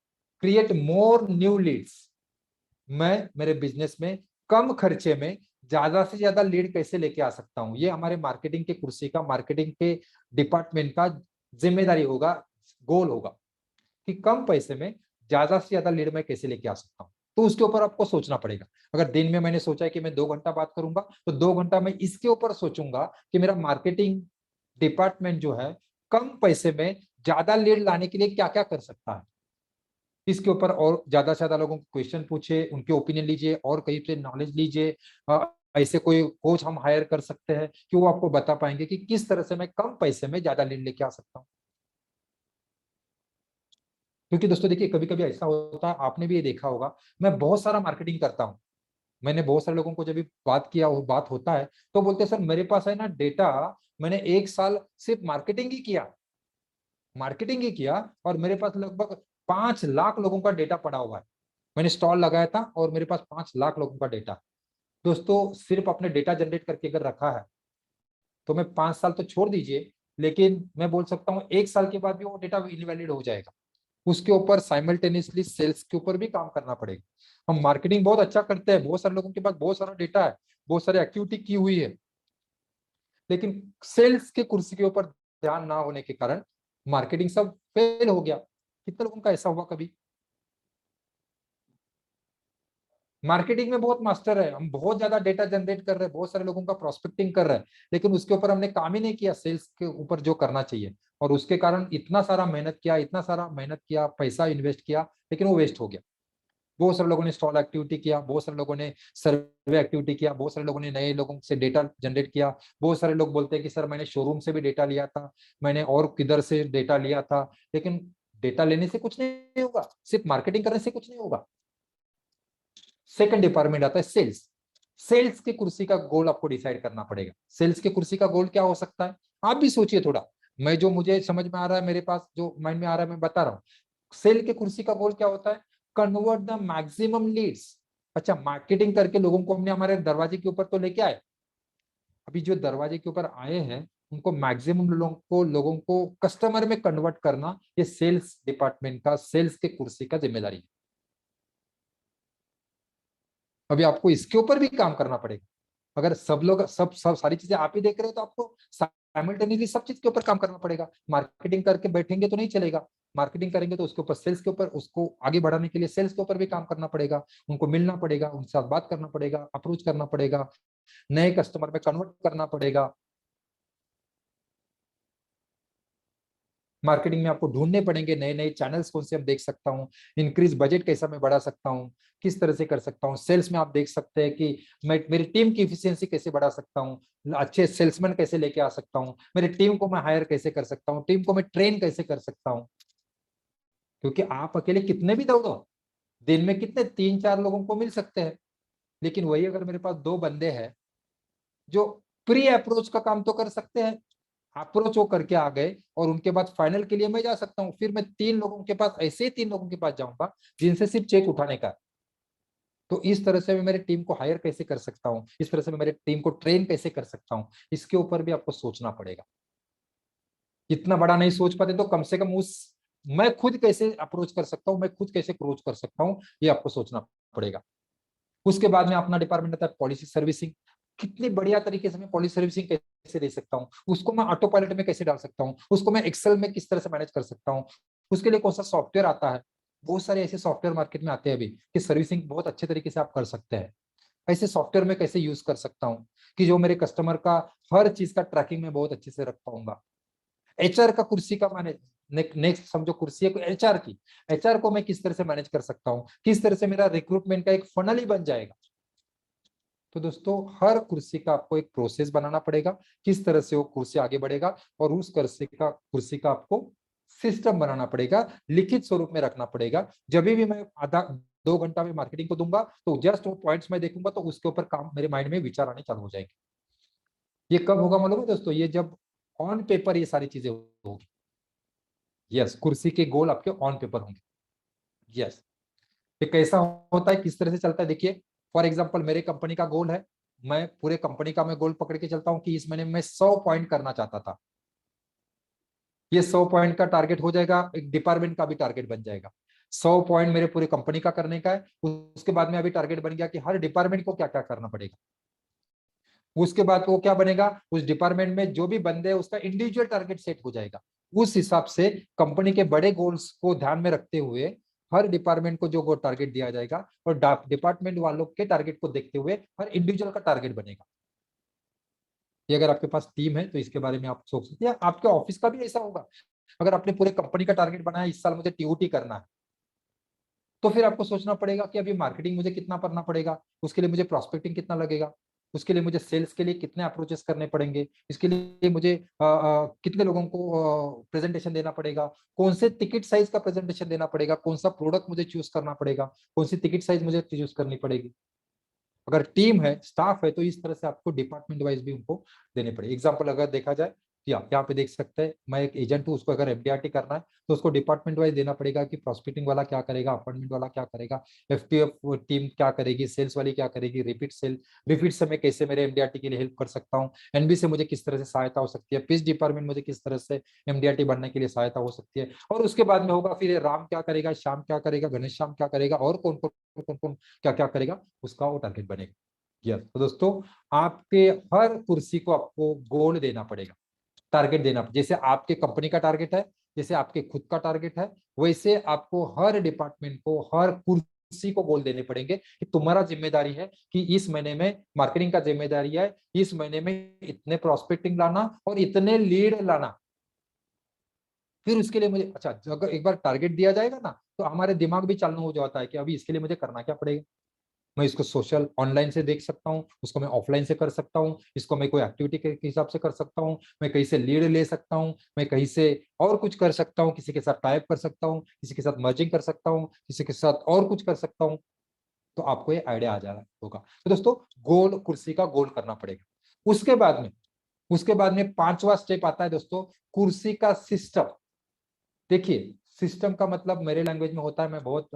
create more new leads. मैं मेरे बिजनेस में कम खर्चे में ज्यादा से ज्यादा लीड कैसे लेके आ सकता हूं, ये हमारे मार्केटिंग के कुर्सी का, मार्केटिंग के डिपार्टमेंट का जिम्मेदारी होगा, गोल होगा कि कम पैसे में ज्यादा से ज्यादा लीड मैं कैसे लेके आ सकता हूँ। तो उसके ऊपर आपको सोचना पड़ेगा। अगर दिन में मैंने सोचा है कि मैं 2 घंटा बात करूंगा, तो 2 घंटा मैं इसके ऊपर सोचूंगा कि मेरा मार्केटिंग डिपार्टमेंट जो है कम पैसे में ज्यादा लीड लाने के लिए क्या क्या कर सकता है। इसके ऊपर और ज्यादा से ज्यादा लोगों को क्वेश्चन पूछे, उनके ओपिनियन लीजिए और कहीं से नॉलेज लीजिए। ऐसे कोई कोच हम हायर कर सकते हैं कि वो आपको बता पाएंगे कि किस तरह से मैं कम पैसे में ज्यादा लीड लेके आ सकता हूँ। क्योंकि दोस्तों देखिए, कभी कभी ऐसा होता है, आपने भी ये देखा होगा, मैं बहुत सारा मार्केटिंग करता हूँ, मैंने बहुत सारे लोगों को जब भी बात किया, वो बात होता है तो बोलते हैं सर मेरे पास है ना डेटा, मैंने 1 साल सिर्फ मार्केटिंग ही किया, मार्केटिंग ही किया, और मेरे पास लगभग 5 लाख लोगों का डेटा पड़ा हुआ है। मैंने स्टॉल लगाया था और मेरे पास 5 लाख लोगों का डेटा। दोस्तों सिर्फ अपने डेटा जनरेट करके अगर रखा है तो मैं 5 साल तो छोड़ दीजिए, लेकिन मैं बोल सकता हूँ 1 साल के बाद भी वो डेटा इनवैलिड हो जाएगा। उसके ऊपर साइमल्टेनियसली सेल्स के ऊपर भी काम करना पड़ेगा। हम मार्केटिंग बहुत अच्छा करते हैं, बहुत सारे लोगों के पास बहुत सारा डेटा है, बहुत सारी एक्टिविटी की हुई है, लेकिन सेल्स के कुर्सी के ऊपर ध्यान ना होने के कारण मार्केटिंग सब फेल हो गया। कितने लोगों का ऐसा हुआ कभी? मार्केटिंग में बहुत मास्टर है, हम बहुत ज्यादा डेटा जनरेट कर रहे हैं, बहुत सारे लोगों का प्रोस्पेक्टिंग कर रहे हैं, लेकिन उसके ऊपर हमने काम ही नहीं किया सेल्स के ऊपर जो करना चाहिए। और उसके कारण इतना सारा मेहनत किया, इतना सारा मेहनत किया, पैसा इन्वेस्ट किया, लेकिन वो वेस्ट हो गया। बहुत सारे लोगों ने स्टॉल एक्टिविटी किया, बहुत सारे लोगों ने सर्वे एक्टिविटी किया, बहुत सारे लोगों ने नए लोगों से डेटा जनरेट किया। बहुत सारे लोग बोलते हैं कि सर मैंने शोरूम से भी डेटा लिया था, मैंने और किधर से डेटा लिया था, लेकिन डेटा लेने से कुछ नहीं होगा, सिर्फ मार्केटिंग करने से कुछ नहीं होगा। सेकंड डिपार्टमेंट आता है सेल्स। सेल्स की कुर्सी का गोल आपको डिसाइड करना पड़ेगा। सेल्स की कुर्सी का गोल क्या हो सकता है, आप भी सोचिए थोड़ा। मैं जो मुझे समझ में आ रहा है, मेरे पास जो माइंड में आ रहा है मैं बता रहा हूँ। सेल के कुर्सी का गोल क्या होता है? Convert the maximum leads. अच्छा, मार्केटिंग करके लोगों को हमने हमारे दरवाजे के ऊपर तो लेके आए, अभी जो दरवाजे के ऊपर आए हैं उनको मैक्सिमम लोगों को कस्टमर में कन्वर्ट करना, ये सेल्स डिपार्टमेंट का, सेल्स के कुर्सी का जिम्मेदारी है। अभी आपको इसके ऊपर भी काम करना पड़ेगा। अगर सब लोग सब सब सारी चीजें आप ही देख रहे हो तो आपको साइमल्टेनियसली सब चीज के ऊपर काम करना पड़ेगा। मार्केटिंग करके बैठेंगे तो नहीं चलेगा, मार्केटिंग करेंगे तो उसके ऊपर सेल्स के ऊपर, उसको आगे बढ़ाने के लिए सेल्स के ऊपर भी काम करना पड़ेगा। उनको मिलना पड़ेगा, उनके साथ बात करना पड़ेगा, अप्रोच करना पड़ेगा, नए कस्टमर में कन्वर्ट करना पड़ेगा। मार्केटिंग में आपको ढूंढने पड़ेंगे नए नए चैनल्स कौन से हम देख सकता हूँ, इंक्रीज बजट कैसा मैं बढ़ा सकता हूँ, किस तरह से कर सकता हूँ। सेल्स में आप देख सकते हैं कि मैं मेरी टीम की इफिशियंसी कैसे बढ़ा सकता हूँ, अच्छे सेल्समैन कैसे लेके आ सकता हूँ, मेरी टीम को मैं हायर कैसे कर सकता हूँ, टीम को मैं ट्रेन कैसे कर सकता हूँ। क्योंकि आप अकेले कितने भी दौड़ो, दिन में कितने 3-4 लोगों को मिल सकते हैं, लेकिन वही अगर मेरे पास 2 बंदे हैं जो प्री अप्रोच का काम तो कर सकते हैं, अप्रोच वो करके आ गए और उनके बाद फाइनल के लिए मैं जा सकता हूँ, फिर मैं 3 लोगों के पास, ऐसे ही 3 लोगों के पास जाऊंगा जिनसे सिर्फ चेक उठाने का। तो इस तरह से मैं मेरे टीम को हायर कैसे कर सकता हूँ, इस तरह से मैं मेरे टीम को ट्रेन कैसे कर सकता हूँ, इसके ऊपर भी आपको सोचना पड़ेगा। इतना बड़ा नहीं सोच पाते तो कम से कम उस, मैं खुद कैसे अप्रोच कर सकता हूँ, मैं खुद कैसे क्रोच कर सकता हूँ, ये आपको सोचना पड़ेगा। उसके बाद में अपना डिपार्टमेंट आता है पॉलिसी सर्विसिंग। कितनी बढ़िया तरीके से मैं पॉलिसी सर्विसिंग कैसे दे सकता हूँ, उसको मैं ऑटो पायलट में कैसे डाल सकता हूँ, उसको मैं एक्सेल में किस तरह से मैनेज कर सकता हूँ, उसके लिए कौन सा सॉफ्टवेयर आता है। बहुत सारे ऐसे सॉफ्टवेयर मार्केट में आते हैं अभी कि सर्विसिंग बहुत अच्छे तरीके से आप कर सकते हैं। ऐसे सॉफ्टवेयर में कैसे यूज कर सकता हूँ कि जो मेरे कस्टमर का हर चीज का ट्रैकिंग में बहुत अच्छे से रख पाऊंगा। एचआर का कुर्सी का मैंने नेक्स्ट समझो कुर्सी है एचआर की, एचआर को मैं किस तरह से मैनेज कर सकता हूँ, किस तरह से मेरा रिक्रूटमेंट का एक फनल ही बन जाएगा। तो दोस्तों हर कुर्सी का आपको एक प्रोसेस बनाना पड़ेगा, किस तरह से वो कुर्सी आगे बढ़ेगा, और उस कुर्सी का आपको सिस्टम बनाना पड़ेगा, लिखित स्वरूप में रखना पड़ेगा। जब भी मैं आधा 2 घंटा में मार्केटिंग को दूंगा तो जस्ट वो पॉइंट्स मैं देखूंगा तो उसके ऊपर काम मेरे माइंड में विचार आने चालू हो जाएंगे। ये कब होगा मालूम है दोस्तों? ये जब ऑन पेपर ये सारी चीजें होगी। यस, कुर्सी के गोल आपके ऑन पेपर होंगे। यस, ये कैसा होता है, किस तरह से चलता है, देखिए फॉर एग्जांपल मेरे कंपनी का गोल है, मैं पूरे कंपनी का मैं गोल पकड़ के चलता हूँ कि इस महीने में 100 पॉइंट करना चाहता था। ये 100 पॉइंट का टारगेट हो जाएगा, एक डिपार्टमेंट का भी टारगेट बन जाएगा। 100 पॉइंट मेरे पूरे कंपनी का करने का है। उसके बाद में अभी टारगेट बन गया कि हर डिपार्टमेंट को क्या क्या करना पड़ेगा। उसके बाद वो क्या बनेगा, उस डिपार्टमेंट में जो भी बंदे हैं उसका इंडिविजुअल टारगेट सेट हो जाएगा। उस हिसाब से कंपनी के बड़े गोल्स को ध्यान में रखते हुए हर डिपार्टमेंट को जो टारगेट दिया जाएगा, और डिपार्टमेंट वालों के टारगेट को देखते हुए हर इंडिविजुअल का टारगेट बनेगा। ये अगर आपके पास टीम है तो इसके बारे में आप सोच सकते हैं, आपके ऑफिस का भी ऐसा होगा। अगर आपने पूरे कंपनी का टारगेट बनाया इस साल मुझे टीओटी करना है, तो फिर आपको सोचना पड़ेगा कि अभी मार्केटिंग मुझे कितना करना पड़ेगा, उसके लिए मुझे प्रॉस्पेक्टिंग कितना लगेगा, उसके लिए मुझे सेल्स के लिए कितने अप्रोचेस करने पड़ेंगे, इसके लिए मुझे कितने लोगों को प्रेजेंटेशन देना पड़ेगा, कौन से टिकट साइज का प्रेजेंटेशन देना पड़ेगा, कौन सा प्रोडक्ट मुझे चूज करना पड़ेगा, कौन सी टिकट साइज मुझे चूज करनी पड़ेगी। अगर टीम है, स्टाफ है, तो इस तरह से आपको डिपार्टमेंट वाइज भी उनको देने पड़े। एग्जाम्पल अगर देखा जाए, या यहाँ पे देख सकते हैं, मैं एक एजेंट हूँ, उसको अगर एफडीआरटी करना है तो उसको डिपार्टमेंट वाइज देना पड़ेगा कि प्रोस्पेक्टिंग वाला क्या करेगा, अपॉइंटमेंट वाला क्या करेगा, एफटीएफ टीम क्या करेगी, सेल्स वाली क्या करेगी, रिपीट से मैं कैसे मेरे एमडीआरटी के लिए हेल्प कर सकता हूँ, एनबी से मुझे किस तरह से सहायता हो सकती है, पिच डिपार्टमेंट मुझे किस तरह से एमडीआरटी बनने के लिए सहायता हो सकती है। और उसके बाद में होगा फिर राम क्या करेगा, श्याम क्या करेगा, घनेश श्याम क्या करेगा, और कौन कौन क्या क्या करेगा, उसका वो टारगेट बनेगा। यस, तो दोस्तों आपके हर कुर्सी को आपको गोल देना पड़ेगा, टारगेट देना। जैसे आपके कंपनी का टारगेट है, जैसे आपके खुद का टारगेट है, वैसे आपको हर डिपार्टमेंट को, हर कुर्सी को गोल देने पड़ेंगे कि तुम्हारा जिम्मेदारी है कि इस महीने में मार्केटिंग का जिम्मेदारी है, इस महीने में इतने प्रोस्पेक्टिंग लाना और इतने लीड लाना। फिर उसके लिए मुझे, अच्छा अगर एक बार टारगेट दिया जाएगा ना तो हमारे दिमाग भी चालू हो जाता है कि अभी इसके लिए मुझे करना क्या पड़ेगा। मैं इसको सोशल ऑनलाइन से देख सकता हूँ, उसको मैं ऑफलाइन से कर सकता हूँ, इसको मैं कोई एक्टिविटी के हिसाब से कर सकता हूँ, मैं कहीं से लीड ले सकता हूँ, मैं कहीं से और कुछ कर सकता हूँ, किसी के साथ टाइप कर सकता हूँ, किसी के साथ मर्जिंग कर सकता हूँ, किसी के साथ और कुछ कर सकता हूँ। तो आपको ये आइडिया आ जा रहा होगा। तो दोस्तों गोल, कुर्सी का गोल करना पड़ेगा। उसके बाद में उसके बाद में पांचवा स्टेप आता है दोस्तों, कुर्सी का सिस्टम। देखिए सिस्टम का मतलब मेरे लैंग्वेज में होता है, मैं बहुत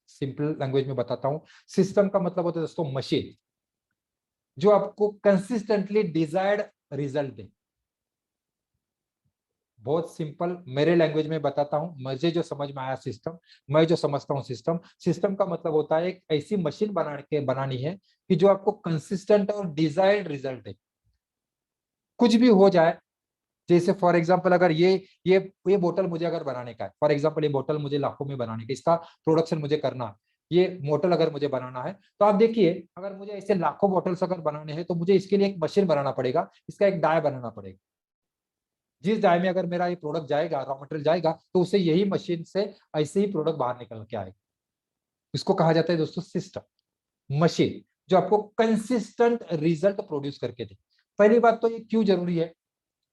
सिंपल लैंग्वेज में बताता हूँ। सिस्टम का मतलब होता है दोस्तों मशीन, जो आपको कंसिस्टेंटली डिजायर्ड रिजल्ट दे। बहुत सिंपल मेरे लैंग्वेज में बताता हूं, मुझे जो समझ में आया सिस्टम, मैं जो समझता हूं सिस्टम, सिस्टम का मतलब होता है एक ऐसी मशीन बनानी है कि जो आपको कंसिस्टेंट और डिजायर्ड रिजल्ट दे। कुछ भी हो जाए, जैसे फॉर एग्जांपल अगर ये ये बोतल मुझे अगर बनाने का है, फॉर एग्जांपल ये बोतल मुझे लाखों में बनाने का, इसका प्रोडक्शन मुझे करना है, ये बोतल अगर मुझे बनाना है, तो आप देखिए अगर मुझे ऐसे लाखों बोतल्स अगर बनाने हैं तो मुझे इसके लिए एक मशीन बनाना पड़ेगा, इसका एक डाय बनाना पड़ेगा। जिस डाय में अगर मेरा ये प्रोडक्ट जाएगा, रॉ मटेरियल जाएगा, तो उसे यही मशीन से ऐसे ही प्रोडक्ट बाहर निकल के आएगा। इसको कहा जाता है दोस्तों सिस्टम, मशीन, जो आपको कंसिस्टेंट रिजल्ट प्रोड्यूस करके दे। पहली बात तो ये क्यों जरूरी है,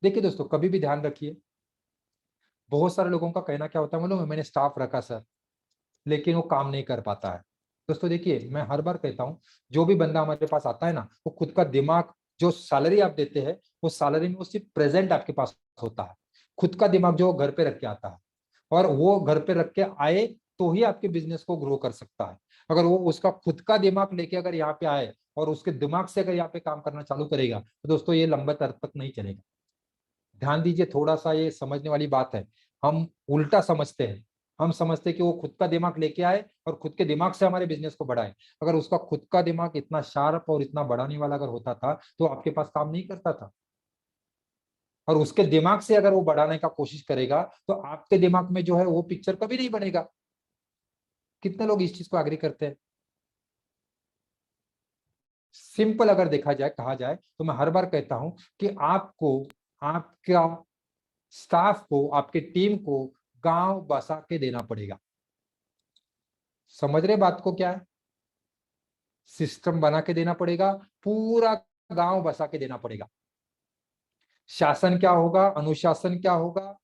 देखिए दोस्तों कभी भी ध्यान रखिए, बहुत सारे लोगों का कहना क्या होता है, मालूम है, मैंने स्टाफ रखा सर, लेकिन वो काम नहीं कर पाता है। दोस्तों देखिए मैं हर बार कहता हूँ, जो भी बंदा हमारे पास आता है ना, वो खुद का दिमाग, जो सैलरी आप देते हैं वो सैलरी में वो सिर्फ प्रेजेंट आपके पास होता है, खुद का दिमाग जो घर पे रख के आता है, और वो घर पे रख के आए तो ही आपके बिजनेस को ग्रो कर सकता है। अगर वो उसका खुद का दिमाग लेके अगर यहाँ पे आए और उसके दिमाग से अगर यहाँ पे काम करना चालू करेगा, तो दोस्तों ये लंबे तरह तक नहीं चलेगा। ध्यान दीजिए, थोड़ा सा ये समझने वाली बात है। हम उल्टा समझते हैं, हम समझते हैं कि वो खुद का दिमाग लेके आए और खुद के दिमाग से हमारे बिजनेस को बढ़ाए। अगर उसका खुद का दिमाग इतना शार्प और इतना बढ़ाने वाला अगर होता था तो आपके पास काम नहीं करता था। और उसके दिमाग से अगर वो बढ़ाने का कोशिश करेगा तो आपके दिमाग में जो है वो पिक्चर कभी नहीं बनेगा। कितने लोग इस चीज को एग्री करते हैं? सिंपल अगर देखा जाए, कहा जाए, तो मैं हर बार कहता हूं कि आपको, आपका स्टाफ को, आपके टीम को गांव बसा के देना पड़ेगा। समझ रहे बात को क्या है? सिस्टम बना के देना पड़ेगा, पूरा गांव बसा के देना पड़ेगा। शासन क्या होगा, अनुशासन क्या होगा,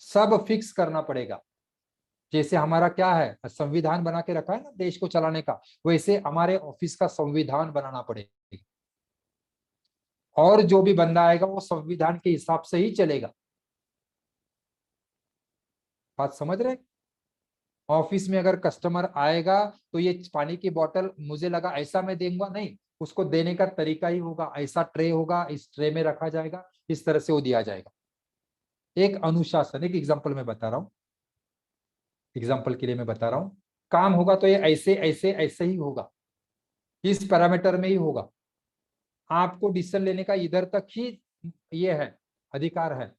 सब फिक्स करना पड़ेगा। जैसे हमारा क्या है, संविधान बना के रखा है ना देश को चलाने का, वैसे हमारे ऑफिस का संविधान बनाना पड़ेगा। और जो भी बंदा आएगा वो संविधान के हिसाब से ही चलेगा। बात समझ रहे? ऑफिस में अगर कस्टमर आएगा तो ये पानी की बोतल मुझे लगा ऐसा मैं दूंगा नहीं, उसको देने का तरीका ही होगा, ऐसा ट्रे होगा, इस ट्रे में रखा जाएगा, इस तरह से वो दिया जाएगा। एक अनुशासन, एक एग्जांपल मैं बता रहा हूँ, एग्जांपल के लिए मैं बता रहा हूँ, काम होगा तो ये ऐसे ऐसे ऐसे ही होगा, इस पैरामीटर में ही होगा। आपको डिसीजन लेने का इधर तक ही ये है, अधिकार है।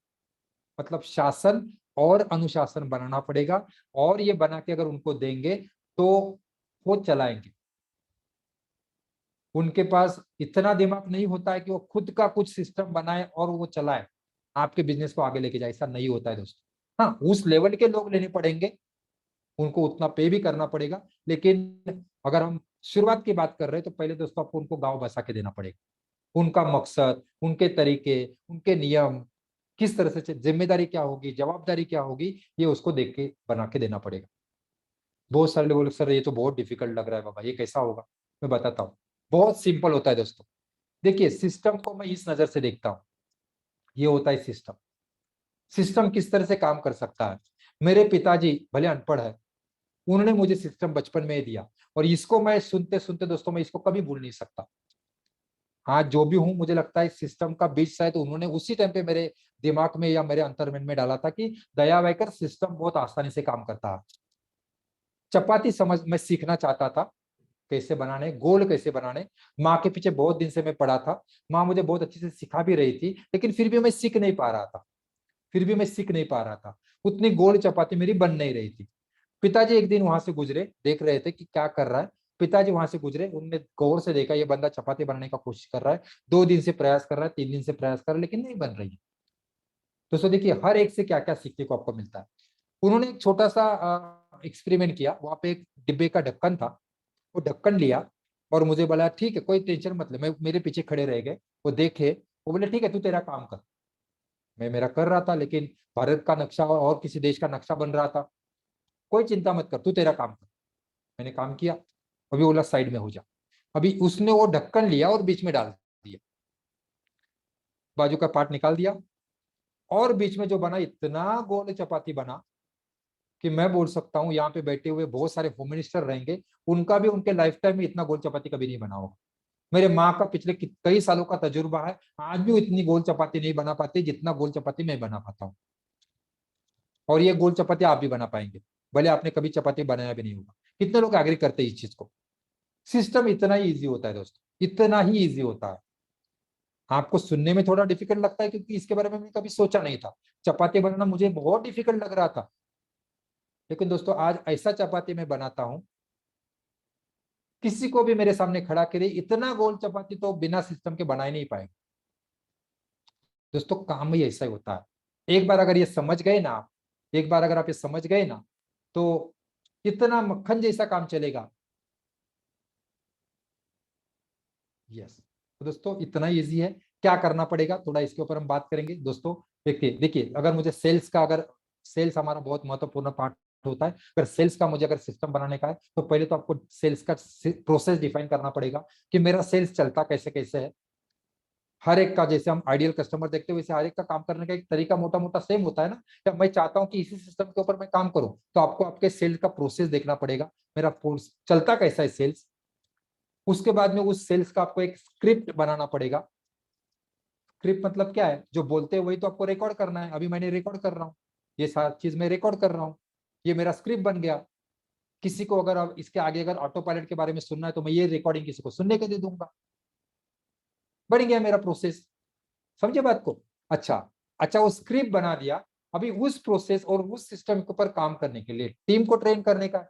मतलब शासन और अनुशासन बनाना पड़ेगा, और ये बना के अगर उनको देंगे तो वो चलाएंगे। उनके पास इतना दिमाग नहीं होता है कि वो खुद का कुछ सिस्टम बनाए और वो चलाए, आपके बिजनेस को आगे लेके जाए, ऐसा नहीं होता है दोस्तों। हाँ उस लेवल के लोग लेने पड़ेंगे, उनको उतना पे भी करना पड़ेगा, लेकिन अगर हम शुरुआत की बात कर रहे हैं तो पहले दोस्तों आपको उनको गांव बसा के देना पड़ेगा। उनका मकसद, उनके तरीके, उनके नियम, किस तरह से जिम्मेदारी क्या होगी, जवाबदारी क्या होगी, ये उसको देख के बना के देना पड़ेगा। बहुत सारे लोग बोले सर ये तो बहुत डिफिकल्ट लग रहा है बाबा, ये कैसा होगा? मैं बताता हूँ, बहुत सिंपल होता है दोस्तों। देखिए सिस्टम को मैं इस नजर से देखता हूँ, ये होता है सिस्टम। सिस्टम किस तरह से काम कर सकता है? मेरे पिताजी भले अनपढ़ है, उन्होंने मुझे सिस्टम बचपन में ही दिया, और इसको मैं सुनते सुनते दोस्तों मैं इसको कभी भूल नहीं सकता। हाँ जो भी हूँ, मुझे लगता है सिस्टम का बीज शायद उन्होंने उसी टाइम पे मेरे दिमाग में या मेरे अंतर्मन में डाला था कि दया वायकर सिस्टम बहुत आसानी से काम करता है। चपाती समझ मैं सीखना चाहता था, कैसे बनाने, गोल कैसे बनाने। माँ के पीछे बहुत दिन से मैं पड़ा था, माँ मुझे बहुत अच्छे से सिखा भी रही थी, लेकिन फिर भी मैं सीख नहीं पा रहा था, फिर भी मैं सीख नहीं पा रहा था। उतनी गोल चपाती मेरी बन नहीं रही थी। पिताजी एक दिन वहां से गुजरे, देख रहे थे कि क्या कर रहा है। पिताजी वहां से गुजरे, उनने गौर से देखा ये बंदा चपाती बनाने का कोशिश कर रहा है, 2 दिन से प्रयास कर रहा है, 3 दिन से प्रयास कर रहा है, लेकिन नहीं बन रही है। दोस्तों देखिए हर एक से क्या क्या सीखने को आपको मिलता है। उन्होंने एक छोटा सा एक्सपेरिमेंट किया, वहां पे एक डिब्बे का ढक्कन था, वो ढक्कन लिया और मुझे बोला ठीक है कोई टेंशन मत ले। मैं, मेरे पीछे खड़े रह गए, वो देखे, वो बोले ठीक है तू तेरा काम कर। मैं मेरा कर रहा था, लेकिन भारत का नक्शा और किसी देश का नक्शा बन रहा था। कोई चिंता मत कर, तू तेरा काम कर। मैंने काम किया, अभी बोला साइड में हो जा। अभी उसने वो ढक्कन लिया और बीच में डाल दिया। बाजू का पार्ट निकाल दिया, और बीच में जो बना इतना गोल चपाती बना कि मैं बोल सकता हूँ यहाँ पे बैठे हुए बहुत सारे होम मिनिस्टर रहेंगे, उनका भी उनके लाइफ टाइम में इतना गोल चपाती कभी नहीं बना होगा। मेरे माँ का पिछले कई सालों का तजुर्बा है, आज भी वो इतनी गोल चपाती नहीं बना पाती जितना गोल चपाती मैं बना पाता हूँ। और ये गोल चपाती आप भी बना पाएंगे, भले आपने कभी चपाती बनाया भी नहीं होगा। कितने लोग एग्री करते हैं इस चीज को? सिस्टम इतना ही ईजी होता है दोस्तों, इतना ही ईजी होता है। आपको सुनने में थोड़ा डिफिकल्ट लगता है क्योंकि इसके बारे में मैंने कभी सोचा नहीं था। चपाती बनाना मुझे बहुत डिफिकल्ट लग रहा था, लेकिन दोस्तों आज ऐसा चपाती मैं बनाता हूँ, किसी को भी मेरे सामने खड़ा करे इतना गोल चपाती तो बिना सिस्टम के बना ही नहीं पाएगा। दोस्तों काम ही ऐसा ही होता है। एक बार अगर ये समझ गए ना आप, एक बार अगर आप ये समझ गए ना, तो इतना मक्खन जैसा काम चलेगा। यस, तो दोस्तों इतना इजी है। क्या करना पड़ेगा थोड़ा इसके ऊपर हम बात करेंगे दोस्तों। देखिए देखिए, अगर मुझे सेल्स का, अगर सेल्स हमारा बहुत महत्वपूर्ण पार्ट होता है, अगर सेल्स का मुझे अगर सिस्टम बनाने का है, तो पहले तो आपको सेल्स का प्रोसेस डिफाइन करना पड़ेगा कि मेरा सेल्स चलता कैसे कैसे है। हर एक का, जैसे हम आइडियल कस्टमर देखते हैं वैसे हर एक का काम करने का एक तरीका मोटा मोटा सेम होता है ना। या मैं चाहता हूं कि इसी सिस्टम के ऊपर मैं काम करूं, तो आपको आपके सेल्स का प्रोसेस देखना पड़ेगा, मेरा चलता कैसा है सेल्स। उसके बाद में उस सेल्स का आपको एक स्क्रिप्ट बनाना पड़ेगा। स्क्रिप्ट मतलब क्या है, जो बोलते हैं वही तो आपको रिकॉर्ड करना है। अभी मैंने रिकॉर्ड कर रहा हूँ, ये सारी चीज मैं रिकॉर्ड कर रहा हूँ, ये मेरा स्क्रिप्ट बन गया। किसी को अगर अब इसके आगे अगर ऑटो पायलट के बारे में सुनना है, तो मैं ये रिकॉर्डिंग किसी को सुनने के दे दूंगा, बन गया मेरा प्रोसेस। समझे बात को? अच्छा, अच्छा वो स्क्रिप्ट बना दिया। अभी उस प्रोसेस और उस सिस्टम के ऊपर काम करने के लिए टीम को ट्रेन करने का है।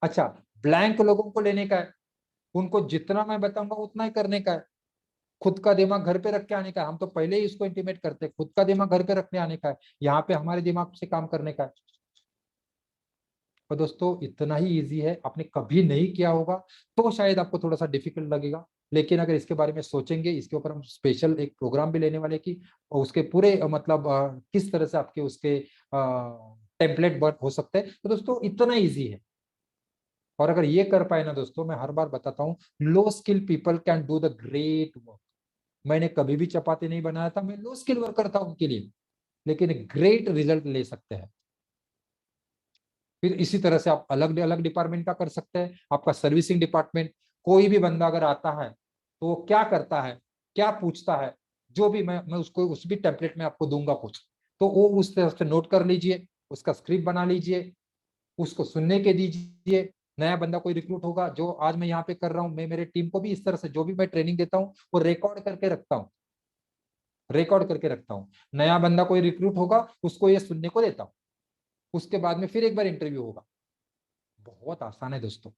अच्छा, ब्लैंक लोगों को लेने का है, उनको जितना मैं बताऊंगा उतना ही करने का है। खुद का दिमाग घर पे रख के आने का है, हम तो पहले ही इसको इंटीमेट करते हैं, खुद का दिमाग घर पे रखने आने का है, यहाँ पे हमारे दिमाग से काम करने का है। और दोस्तों इतना ही इजी है, आपने कभी नहीं किया होगा तो शायद आपको थोड़ा सा डिफिकल्ट लगेगा, लेकिन अगर इसके बारे में सोचेंगे, इसके ऊपर हम स्पेशल एक प्रोग्राम भी लेने वाले कि और उसके पूरे मतलब किस तरह से आपके उसके टेम्पलेट वर्क हो सकते हैं, तो दोस्तों इतना इजी है। और अगर ये कर पाए ना दोस्तों, मैं हर बार बताता हूँ, लो skill people can do the great work. मैंने कभी भी चपाती नहीं बनाया था, मैं लो स्किल वर्कर था उनके लिए, लेकिन ग्रेट रिजल्ट ले सकते हैं। फिर इसी तरह से आप अलग अलग डिपार्टमेंट का कर सकते हैं। आपका सर्विसिंग डिपार्टमेंट, कोई भी बंदा अगर आता है तो वो क्या करता है, क्या पूछता है, जो भी मैं उसको उस भी टेम्पलेट में आपको दूंगा कुछ, तो वो उस तरह से नोट कर लीजिए, उसका स्क्रिप्ट बना लीजिए, उसको सुनने के दीजिए। नया बंदा कोई रिक्रूट होगा, जो आज मैं यहाँ पे कर रहा हूँ, मैं मेरे टीम को भी इस तरह से जो भी मैं ट्रेनिंग देता हूँ वो रिकॉर्ड करके रखता हूँ, रिकॉर्ड करके रखता हूँ। नया बंदा कोई रिक्रूट होगा, उसको ये सुनने को देता हूँ, उसके बाद में फिर एक बार इंटरव्यू होगा। बहुत आसान है दोस्तों,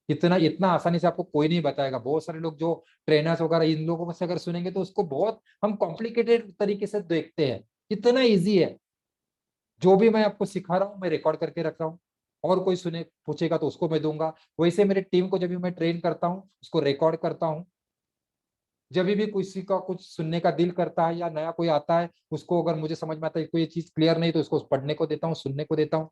इतना इतना आसानी से आपको कोई नहीं बताएगा। बहुत सारे लोग जो ट्रेनर्स वगैरह इन लोगों से अगर सुनेंगे तो उसको बहुत हम कॉम्प्लिकेटेड तरीके से देखते हैं, इतना इजी है। जो भी मैं आपको सिखा रहा हूँ मैं रिकॉर्ड करके रख रहा हूँ, और कोई सुने पूछेगा तो उसको मैं दूंगा। वैसे मेरे टीम को जब भी मैं ट्रेन करता हूँ उसको रिकॉर्ड करता हूँ। जब भी किसी का कुछ सुनने का दिल करता है या नया कोई आता है, उसको अगर मुझे समझ में आता है कोई चीज क्लियर नहीं, तो उसको पढ़ने को देता हूँ, सुनने को देता हूँ।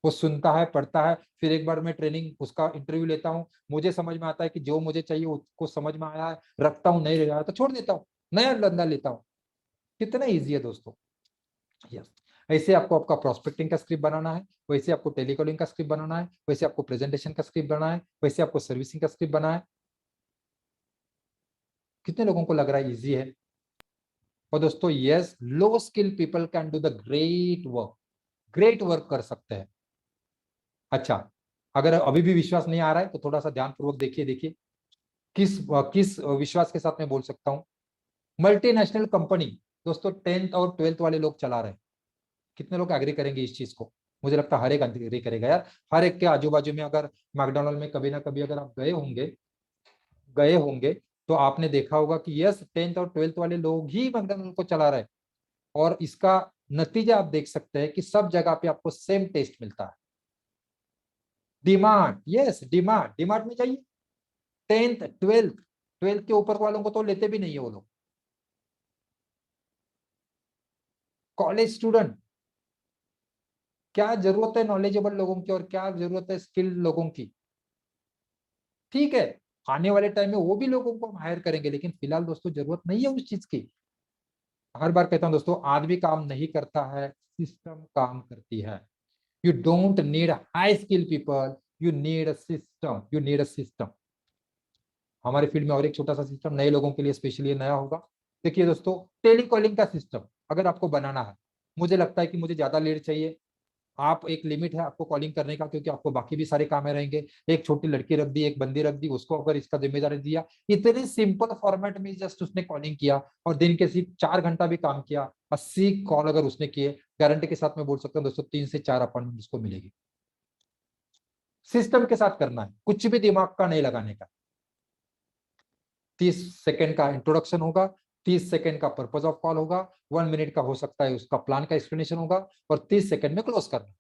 वो सुनता है, पढ़ता है, फिर एक बार मैं ट्रेनिंग उसका इंटरव्यू लेता हूँ। मुझे समझ में आता है कि जो मुझे चाहिए उसको समझ में आया है, रखता हूँ, नहीं रहा तो छोड़ देता हूँ, नया बंदा लेता हूँ। कितना ईजी है दोस्तों। यस, ऐसे आपको आपका प्रोस्पेक्टिंग का स्क्रिप्ट बनाना है, वैसे आपको टेलीकॉलिंग का स्क्रिप्ट बनाना है, वैसे आपको प्रेजेंटेशन का स्क्रिप्ट बनाना है, वैसे आपको सर्विसिंग का स्क्रिप्ट बनाना है। कितने लोगों को लग रहा है इजी है? और दोस्तों yes, low skill people can do the great work, great work कर सकते हैं। अच्छा, अगर अभी भी विश्वास नहीं आ रहा है तो थोड़ा सा ध्यानपूर्वक देखिए, देखिए किस किस विश्वास के साथ मैं बोल सकता हूँ। मल्टीनेशनल कंपनी दोस्तों 10th और 12th वाले लोग चला रहे हैं। कितने लोग एग्री करेंगे इस चीज को? मुझे लगता है हर एक एग्री करेगा यार। हर एक के आजू बाजू में अगर मैकडोनल्ड में कभी ना कभी अगर आप गए होंगे तो आपने देखा होगा कि यस, 10th और 12th वाले लोग ही मैकडोनल्ड को चला रहे हैं। और इसका नतीजा आप देख सकते हैं कि सब जगह पे आपको सेम टेस्ट मिलता है। डिमांड, यस डिमांड, डिमांड में जाइए। 10th 12th, 12th के ऊपर वालों को तो लेते भी नहीं है वो लोग। कॉलेज स्टूडेंट, क्या जरूरत है नॉलेजेबल लोगों की और क्या जरूरत है स्किल्ड लोगों की? ठीक है, आने वाले टाइम में वो भी लोगों को हम हायर करेंगे, लेकिन फिलहाल दोस्तों जरूरत नहीं है उस चीज की। हर बार कहता हूं दोस्तों, आदमी काम नहीं करता है, सिस्टम काम करती है। You don't need high skill people, you need a system, you need a system. हमारे फील्ड में और एक छोटा सा सिस्टम नए लोगों के लिए स्पेशली नया होगा। देखिए दोस्तों, टेलीकॉलिंग का सिस्टम अगर आपको बनाना है, मुझे लगता है कि मुझे ज्यादा लीड चाहिए। आप एक लिमिट है आपको कॉलिंग करने का, क्योंकि आपको बाकी भी सारे काम रहेंगे। एक छोटी लड़की रख दी, एक बंदी रख दी, उसको अगर इसका जिम्मेदारी दिया, इतने सिंपल फॉर्मेट में जस्ट उसने कॉलिंग किया और दिन के सिर्फ 4 घंटा भी काम किया, 80 कॉल अगर उसने किए, गारंटी के साथ मैं बोल सकता हूँ दोस्तों 3 से 4 अपॉइंटमेंट उसको मिलेगी। सिस्टम के साथ करना है, कुछ भी दिमाग का नहीं लगाने का। 30 सेकेंड का इंट्रोडक्शन होगा, 30 सेकेंड का पर्पज ऑफ कॉल होगा, 1 मिनट का हो सकता है उसका प्लान का एक्सप्लेनेशन होगा, और 30 सेकेंड में क्लोज करना।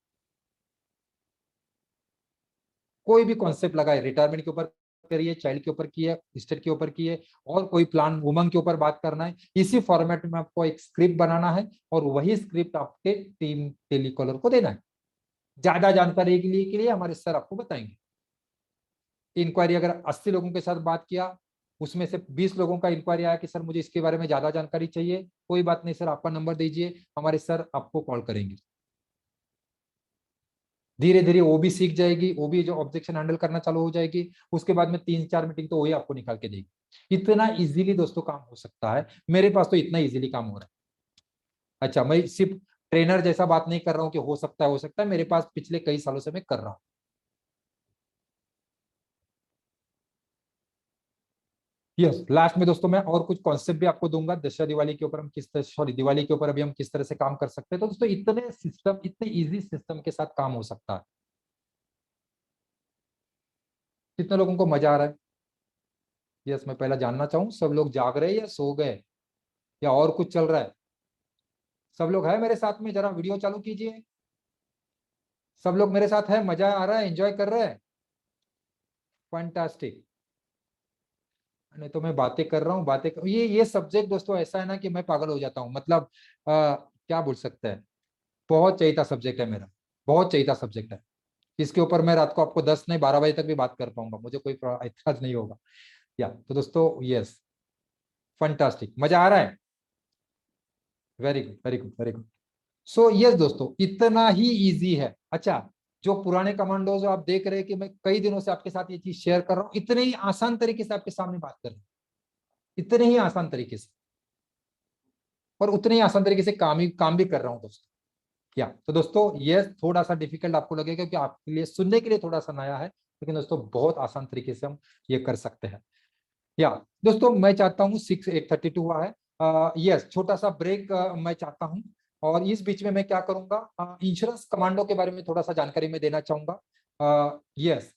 कोई भी कॉन्सेप्ट लगाए, रिटायरमेंट के ऊपर करिए, चाइल्ड के ऊपर किए, स्टेट के ऊपर किए, और कोई प्लान वुमन के ऊपर बात करना है, इसी फॉर्मेट में आपको एक स्क्रिप्ट बनाना है और वही स्क्रिप्ट आपके टीम टेलीकॉलर को देना है। ज्यादा जानकारी के लिए हमारे सर आपको बताएंगे। इंक्वायरी अगर 80 लोगों के साथ बात किया, उसमें से 20 लोगों का इंक्वायरी आया कि सर मुझे इसके बारे में ज्यादा जानकारी चाहिए, कोई बात नहीं सर, आपका नंबर दीजिए, हमारे सर आपको कॉल करेंगे। धीरे धीरे वो भी सीख जाएगी, वो भी जो ऑब्जेक्शन हैंडल करना चालू हो जाएगी। उसके बाद में 3-4 मीटिंग तो वही आपको निकाल के देगी। इतना इजीली दोस्तों काम हो सकता है, मेरे पास तो इतना इजीली काम हो रहा है। अच्छा, मैं सिर्फ ट्रेनर जैसा बात नहीं कर रहा हूँ कि हो सकता है, मेरे पास पिछले कई सालों से मैं कर रहा हूँ। यस, लास्ट में दोस्तों मैं और कुछ कॉन्सेप्ट भी आपको दूंगा, दशहरा दिवाली के ऊपर हम किस तरह, सॉरी दिवाली के ऊपर अभी हम किस तरह से काम कर सकते हैं। तो दोस्तों इतने सिस्टम, इतने इजी सिस्टम के साथ काम हो सकता है। कितने लोगों को मजा आ रहा है? यस, मैं पहला जानना चाहूँ, सब लोग जाग रहे हैं या सो गए, या और कुछ चल रहा है? सब लोग है मेरे साथ में? जरा वीडियो चालू कीजिए। सब लोग मेरे साथ है, मजा आ रहा है, एंजॉय कर रहे हैं? फैंटास्टिक। नहीं तो मैं बातें कर रहा हूँ, ये सब्जेक्ट दोस्तों ऐसा है ना कि मैं पागल हो जाता हूँ, मतलब क्या बोल सकते हैं, बहुत चाहिए सब्जेक्ट है मेरा, बहुत चाहिए सब्जेक्ट है। इसके ऊपर मैं रात को आपको 10 नहीं 12 बजे तक भी बात कर पाऊंगा, मुझे कोई एतराज नहीं होगा। या तो दोस्तों, यस, फंटास्टिक, मजा आ रहा है? Very good, very good, very good. So yes दोस्तों, इतना ही इजी है। अच्छा, जो पुराने कमांडोज आप देख रहे हैं कि मैं कई दिनों से आपके साथ ये चीज शेयर कर रहा हूँ, इतने ही आसान तरीके से आपके सामने बात कर रहे हैं, इतने ही आसान तरीके से, और उतने ही आसान तरीके से काम भी कर रहा हूँ दोस्तों। क्या तो दोस्तों, ये थोड़ा सा डिफिकल्ट आपको लगेगा कि आपके लिए सुनने के लिए थोड़ा सा नया है, लेकिन दोस्तों बहुत आसान तरीके से हम ये कर सकते हैं। या दोस्तों, मैं चाहता हूँ 6:32 हुआ है, यस, छोटा सा ब्रेक मैं चाहता हूँ। और इस बीच में मैं क्या करूंगा, इंश्योरेंस कमांडो के बारे में थोड़ा सा जानकारी मैं देना चाहूंगा। यस,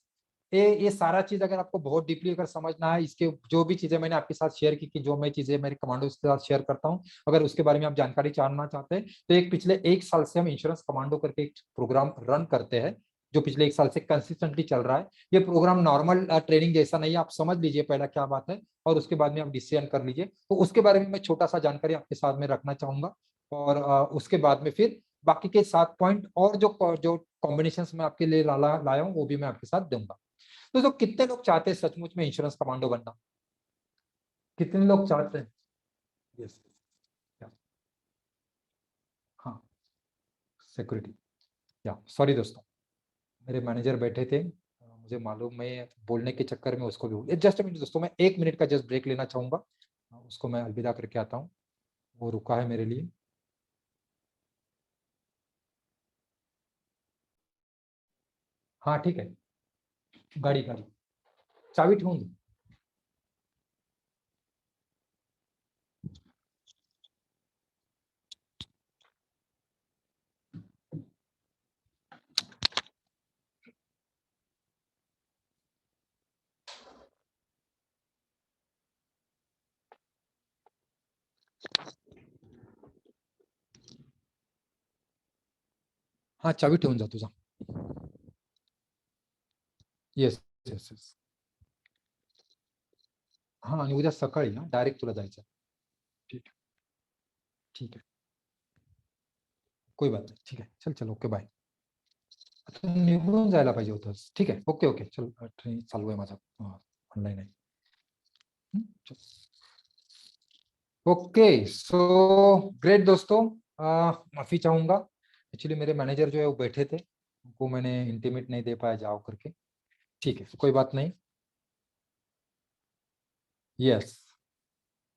ये सारा चीज अगर आपको बहुत डीपली अगर समझना है, इसके जो भी चीजें मैंने आपके साथ शेयर की, कि जो मैं चीजें मेरे कमांडो के साथ शेयर करता हूँ, अगर उसके बारे में आप जानकारी जानना चाहते हैं, तो एक पिछले 1 साल से हम इंश्योरेंस कमांडो करके एक प्रोग्राम रन करते हैं, जो पिछले 1 साल से कंसिस्टेंटली चल रहा है। ये प्रोग्राम नॉर्मल ट्रेनिंग जैसा नहीं है, आप समझ लीजिए पहला क्या बात है, और उसके बाद में आप डिसीजन कर लीजिए। तो उसके बारे में मैं छोटा सा जानकारी आपके साथ में रखना चाहूंगा, और उसके बाद में फिर बाकी के 7 पॉइंट और जो जो कॉम्बिनेशन मैं आपके लिए लाया हूँ, वो भी मैं आपके साथ दूंगा। दोस्तों, कितने लोग चाहते हैं सचमुच में इंश्योरेंस कमांडो बनना? कितने लोग चाहते हैं? यस, हाँ, सिक्योरिटी। या सॉरी दोस्तों, मेरे मैनेजर बैठे थे, मुझे मालूम, मैं बोलने के चक्कर में उसको भी, जस्ट मिनट दोस्तों, मैं 1 मिनट का जस्ट ब्रेक लेना चाहूंगा, उसको मैं अलविदा करके आता हूँ, वो रुका है मेरे लिए। हाँ ठीक है, गाड़ी गाड़ी, चाबी ढूंढ। हाँ, चाबी ठेवून जा तुझा। Yes, yes, yes. हाँ, आणि उद्या सकाळी ना डायरेक्ट तुला जायचं. ठीक आहे, ठीक आहे, कोई बात नाही, ठीक आहे, चल चल, ओके बाय. आता निघून जायला पाहिजे होतंस. ठीक आहे, ओके ओके, चल, ट्रेन चालू आहे माझा, ऑनलाईन आहे. चल. ओके सो ग्रेट दोस्तों। माफी चाहूंगा, एक्चुअली मेरे मैनेजर जो है वो बैठे थे, उनको मैंने इंटीमेट नहीं दे पाया जाओ करके। ठीक है, कोई बात नहीं। यस,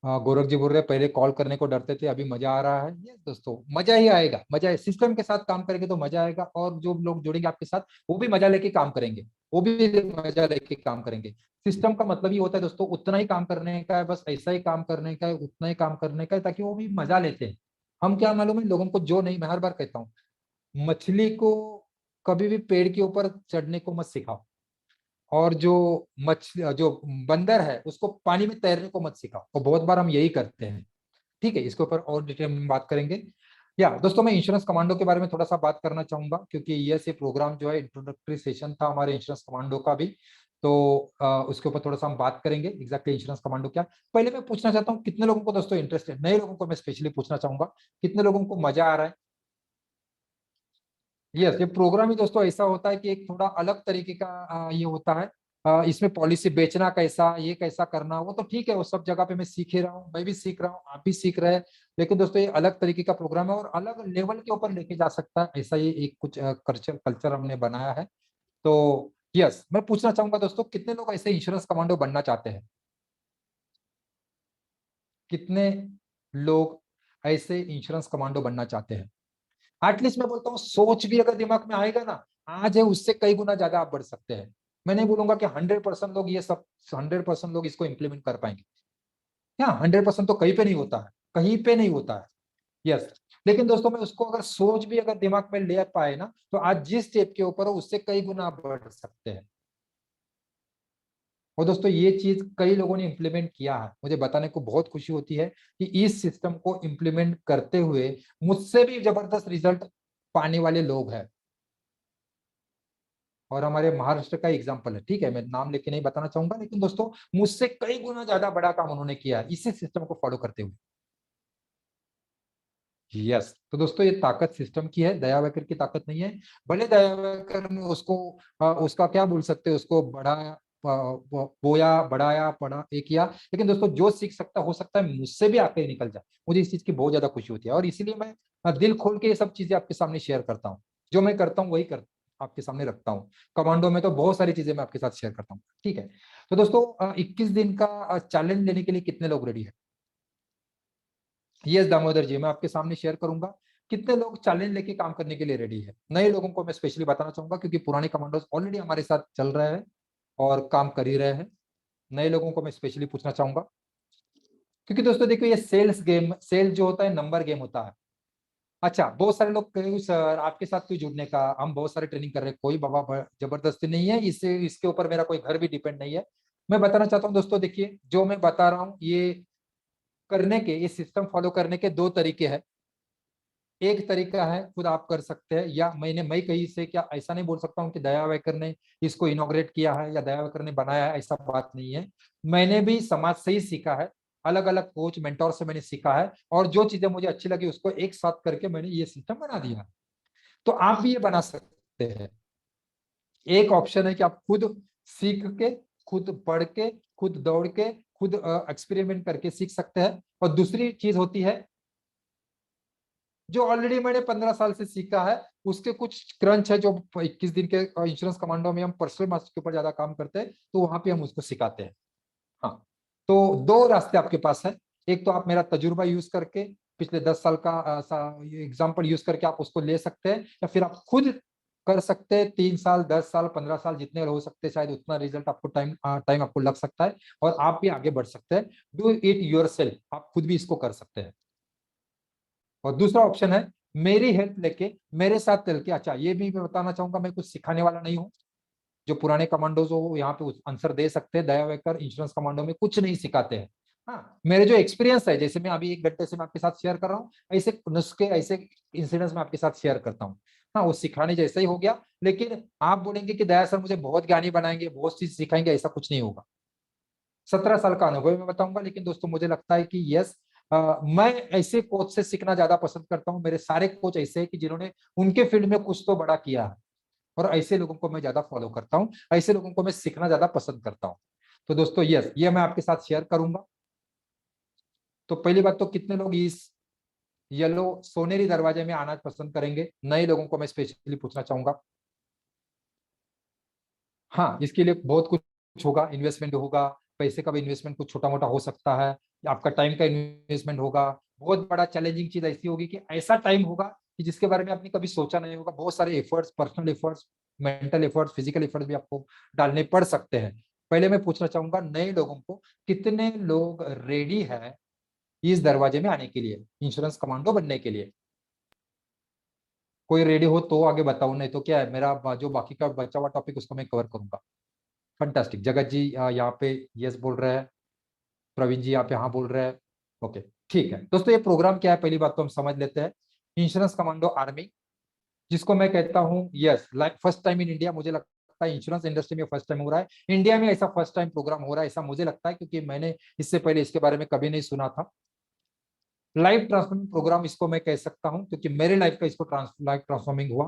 गोरख जी बोल रहे हैं पहले कॉल करने को डरते थे, अभी मजा आ रहा है। यस दोस्तों, मजा ही आएगा, मजा है। सिस्टम के साथ काम करेंगे तो मजा आएगा, और जो लोग जुड़ेंगे आपके साथ वो भी मजा लेके काम करेंगे, वो भी मजा लेके काम करेंगे। सिस्टम का मतलब ही होता है दोस्तों, उतना ही काम करने का है, बस ऐसा ही काम करने का है, उतना ही काम करने का है, ताकि वो भी मजा लेते हैं। हम क्या मालूम है लोगों को, जो नहीं, मैं हर बार कहता हूँ, मछली को कभी भी पेड़ के ऊपर चढ़ने को मत सिखाओ, और जो मछली जो बंदर है उसको पानी में तैरने को मत सिखाओ। और बहुत बार हम यही करते हैं। ठीक है, इसके ऊपर और डिटेल में बात करेंगे। या दोस्तों, मैं इंश्योरेंस कमांडो के बारे में थोड़ा सा बात करना चाहूंगा, क्योंकि ये प्रोग्राम जो है इंट्रोडक्टरी सेशन था हमारे इंश्योरेंस कमांडो का भी। तो उसके ऊपर थोड़ा सा हम बात करेंगे, एग्जैक्टली इंश्योरेंस कमांडो क्या। पहले मैं पूछना चाहता हूँ कितने लोगों को दोस्तों इंटरेस्ट है, नए लोगों को मैं स्पेशली पूछना चाहूंगा, कितने लोगों को मजा आ रहा है। यस, ये प्रोग्राम ही दोस्तों ऐसा होता है कि एक थोड़ा अलग तरीके का ये होता है। इसमें पॉलिसी बेचना कैसा, ये कैसा करना, वो तो ठीक है, वो सब जगह पे मैं सीख ही रहा हूँ, मैं भी सीख रहा हूँ, आप भी सीख रहे हैं। लेकिन दोस्तों ये अलग तरीके का प्रोग्राम है और अलग लेवल के ऊपर लेके जा सकता है, ऐसा ये एक कुछ कल्चर कल्चर हमने बनाया है। तो यस, मैं पूछना चाहूंगा दोस्तों, कितने लोग ऐसे इंश्योरेंस कमांडो बनना चाहते हैं? कितने लोग ऐसे इंश्योरेंस कमांडो बनना चाहते हैं? एटलीस्ट मैं बोलता हूँ, सोच भी अगर दिमाग में आएगा ना, आज है उससे कई गुना ज्यादा आप बढ़ सकते हैं। मैं नहीं बोलूंगा कि 100% लोग ये सब, 100% लोग इसको इंप्लीमेंट कर पाएंगे। हाँ, 100% तो कहीं पे नहीं होता है, कहीं पे नहीं होता है। यस, लेकिन दोस्तों मैं उसको अगर सोच भी अगर दिमाग में ले पाए ना, तो आज जिस स्टेप के ऊपर हो उससे कई गुना आप बढ़ सकते हैं। और दोस्तों ये चीज कई लोगों ने इंप्लीमेंट किया है, मुझे बताने को बहुत खुशी होती है कि इस सिस्टम को इंप्लीमेंट करते हुए मुझसे भी जबरदस्त रिजल्ट पाने वाले लोग हैं। और हमारे महाराष्ट्र का एग्जाम्पल है, ठीक है, मैं नाम लेके नहीं बताना चाहूंगा, लेकिन दोस्तों मुझसे कई गुना ज्यादा बड़ा काम उन्होंने किया है इसी सिस्टम को फॉलो करते हुए। यस, तो दोस्तों ये ताकत सिस्टम की है, दया वेकर की ताकत नहीं है। भले दया वेकर ने उसको उसका क्या बोल सकते हैं, उसको बढ़ाया, बोया, बढ़ाया, पढ़ा, ये किया, लेकिन दोस्तों जो सीख सकता, हो सकता है मुझसे भी आके निकल जाए। मुझे इस चीज की बहुत ज्यादा खुशी होती है, और इसीलिए मैं दिल खोल के ये सब चीजें आपके सामने शेयर करता हूँ। जो मैं करता हूँ वही कर आपके सामने रखता हूँ। कमांडो में तो बहुत सारी चीजें मैं आपके साथ शेयर करता हूँ। ठीक है, तो दोस्तों 21 दिन का चैलेंज लेने के लिए कितने लोग रेडी है? यस दामोदर जी, मैं आपके सामने शेयर करूंगा कितने लोग चैलेंज लेके काम करने के लिए रेडी है। नए लोगों को मैं स्पेशली बताना चाहूंगा, क्योंकि पुराने कमांडोज ऑलरेडी हमारे साथ चल रहे हैं और काम कर ही रहे हैं। नए लोगों को मैं स्पेशली पूछना चाहूंगा, क्योंकि दोस्तों देखो ये सेल्स गेम, सेल जो होता है नंबर गेम होता है। अच्छा, बहुत सारे लोग कहे सर आपके साथ क्यों जुड़ने का, हम बहुत सारे ट्रेनिंग कर रहे हैं, कोई बाबा जबरदस्ती नहीं है, इससे इसके ऊपर मेरा कोई घर भी डिपेंड नहीं है। मैं बताना चाहता हूँ दोस्तों, देखिए जो मैं बता रहा हूँ ये करने के, ये सिस्टम फॉलो करने के दो तरीके हैं। एक तरीका है खुद आप कर सकते हैं, या मैं कहीं से क्या ऐसा नहीं बोल सकता हूँ कि दया वेकर ने इसको इनोग्रेट किया है या दया वेकर ने बनाया है, ऐसा बात नहीं है। मैंने भी समाज से ही सीखा है, अलग अलग कोच मेंटोर से मैंने सीखा है, और जो चीजें मुझे अच्छी लगी उसको एक साथ करके मैंने ये सिस्टम बना दिया। तो आप भी ये बना सकते हैं। एक ऑप्शन है कि आप खुद सीख के, खुद पढ़ के, खुद दौड़ के, खुद एक्सपेरिमेंट करके सीख सकते हैं। और दूसरी चीज होती है जो ऑलरेडी मैंने 15 साल से सीखा है, उसके कुछ क्रंच है जो 21 दिन के इंश्योरेंस कमांडो में हम पर्सनल मास्टर के ऊपर ज्यादा काम करते हैं, तो वहां पे हम उसको सिखाते हैं। हाँ, तो दो रास्ते आपके पास है। एक तो आप मेरा तजुर्बा यूज करके, पिछले 10 साल का एग्जाम्पल यूज करके आप उसको ले सकते हैं, या फिर आप खुद कर सकते हैं। 3 साल, 10 साल, 15 साल, जितने हो सकते हैं, शायद उतना रिजल्ट आपको टाइम टाइम आपको लग सकता है, और आप भी आगे बढ़ सकते हैं। डू इट योर सेल्फ, आप खुद भी इसको कर सकते हैं। और दूसरा ऑप्शन है मेरी हेल्प लेके, मेरे साथ चल के। अच्छा, ये भी मैं बताना चाहूंगा, मैं कुछ सिखाने वाला नहीं हूँ। जो पुराने कमांडोज हो यहाँ पे आंसर दे सकते हैं, दया वेकर इंश्योरेंस कमांडो में कुछ नहीं सिखाते हैं। हाँ, मेरे जो एक्सपीरियंस है, जैसे मैं अभी 1 घंटे से मैं आपके साथ शेयर कर रहा हूँ, ऐसे नुस्खे, ऐसे इंसिडेंट्स में आपके साथ शेयर करता हूँ। हाँ, वो सिखाने जैसा ही हो गया। लेकिन आप बोलेंगे कि दया सर मुझे बहुत ज्ञानी बनाएंगे, बहुत चीज सिखाएंगे, ऐसा कुछ नहीं होगा। 17 साल का अनुभव मैं बताऊंगा, लेकिन दोस्तों मुझे लगता है कि यस, मैं ऐसे कोच से सीखना ज्यादा पसंद करता हूँ। मेरे सारे कोच ऐसे हैं कि जिन्होंने उनके फील्ड में कुछ तो बड़ा किया है, और ऐसे लोगों को मैं ज्यादा फॉलो करता हूँ, ऐसे लोगों को मैं सीखना ज्यादा पसंद करता हूँ। तो दोस्तों यस, ये मैं आपके साथ शेयर करूंगा। तो पहली बात तो कितने लोग इस येलो सोनेरी दरवाजे में आना पसंद करेंगे? नए लोगों को मैं स्पेशली पूछना चाहूंगा। हाँ, इसके लिए बहुत कुछ होगा, इन्वेस्टमेंट होगा, पैसे का भी इन्वेस्टमेंट कुछ छोटा मोटा हो सकता है, या आपका टाइम का इन्वेस्टमेंट होगा। बहुत बड़ा चैलेंजिंग चीज ऐसी होगी कि ऐसा टाइम होगा कि जिसके बारे में आपने कभी सोचा नहीं होगा। बहुत सारे efforts, personal efforts, mental efforts, physical efforts भी आपको डालने पड़ सकते हैं। पहले मैं पूछना चाहूंगा नए लोगों को, कितने लोग रेडी है इस दरवाजे में आने के लिए, इंश्योरेंस कमांडो बनने के लिए? कोई रेडी हो तो आगे बताओ, नहीं तो क्या है, मेरा जो बाकी का बचा हुआ टॉपिक उसको मैं कवर करूंगा। फंटास्टिक, जगत जी यहाँ पे यस बोल रहे हैं, प्रवीण जी यहाँ पे हाँ बोल रहे हैं। ओके, ठीक है दोस्तों, ये प्रोग्राम क्या है पहली बात तो हम समझ लेते हैं। इंश्योरेंस कमांडो आर्मी, जिसको मैं कहता हूँ yes, like first time in India, मुझे लगता है इंश्योरेंस इंडस्ट्री में फर्स्ट टाइम हो रहा है इंडिया में, ऐसा फर्स्ट टाइम प्रोग्राम हो रहा है, ऐसा मुझे लगता है, क्योंकि मैंने इससे पहले इसके बारे में कभी नहीं सुना था। लाइफ ट्रांसफॉर्मिंग प्रोग्राम इसको मैं कह सकता हूं, क्योंकि मेरे लाइफ का इसको लाइफ ट्रांसफॉर्मिंग हुआ।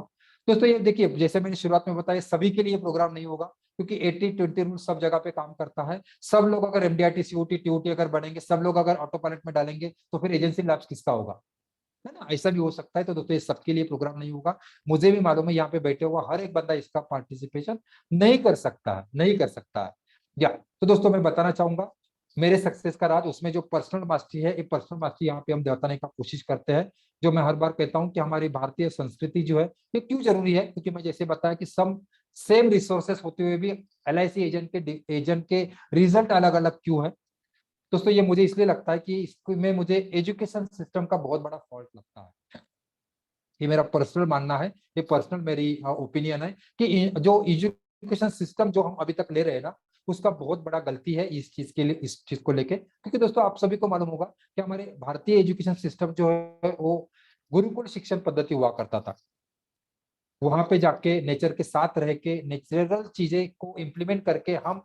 दोस्तों ये देखिए, जैसे मैंने शुरुआत में बताया, सभी के लिए प्रोग्राम नहीं होगा, क्योंकि 80-20 रूल सब जगह पे काम करता है। सब लोग अगर एमडीआरटी, सीओटी, टीओटी अगर बनेंगे, सब लोग अगर ऑटो पायलट में डालेंगे, तो फिर एजेंसी लैब्स किसका होगा? है ना, ऐसा भी हो सकता है। तो दोस्तों ये सबके लिए प्रोग्राम नहीं होगा। मुझे भी मालूम है यहाँ पे बैठे हुआ हर एक बंदा इसका पार्टिसिपेशन नहीं कर सकता है, नहीं कर सकता है। या तो दोस्तों मैं बताना चाहूंगा मेरे सक्सेस का राज, उसमें जो पर्सनल मास्टरी है, ये पर्सनल मास्टरी यहाँ पे हम बताने का कोशिश करते हैं। जो मैं हर बार कहता हूँ कि हमारी भारतीय संस्कृति जो है, ये क्यों जरूरी है, क्योंकि मैं जैसे बताया कि सम सेम रिसोर्सेस होते हुए भी एलआईसी एजेंट के रिजल्ट अलग अलग क्यों है? दोस्तों ये मुझे इसलिए लगता है कि इसमें मुझे एजुकेशन सिस्टम का बहुत बड़ा फॉल्ट लगता है। ये मेरा पर्सनल मानना है, ये पर्सनल मेरी ओपिनियन है कि जो एजुकेशन सिस्टम जो हम अभी तक ले रहे हैं ना, उसका बहुत बड़ा गलती है इस चीज के लिए, इस चीज को लेके। क्योंकि दोस्तों आप सभी को मालूम होगा कि हमारे भारतीय एजुकेशन सिस्टम जो है वो गुरुकुल शिक्षण पद्धति हुआ करता था। वहां पे जाके नेचर के साथ रह के नेचुरल चीजें को इम्प्लीमेंट करके हम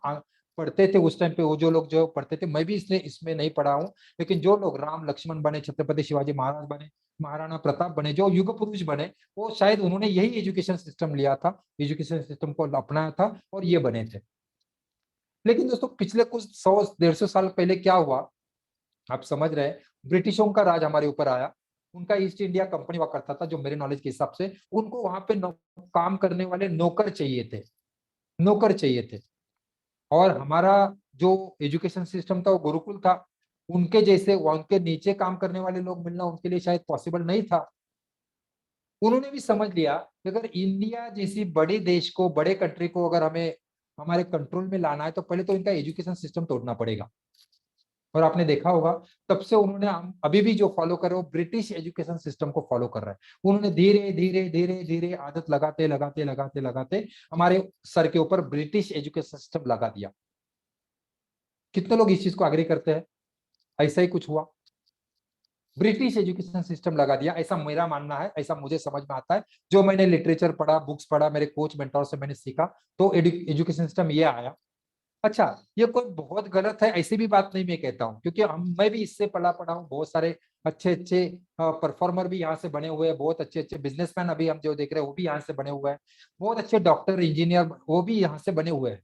पढ़ते थे। उस टाइम पे वो जो लोग जो पढ़ते थे, मैं भी इसलिए इसमें नहीं पढ़ा हूँ, लेकिन जो लोग राम लक्ष्मण बने, छत्रपति शिवाजी महाराज बने, महाराणा प्रताप बने, जो युग पुरुष बने, वो शायद उन्होंने यही एजुकेशन सिस्टम लिया था, एजुकेशन सिस्टम को अपनाया था और ये बने थे। लेकिन दोस्तों पिछले कुछ 100-150 साल पहले क्या हुआ, आप समझ रहे हैं, ब्रिटिशों का राज हमारे ऊपर आया। उनका ईस्ट इंडिया कंपनी हुआ करता था, जो मेरे नॉलेज के हिसाब से उनको वहां पे काम करने वाले नौकर चाहिए थे, नौकर चाहिए थे। और हमारा जो एजुकेशन सिस्टम था वो गुरुकुल था, उनके जैसे उनके नीचे काम करने वाले लोग मिलना उनके लिए शायद पॉसिबल नहीं था। उन्होंने भी समझ लिया कि अगर इंडिया जैसी बड़े देश को, बड़े कंट्री को अगर हमें हमारे कंट्रोल में लाना है, तो पहले तो इनका एजुकेशन सिस्टम तोड़ना पड़ेगा। और आपने देखा होगा, तब से उन्होंने, हम अभी भी जो फॉलो कर रहे हो, ब्रिटिश एजुकेशन सिस्टम को फॉलो कर रहे हैं। उन्होंने धीरे धीरे धीरे धीरे आदत लगाते लगाते लगाते लगाते हमारे सर के ऊपर ब्रिटिश एजुकेशन सिस्टम लगा दिया। कितने लोग इस चीज को एग्री करते हैं? ऐसा ही कुछ हुआ, ब्रिटिश एजुकेशन सिस्टम लगा दिया, ऐसा मेरा मानना है, ऐसा मुझे समझ में आता है। जो मैंने लिटरेचर पढ़ा, बुक्स पढ़ा, मेरे कोच मेंटोर से मैंने सीखा, तो एजुकेशन सिस्टम ये आया। अच्छा, ये कोई बहुत गलत है ऐसी भी बात नहीं मैं कहता हूँ, क्योंकि मैं भी इससे पढ़ा पढ़ा हूँ। बहुत सारे अच्छे अच्छे परफॉर्मर भी यहाँ से बने हुए हैं, बहुत अच्छे अच्छे बिजनेसमैन अभी हम जो देख रहे हैं वो भी यहाँ से बने हुए हैं, बहुत अच्छे डॉक्टर इंजीनियर वो भी यहाँ से बने हुए हैं।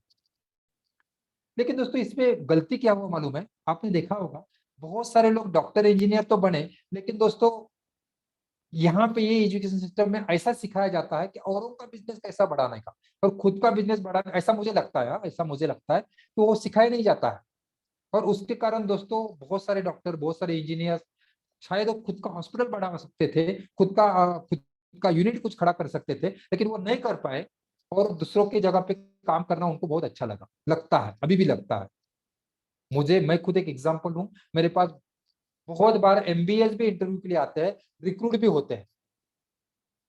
लेकिन दोस्तों इसमें गलती क्या हुआ मालूम है? आपने देखा होगा, बहुत सारे लोग डॉक्टर इंजीनियर तो बने, लेकिन दोस्तों यहाँ पे ये एजुकेशन सिस्टम में ऐसा सिखाया जाता है कि औरों का बिजनेस कैसा बढ़ाने का और खुद का बिजनेस बढ़ाना, ऐसा मुझे लगता है, ऐसा मुझे लगता है, तो वो सिखाया नहीं जाता है। और उसके कारण दोस्तों बहुत सारे डॉक्टर, बहुत सारे इंजीनियर, शायद वो खुद का हॉस्पिटल बढ़ा सकते थे, खुद का यूनिट कुछ खड़ा कर सकते थे, लेकिन वो नहीं कर पाए। और दूसरों की जगह पे काम करना उनको बहुत अच्छा लगा, लगता है, अभी भी लगता है मुझे। मैं खुद एक एग्जांपल हूँ, मेरे पास बहुत बार एमबीएस भी इंटरव्यू के लिए आते हैं, रिक्रूट भी होते हैं।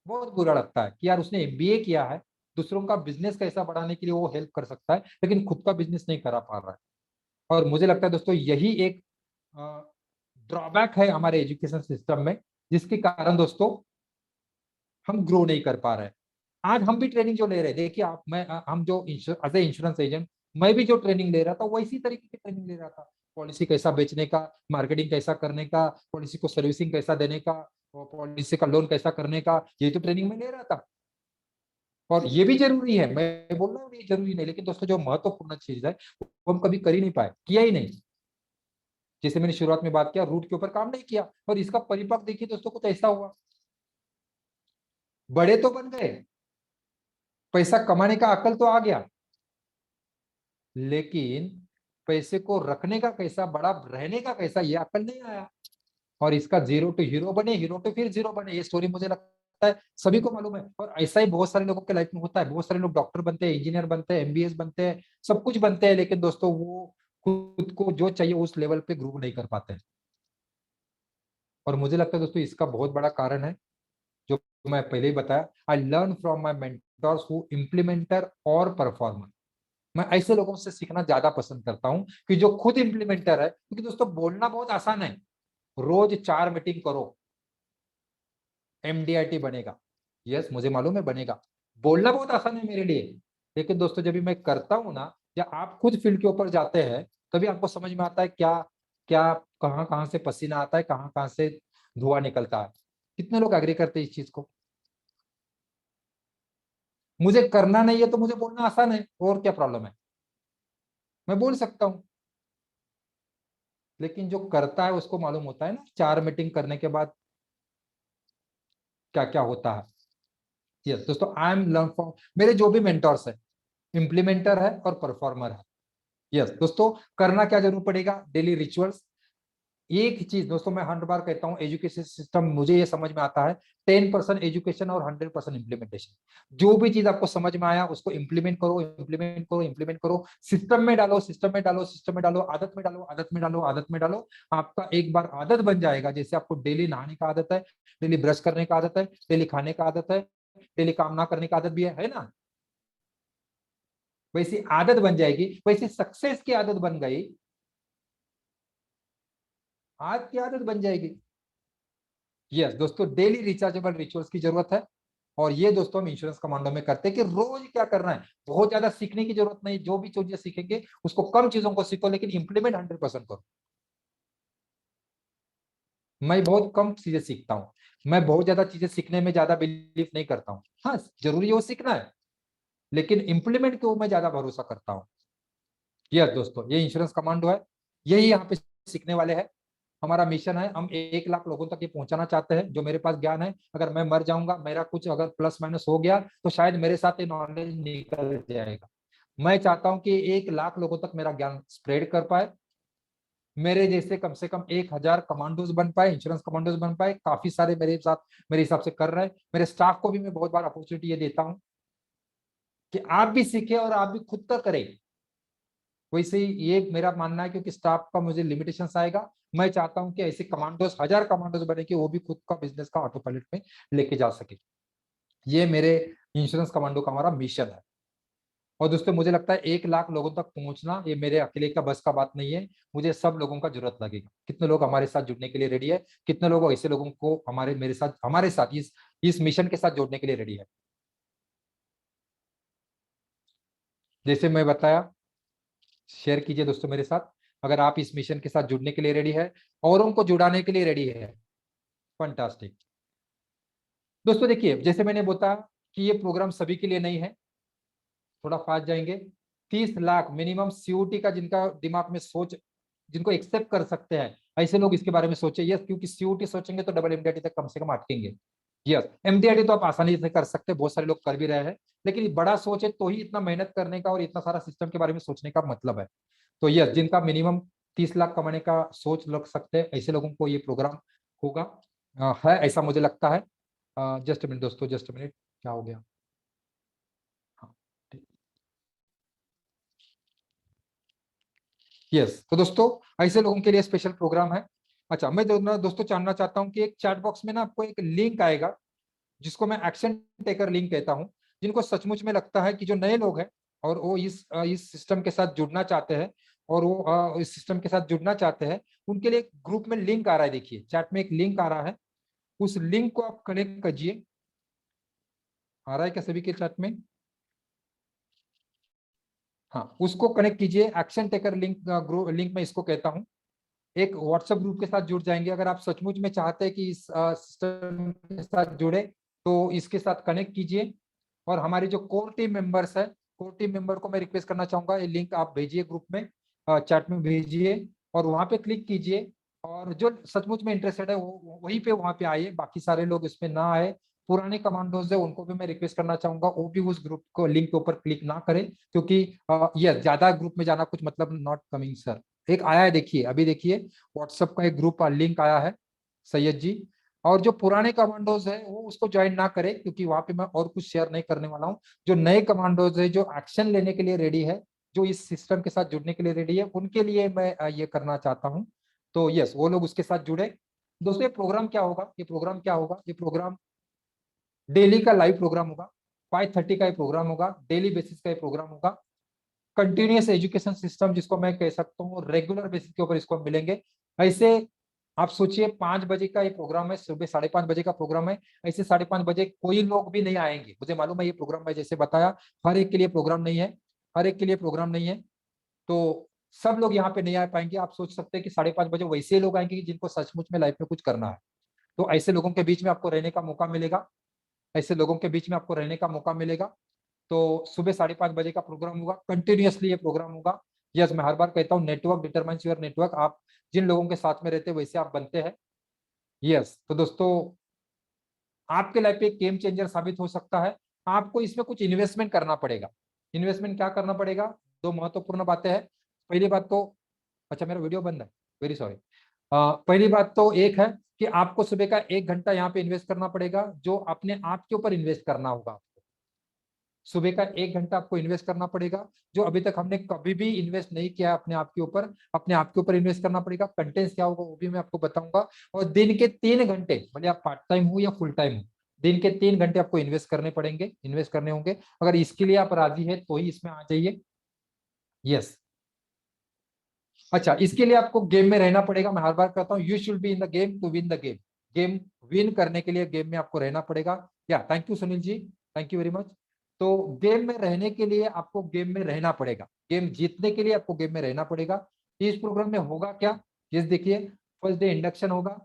बहुत बुरा लगता है कि यार उसने एमबीए किया है, दूसरों का बिजनेस कैसा बढ़ाने के लिए वो हेल्प कर सकता है, लेकिन खुद का बिजनेस नहीं करा पा रहा है। और मुझे लगता है दोस्तों यही एक ड्रॉबैक है हमारे एजुकेशन सिस्टम में, जिसके कारण दोस्तों हम ग्रो नहीं कर पा रहे हैं। आज हम भी ट्रेनिंग जो ले रहे हैं, देखिए आप, मैं हम जो एज ए इंश्योरेंस एजेंट, मैं भी जो ट्रेनिंग ले रहा था वैसी तरीके की ट्रेनिंग ले रहा था। पॉलिसी कैसा बेचने का, मार्केटिंग कैसा करने का, पॉलिसी को सर्विसिंग कैसा देने का, पॉलिसी का लोन कैसा करने का, ये तो ट्रेनिंग में ले रहा था। और ये भी जरूरी है, मैं बोल रहा हूँ ये जरूरी नहीं, लेकिन दोस्तों जो महत्वपूर्ण चीज है वो हम कभी कर ही नहीं पाए, किया ही नहीं। जैसे मैंने शुरुआत में बात किया, रूट के ऊपर काम नहीं किया, और इसका परिपक्व देखिए दोस्तों, कुछ ऐसा हुआ। बड़े तो बन गए, पैसा कमाने का अकल तो आ गया, लेकिन पैसे को रखने का कैसा, बड़ा रहने का कैसा, ये अकल नहीं आया। और इसका जीरो टू हीरो बने, हीरो टू फिर जीरो बने, ये स्टोरी मुझे लगता है सभी को मालूम है। और ऐसा ही बहुत सारे लोगों के लाइफ में होता है। बहुत सारे लोग डॉक्टर बनते हैं, इंजीनियर बनते हैं, एमबीएस बनते हैं, सब कुछ बनते हैं, लेकिन दोस्तों वो खुद को जो चाहिए उस लेवल पे ग्रो नहीं कर पाते हैं। और मुझे लगता है दोस्तों इसका बहुत बड़ा कारण है, जो मैं पहले ही बताया, I learn from my mentors who implementer और परफॉर्मर। मैं ऐसे लोगों से सीखना ज्यादा पसंद करता हूं कि जो खुद इम्प्लीमेंटर है, क्योंकि दोस्तों बोलना बहुत आसान है, रोज 4 मीटिंग करो, एमडीआईटी बनेगा। यस, मुझे मालूम है बनेगा। बोलना बहुत आसान है मेरे लिए, लेकिन दोस्तों जब भी मैं करता हूं ना, या आप खुद फील्ड के ऊपर जाते हैं, तभी आपको समझ में आता है क्या क्या, कहाँ कहाँ से पसीना आता है, कहाँ कहाँ से धुआं निकलता है। कितने लोग एग्री करते हैं इस चीज को? मुझे करना नहीं है तो मुझे बोलना आसान है, और क्या प्रॉब्लम है, मैं बोल सकता हूँ। लेकिन जो करता है उसको मालूम होता है ना, 4 मीटिंग करने के बाद क्या क्या होता है। यस दोस्तों, आई एम लर्न फ्रॉम, मेरे जो भी मेंटर्स है, इम्प्लीमेंटर है और परफॉर्मर है। यस दोस्तों, करना क्या जरूर पड़ेगा, डेली रिचुअल्स। एक ही चीज दोस्तों मैं 100 बार कहता हूँ, एजुकेशन सिस्टम मुझे ये समझ में आता है, 10% एजुकेशन और 100% इम्प्लीमेंटेशन। जो भी चीज आपको समझ में आया उसको इम्प्लीमेंट करो, इम्प्लीमेंट करो, इम्प्लीमेंट करो, सिस्टम में डालो, सिस्टम में डालो, सिस्टम में डालो, आदत में डालो, आदत में डालो, आदत में डालो। आपका एक बार आदत बन जाएगा। जैसे आपको डेली नहाने का आदत है, डेली ब्रश करने का आदत है, डेली खाने का आदत है, डेली काम ना करने का आदत भी है ना, वैसी आदत बन जाएगी, वैसी सक्सेस की आदत बन गई, आज की आदत बन जाएगी। यस दोस्तों, डेली रिचार्जेबल रिचुअल्स की जरूरत है। और ये दोस्तों हम इंश्योरेंस कमांडो में करते हैं कि रोज क्या करना है। बहुत ज्यादा सीखने की जरूरत नहीं, जो भी चीजें सीखेंगे उसको कम चीजों को सीखो, लेकिन इंप्लीमेंट 100% करो। मैं बहुत कम चीजें सीखता हूँ, मैं बहुत ज्यादा चीजें सीखने में ज्यादा बिलीव नहीं करता हूँ। हाँ, जरूरी है वो सीखना है, लेकिन इंप्लीमेंट को मैं ज्यादा भरोसा करता हूँ। यस दोस्तों, ये इंश्योरेंस कमांडो है, यही यहाँ पे सीखने वाले हैं। हमारा मिशन है, हम 1 लाख लोगों तक ये पहुंचाना चाहते हैं। जो मेरे पास ज्ञान है, अगर मैं मर जाऊंगा, मेरा कुछ अगर प्लस माइनस हो गया, तो शायद मेरे साथ ये नॉलेज निकल जाएगा। मैं चाहता हूं कि 1 लाख लोगों तक मेरा ज्ञान स्प्रेड कर पाए, मेरे जैसे कम से कम 1,000 कमांडोज बन पाए, इंश्योरेंस कमांडोज बन पाए। काफी सारे मेरे साथ, मेरे हिसाब से कर रहे हैं। मेरे स्टाफ को भी मैं बहुत बार अपॉर्चुनिटी ये देता हूँ कि आप भी सीखे और आप भी खुद का करें। वैसे ही ये मेरा मानना है, क्योंकि स्टाफ का मुझे लिमिटेशंस आएगा। मैं चाहता हूं कि ऐसे कमांडोज, 1,000 कमांडोज बने कि वो भी खुद का बिजनेस का ऑटो पायलट में लेके जा सके। ये मेरे इंश्योरेंस कमांडो का हमारा मिशन है। और दोस्तों मुझे लगता है 1 लाख लोगों तक पहुंचना ये मेरे अकेले का बस का बात नहीं है। मुझे सब लोगों का जरूरत लगेगा। कितने लोग हमारे साथ जुड़ने के लिए रेडी है? कितने लोग ऐसे लोगों को हमारे साथ इस मिशन के साथ जोड़ने के लिए रेडी है? जैसे मैं बताया, शेयर कीजिए दोस्तों मेरे साथ, अगर आप इस मिशन के साथ जुड़ने के लिए रेडी है, औरों को जुड़ाने के लिए रेडी है। फंटास्टिक। दोस्तों देखिए, जैसे मैंने बताया कि ये प्रोग्राम सभी के लिए नहीं है, थोड़ा फास्ट जाएंगे। 30 लाख मिनिमम सीयूटी का, जिनका दिमाग में सोच, जिनको एक्सेप्ट कर सकते हैं, ऐसे लोग इसके बारे में सोचे। यस, क्योंकि सीयूटी सोचेंगे तो डबल एमडीआईटी तक कम से कम अटकेंगे। यस, एमडीआईटी तो आप आसानी से कर सकते हैं, बहुत सारे लोग कर भी रहे हैं, लेकिन बड़ा सोच है तो ही इतना मेहनत करने का और इतना सारा सिस्टम के बारे में सोचने का मतलब है। तो यस, जिनका मिनिमम 30 लाख कमाने का सोच लग सकते हैं, ऐसे लोगों को ये प्रोग्राम होगा, है ऐसा मुझे लगता है। जस्ट मिनट दोस्तों, जस्ट मिनट, क्या हो गया? हाँ, यस, तो दोस्तों ऐसे लोगों के लिए स्पेशल प्रोग्राम है। अच्छा, मैं दोस्तों जानना चाहता हूँ कि एक चैट बॉक्स में ना आपको एक लिंक आएगा, जिसको मैं एक्शन टेकर लिंक कहता हूँ। जिनको सचमुच में लगता है कि जो नए लोग हैं और वो इस सिस्टम के साथ जुड़ना चाहते हैं, और वो इस सिस्टम के साथ जुड़ना चाहते हैं, उनके लिए ग्रुप में लिंक आ रहा है। देखिए चैट में एक लिंक आ रहा है, उस लिंक को आप कनेक्ट कीजिए। आ रहा है क्या सभी के चैट में? हाँ, उसको कनेक्ट कीजिए। एक्शन टेकर लिंक, लिंक मैं इसको कहता हूँ। एक व्हाट्सएप ग्रुप के साथ जुड़ जाएंगे। अगर आप सचमुच में चाहते हैं कि इस सिस्टम के साथ जुड़े, तो इसके साथ कनेक्ट कीजिए। और हमारी जो कोर टीम मेंबर्स है, कोर टीम मेंबर को मैं रिक्वेस्ट करना चाहूंगा, ये लिंक आप भेजिए ग्रुप में, चैट में भेजिए। और वहां पे क्लिक कीजिए, और जो सचमुच में इंटरेस्टेड है वो वहीं पे वहां पे आइए, बाकी सारे लोग इसमें ना आए। पुराने कमांडोज है उनको भी मैं रिक्वेस्ट करना चाहूंगा, वो भी उस ग्रुप को लिंक के ऊपर क्लिक ना करें, क्योंकि ये ज्यादा ग्रुप में जाना कुछ मतलब नॉट कमिंग सर। एक आया है, देखिए अभी देखिए, व्हाट्सएप का एक ग्रुप लिंक आया है सैयद जी। और जो पुराने कमांडोज है वो उसको ज्वाइन ना करें, क्योंकि वहां पे मैं और कुछ शेयर नहीं करने वाला हूँ। जो नए कमांडोज है, जो एक्शन लेने के लिए रेडी है, जो इस सिस्टम के साथ जुड़ने के लिए रेडी है, उनके लिए मैं ये करना चाहता हूँ। तो यस, वो लोग उसके साथ जुड़े। दोस्तों ये प्रोग्राम क्या होगा, ये प्रोग्राम क्या होगा, ये प्रोग्राम डेली का लाइव प्रोग्राम होगा। 5:30 का ये प्रोग्राम होगा, डेली बेसिस का ये प्रोग्राम होगा। कंटिन्यूस एजुकेशन सिस्टम जिसको मैं कह सकता हूँ, रेगुलर बेसिस के ऊपर इसको मिलेंगे। ऐसे आप सोचिए 5 बजे का ये प्रोग्राम है, सुबह 5:30 बजे का प्रोग्राम है। ऐसे 5:30 बजे कोई लोग भी नहीं आएंगे, मुझे मालूम है ये प्रोग्राम मैं जैसे बताया हर एक के लिए प्रोग्राम नहीं है, हर एक के लिए प्रोग्राम नहीं है। तो सब लोग यहाँ पे नहीं आ पाएंगे। आप सोच सकते हैं कि 5:30 बजे वैसे लोग आएंगे जिनको सचमुच में लाइफ में कुछ करना है। तो ऐसे लोगों के बीच में आपको रहने का मौका मिलेगा, ऐसे लोगों के बीच में आपको रहने का मौका मिलेगा। तो सुबह 5:30 बजे का प्रोग्राम होगा, कंटिन्यूअसली ये प्रोग्राम होगा। यस, मैं हर बार कहता हूँ, नेटवर्क डिटरमाइंस योर नेटवर्क। आप जिन लोगों के साथ में रहते हैं वैसे आप बनते हैं। यस, तो दोस्तों आपके लाइफ पे एक गेम चेंजर साबित हो सकता है। आपको इसमें कुछ इन्वेस्टमेंट करना पड़ेगा। इन्वेस्टमेंट क्या करना पड़ेगा, दो महत्वपूर्ण बातें हैं। पहली बात तो, अच्छा मेरा वीडियो बंद है, वेरी सॉरी। पहली बात तो एक है कि आपको सुबह का 1 घंटा यहाँ पे इन्वेस्ट करना पड़ेगा, जो अपने आप के ऊपर इन्वेस्ट करना होगा। सुबह का 1 घंटा आपको इन्वेस्ट करना पड़ेगा, जो अभी तक हमने कभी भी इन्वेस्ट नहीं किया अपने आप के ऊपर। अपने आप के ऊपर इन्वेस्ट करना पड़ेगा। कंटेंट्स क्या होगा वो भी मैं आपको बताऊंगा। और दिन के 3 घंटे, भले आप पार्ट टाइम हो या फुल टाइम हो, दिन के 3 घंटे आपको इन्वेस्ट करने पड़ेंगे, इन्वेस्ट करने होंगे। अगर इसके लिए आप राजी है तो ही इसमें आ जाइए। यस, अच्छा, इसके लिए आपको गेम में रहना पड़ेगा। मैं हर बार कहता हूँ, you should be in the game to win the game. Game win करने के लिए गेम में आपको रहना पड़ेगा। या thank you Sunil ji, thank you very much. तो गेम में रहने के लिए आपको गेम में रहना पड़ेगा, गेम जीतने के लिए आपको गेम में रहना पड़ेगा। इस प्रोग्राम में होगा क्या, ये देखिए, फर्स्ट डे इंडक्शन होगा,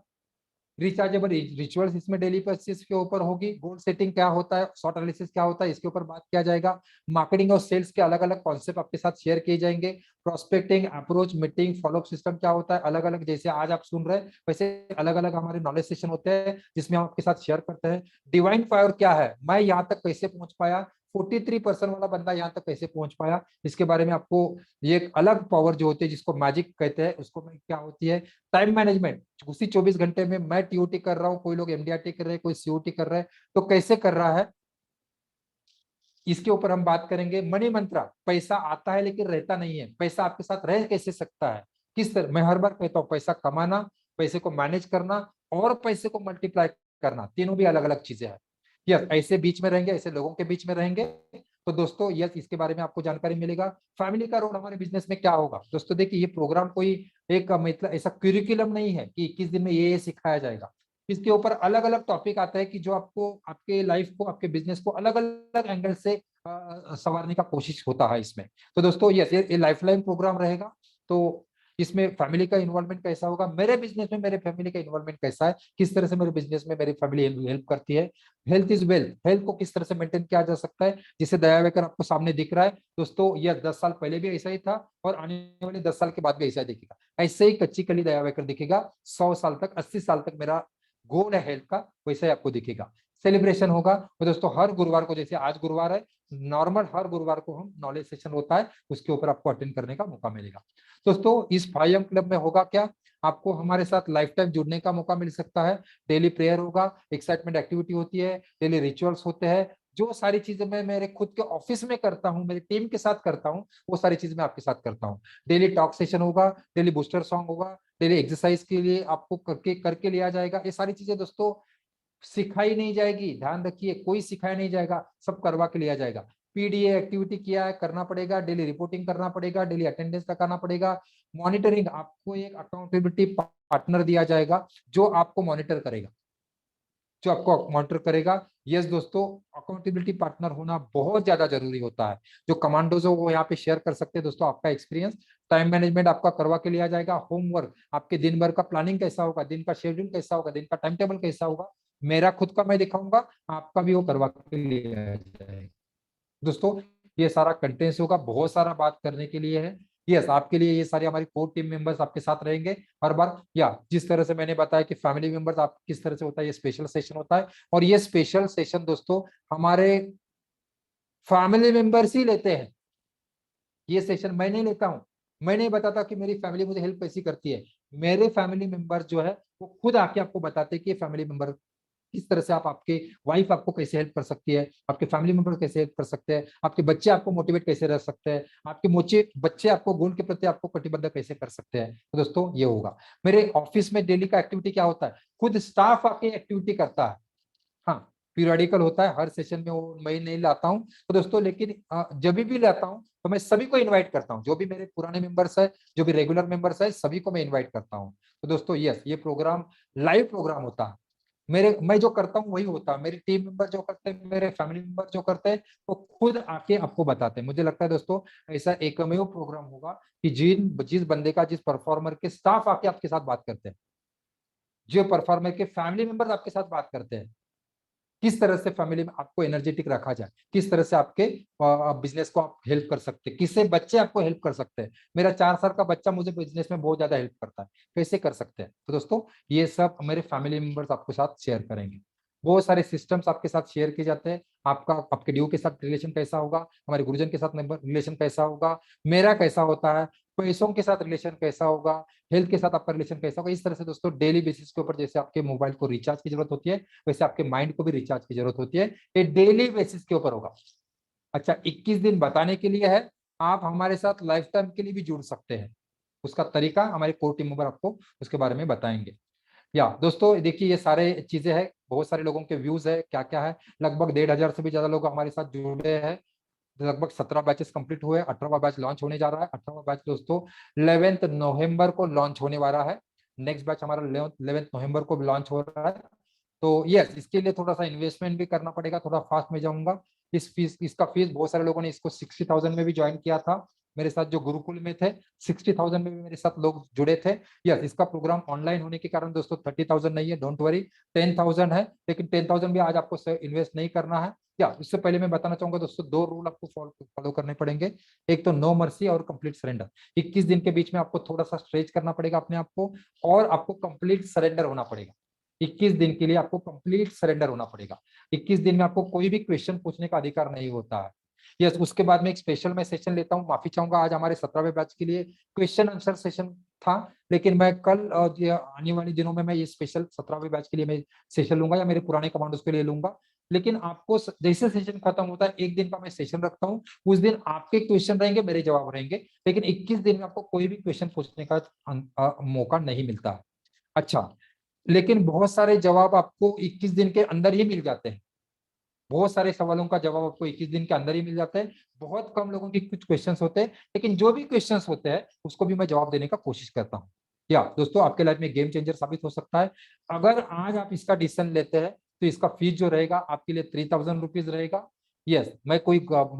रिचार्जेबल रिचुअल्स इसमें डेली बेसिस के ऊपर होगी। गोल सेटिंग क्या होता है, शॉर्ट एनालिसिस क्या होता है, इसके ऊपर बात किया जाएगा। मार्केटिंग और सेल्स के अलग अलग कॉन्सेप्ट आपके साथ शेयर किए जाएंगे। Prospecting, approach, meeting, follow up system क्या होता है, अलग अलग, जैसे आज आप सुन रहे हैं वैसे अलग अलग हमारे नॉलेज सेशन होते हैं जिसमें हम आपके साथ शेयर करते हैं। डिवाइन पावर क्या है, मैं यहाँ तक कैसे पहुंच पाया, 43% वाला बंदा यहाँ तक कैसे पहुंच पाया, इसके बारे में आपको, ये एक अलग पावर जो होती है जिसको मैजिक कहते हैं, उसको में क्या होती है। टाइम मैनेजमेंट, उसी 24 घंटे में मैं टीओटी कर रहा हूँ, कोई लोग एमडीआरटी कर रहे हैं, कोई सीओटी कर रहा है, तो कैसे कर रहा है, इसके ऊपर हम बात करेंगे। मनी मंत्रा, पैसा आता है लेकिन रहता नहीं है, पैसा आपके साथ रह कैसे सकता है, किस तरह, मैं हर बार कहता हूँ, पैसा कमाना, पैसे को मैनेज करना और पैसे को मल्टीप्लाई करना, तीनों भी अलग अलग चीजें हैं। यस, ऐसे बीच में रहेंगे, ऐसे लोगों के बीच में रहेंगे। तो दोस्तों यस, इसके बारे में आपको जानकारी मिलेगा। फैमिली का रोल हमारे बिजनेस में क्या होगा। दोस्तों देखिए, ये प्रोग्राम कोई एक मतलब ऐसा क्यूरिकुलम नहीं है कि 21 दिन में ये सिखाया जाएगा। इसके ऊपर अलग अलग टॉपिक आता है कि जो आपको आपके लाइफ को, आपके बिजनेस को अलग अलग एंगल से संवारने का कोशिश होता है इसमें। तो दोस्तों ये लाइफलाइन प्रोग्राम रहेगा। तो इसमें फैमिली का इन्वॉल्वमेंट कैसा होगा, मेरे बिजनेस में मेरे फैमिली का इन्वॉल्वमेंट कैसा है, किस तरह से मेरे बिजनेस में मेरी फैमिली हेल्प करती है। हेल्थ इज वेल्थ, हेल्थ को किस तरह से मेंटेन किया जा सकता है, जिसे दया वेकर आपको सामने दिख रहा है। दोस्तों यह 10 साल पहले भी ऐसा ही था और आने वाले 10 साल के बाद भी ऐसा ही दिखेगा। ऐसे ही कच्ची कली दया वेकर दिखेगा 100 साल तक, 80 साल तक। मेरा गोल है हेल्थ का, वैसा ही आपको दिखेगा। सेलिब्रेशन होगा, और दोस्तों हर गुरुवार को, जैसे आज गुरुवार है, नॉर्मल हर गुरुवार को हम नॉलेज सेशन होता है, उसके ऊपर आपको अटेंड करने का मौका मिलेगा। दोस्तों इस 5M क्लब में होगा क्या, आपको हमारे साथ लाइफ टाइम जुड़ने का मौका मिल सकता है। डेली प्रेयर होगा, एक्साइटमेंट एक्टिविटी होती है, डेली रिचुअल्स होते हैं। जो सारी चीजें मैं मेरे खुद के ऑफिस में करता हूँ, मेरी टीम के साथ करता हूँ, वो सारी चीजें मैं आपके साथ करता हूँ। डेली टॉक सेशन होगा, डेली बूस्टर सॉन्ग होगा, डेली एक्सरसाइज के लिए आपको करके करके लिया जाएगा। ये सारी चीजें दोस्तों सिखाई नहीं जाएगी, ध्यान रखिए, कोई सिखाया नहीं जाएगा, सब करवा के लिया जाएगा। पीडीए एक्टिविटी किया है, करना पड़ेगा, डेली रिपोर्टिंग करना पड़ेगा, डेली अटेंडेंस लगाना पड़ेगा। मॉनिटरिंग, आपको एक अकाउंटेबिलिटी पार्टनर दिया जाएगा जो आपको मॉनिटर करेगा, जो आपको मॉनिटर करेगा। यस दोस्तों, अकाउंटेबिलिटी पार्टनर होना बहुत ज्यादा जरूरी होता है। जो कमांडोज हो वो यहाँ पे शेयर कर सकते हैं दोस्तों आपका एक्सपीरियंस। टाइम मैनेजमेंट आपका करवा के लिया जाएगा। होमवर्क, आपके दिन भर का प्लानिंग कैसा होगा, दिन का शेड्यूल कैसा होगा, दिन का टाइम टेबल कैसा होगा, मेरा खुद का मैं दिखाऊंगा, आपका भी वो करवा के लिया जाएगा। दोस्तों ये सारा कंटेंट्स होगा, बहुत सारा बात करने के लिए है। यस, आपके लिए ये सारी हमारी कोर टीम मेंबर्स आपके साथ रहेंगे हर बार। या जिस तरह से मैंने बताया कि फैमिली मेंबर्स आप किस तरह से होता है, ये स्पेशल सेशन होता है। और ये स्पेशल सेशन दोस्तों हमारे फैमिली मेंबर्स ही लेते हैं। ये सेशन मैं नहीं लेता हूँ, मैं नहीं बताता कि मेरी फैमिली मुझे हेल्प कैसी करती है। मेरे फैमिली मेंबर जो है वो खुद आके आपको बताते हैं कि ये फैमिली मेंबर किस तरह से आप, आपके वाइफ आपको कैसे हेल्प कर सकती है, आपके फैमिली मेंबर कैसे हेल्प कर सकते हैं, आपके बच्चे आपको मोटिवेट कैसे रह सकते हैं, आपके मोचे बच्चे आपको गोल के प्रति आपको कटिबद्ध कैसे कर सकते हैं। तो दोस्तों ये होगा मेरे ऑफिस में डेली का एक्टिविटी क्या होता है, खुद स्टाफ आके एक्टिविटी करता है। हाँ, पीरियडिकल होता है, हर सेशन में वो मैं नहीं लाता हूँ तो दोस्तों, लेकिन जब भी लाता हूँ तो मैं सभी को इनवाइट करता हूँ, जो भी मेरे पुराने मेंबर्स है, जो भी रेगुलर मेंबर्स है, सभी को मैं इनवाइट करता हूँ। तो दोस्तों यस, ये प्रोग्राम लाइव प्रोग्राम होता है। मेरे मैं जो करता हूँ वही होता है, मेरे टीम मेंबर जो करते हैं, मेरे फैमिली मेंबर जो करते हैं, वो खुद आके आपको बताते हैं। मुझे लगता है दोस्तों ऐसा एकमेव प्रोग्राम होगा कि जिस बंदे का, जिस परफॉर्मर के स्टाफ आके आपके साथ बात करते हैं, जो परफॉर्मर के फैमिली मेंबर आपके साथ बात करते हैं, किस तरह से फैमिली में आपको एनर्जेटिक रखा जाए, किस तरह से आपके बिजनेस को आप हेल्प कर सकते हैं, किससे बच्चे आपको हेल्प कर सकते हैं। मेरा 4 साल का बच्चा मुझे बिजनेस में बहुत ज्यादा हेल्प करता है, कैसे कर सकते हैं। तो दोस्तों ये सब मेरे फैमिली मेंबर्स आपके साथ शेयर करेंगे। बहुत सारे सिस्टम्स आपके साथ शेयर किए जाते हैं। आपका आपके ड्यू के साथ रिलेशन कैसा होगा, हमारे गुरुजन के साथ रिलेशन कैसा होगा, मेरा कैसा होता है, पैसों के साथ रिलेशन कैसा होगा, हेल्थ के साथ आपका रिलेशन कैसा होगा। इस तरह से दोस्तों डेली बेसिस के ऊपर जैसे आपके मोबाइल को रिचार्ज की जरूरत होती है, वैसे आपके माइंड को भी रिचार्ज की जरूरत होती है। ये डेली बेसिस के ऊपर होगा। अच्छा, 21 दिन बताने के लिए है, आप हमारे साथ लाइफ टाइम के लिए भी जुड़ सकते हैं। उसका तरीका हमारे कोर टीम मेंबर आपको उसके बारे में बताएंगे। या दोस्तों देखिए, ये सारे चीजें हैं, बहुत सारे लोगों के व्यूज है, क्या क्या है। लगभग 1,500 से भी ज्यादा लोग हमारे साथ जुड़े हैं। लगभग 17 बैचेस कंप्लीट हुए, 18वां बैच लॉन्च होने जा रहा है। 18वां बैच दोस्तों 11 नवंबर को लॉन्च होने वाला है। नेक्स्ट बैच हमारा 11 नवंबर को लॉन्च हो रहा है। तो यस, इसके लिए थोड़ा सा इन्वेस्टमेंट भी करना पड़ेगा, थोड़ा फास्ट में जाऊंगा। इसका फीस, बहुत सारे लोगों ने इसको 60,000 में भी ज्वाइन किया था मेरे साथ, जो गुरुकुल में थे 60,000 में भी मेरे साथ लोग जुड़े थे। यस, इसका प्रोग्राम ऑनलाइन होने के कारण दोस्तों 30,000 नहीं है, डोंट वरी, 10,000 है। लेकिन 10,000 भी आज आपको इन्वेस्ट नहीं करना है। या उससे पहले मैं बताना चाहूंगा दोस्तों, 2 रूल आपको फॉलो करने पड़ेंगे। एक तो नो मर्सी और कंप्लीट सरेंडर। 21 दिन के बीच में आपको थोड़ा सा स्ट्रेच करना पड़ेगा अपने आप को, और आपको कंप्लीट सरेंडर होना पड़ेगा। 21 दिन के लिए आपको कंप्लीट सरेंडर होना पड़ेगा। 21 दिन में आपको कोई भी क्वेश्चन पूछने का अधिकार नहीं होता है। यस, उसके बाद में एक स्पेशल मैं सेशन लेता हूँ, माफी चाहूंगा, आज हमारे 17वें बैच के लिए क्वेश्चन आंसर सेशन था। लेकिन मैं कल आने वाले दिनों में मैं ये स्पेशल 17वें बैच के लिए मैं सेशन लूंगा, या मेरे पुराने कमांडोज के लिए लूंगा। लेकिन आपको जैसे सेशन खत्म होता है, एक दिन का मैं सेशन रखता हूँ, उस दिन आपके क्वेश्चन रहेंगे, मेरे जवाब रहेंगे। लेकिन 21 दिन में आपको कोई भी क्वेश्चन पूछने का मौका नहीं मिलता है। अच्छा, लेकिन बहुत सारे जवाब आपको 21 दिन के अंदर ही मिल जाते हैं। बहुत सारे सवालों का जवाब आपको 21 दिन के अंदर ही मिल जाता है। बहुत कम लोगों के कुछ क्वेश्चंस होते हैं, लेकिन जो भी क्वेश्चंस होते हैं उसको भी मैं जवाब देने का कोशिश करता हूँ। या दोस्तों, आपके लाइफ में गेम चेंजर साबित हो सकता है। अगर आज आप इसका डिसीजन लेते हैं तो इसका फीस जो रहेगा आपके लिए 3,000 रुपीज रहेगा। यस, मैं कोई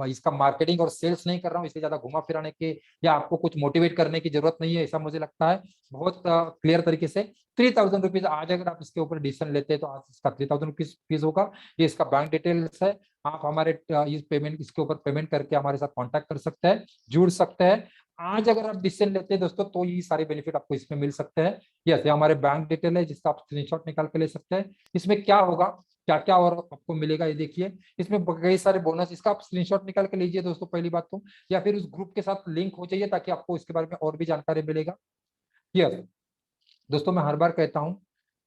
इसका मार्केटिंग और सेल्स नहीं कर रहा हूँ, इससे ज्यादा घुमा फिराने के या आपको कुछ मोटिवेट करने की जरूरत नहीं है, ऐसा मुझे लगता है। बहुत क्लियर तरीके से 3,000 रुपीज आज अगर आप इसके ऊपर डिसीजन लेते हैं तो आज इसका 3,000 रुपीज फीस होगा। ये इसका बैंक डिटेल्स है, आप हमारे इस पेमेंट, इसके ऊपर पेमेंट करके हमारे साथ कांटेक्ट कर सकते हैं, जुड़ सकते हैं। आज अगर आप डिसीजन लेते हैं दोस्तों तो ये सारे बेनिफिट आपको इसमें मिल सकते हैं। यस, ये हमारे बैंक डिटेल है जिसका आप स्क्रीनशॉट निकाल के ले सकते हैं। इसमें क्या होगा, क्या क्या और आपको मिलेगा ये देखिए। इसमें कई सारे बोनस, इसका आप स्क्रीनशॉट निकाल के लीजिए दोस्तों पहली बात तो, या फिर उस ग्रुप के साथ लिंक हो जाइए ताकि आपको इसके बारे में और भी जानकारी मिलेगा। यस दोस्तों, मैं हर बार कहता हूं,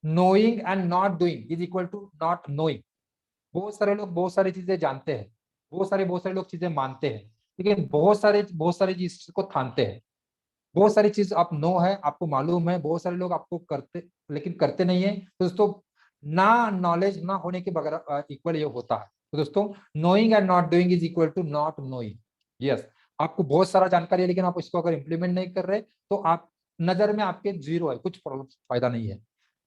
knowing and not doing is equal to not knowing. बहुत सारे लोग बहुत सारी चीजें जानते हैं, बहुत सारे लोग चीजें मानते हैं, लेकिन बहुत सारी चीज को ठानते हैं। बहुत सारी चीज आप नो है, आपको मालूम है, बहुत सारे लोग आपको करते लेकिन करते नहीं है। तो दोस्तों, ना नॉलेज ना होने के बगैर इक्वल ये होता है। तो दोस्तों, knowing and not doing is equal to not knowing. Yes, आपको बहुत सारा जानकारी है लेकिन आप इसको अगर इंप्लीमेंट नहीं कर रहे तो आप नजर में आपके जीरो है, कुछ फायदा नहीं है।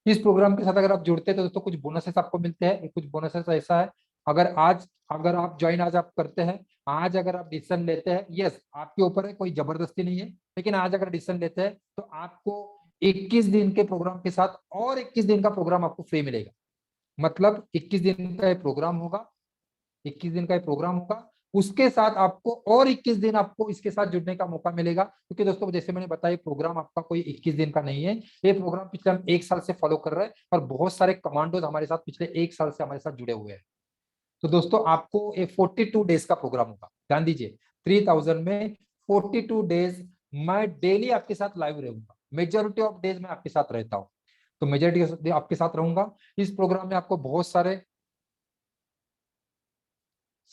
इस प्रोग्राम के साथ अगर आप जुड़ते हैं तो दोस्तों कुछ बोनसेस आपको मिलते हैं। कुछ बोनसेस ऐसा है, अगर आप ज्वाइन आज आप करते हैं, आज अगर आप डिसीजन लेते हैं, यस आपके ऊपर है, कोई जबरदस्ती नहीं है, लेकिन आज अगर डिसीजन लेते हैं तो आपको 21 दिन के प्रोग्राम के साथ और 21 दिन का प्रोग्राम आपको फ्री मिलेगा। मतलब 21 दिन का ये प्रोग्राम होगा, 21 दिन का ये प्रोग्राम होगा, उसके साथ आपको और 21 दिन आपको इसके साथ जुड़ने का मौका मिलेगा, क्योंकि दोस्तों जैसे मैंने बताया प्रोग्राम आपका कोई 21 दिन का नहीं है, ये प्रोग्राम पिछले हम 1 साल से फॉलो कर रहे हैं और बहुत सारे कमांडोज हमारे साथ पिछले 1 साल से हमारे साथ जुड़े हुए हैं। तो दोस्तों आपको एक 42 डेज का प्रोग्राम होगा, ध्यान दीजिए 3000 में 42 डेज मैं डेली आपके साथ लाइव रहूंगा, मेजोरिटी ऑफ डेज मैं आपके साथ रहता हूँ, तो मेजोरिटी आपके साथ रहूंगा। इस प्रोग्राम में आपको बहुत सारे,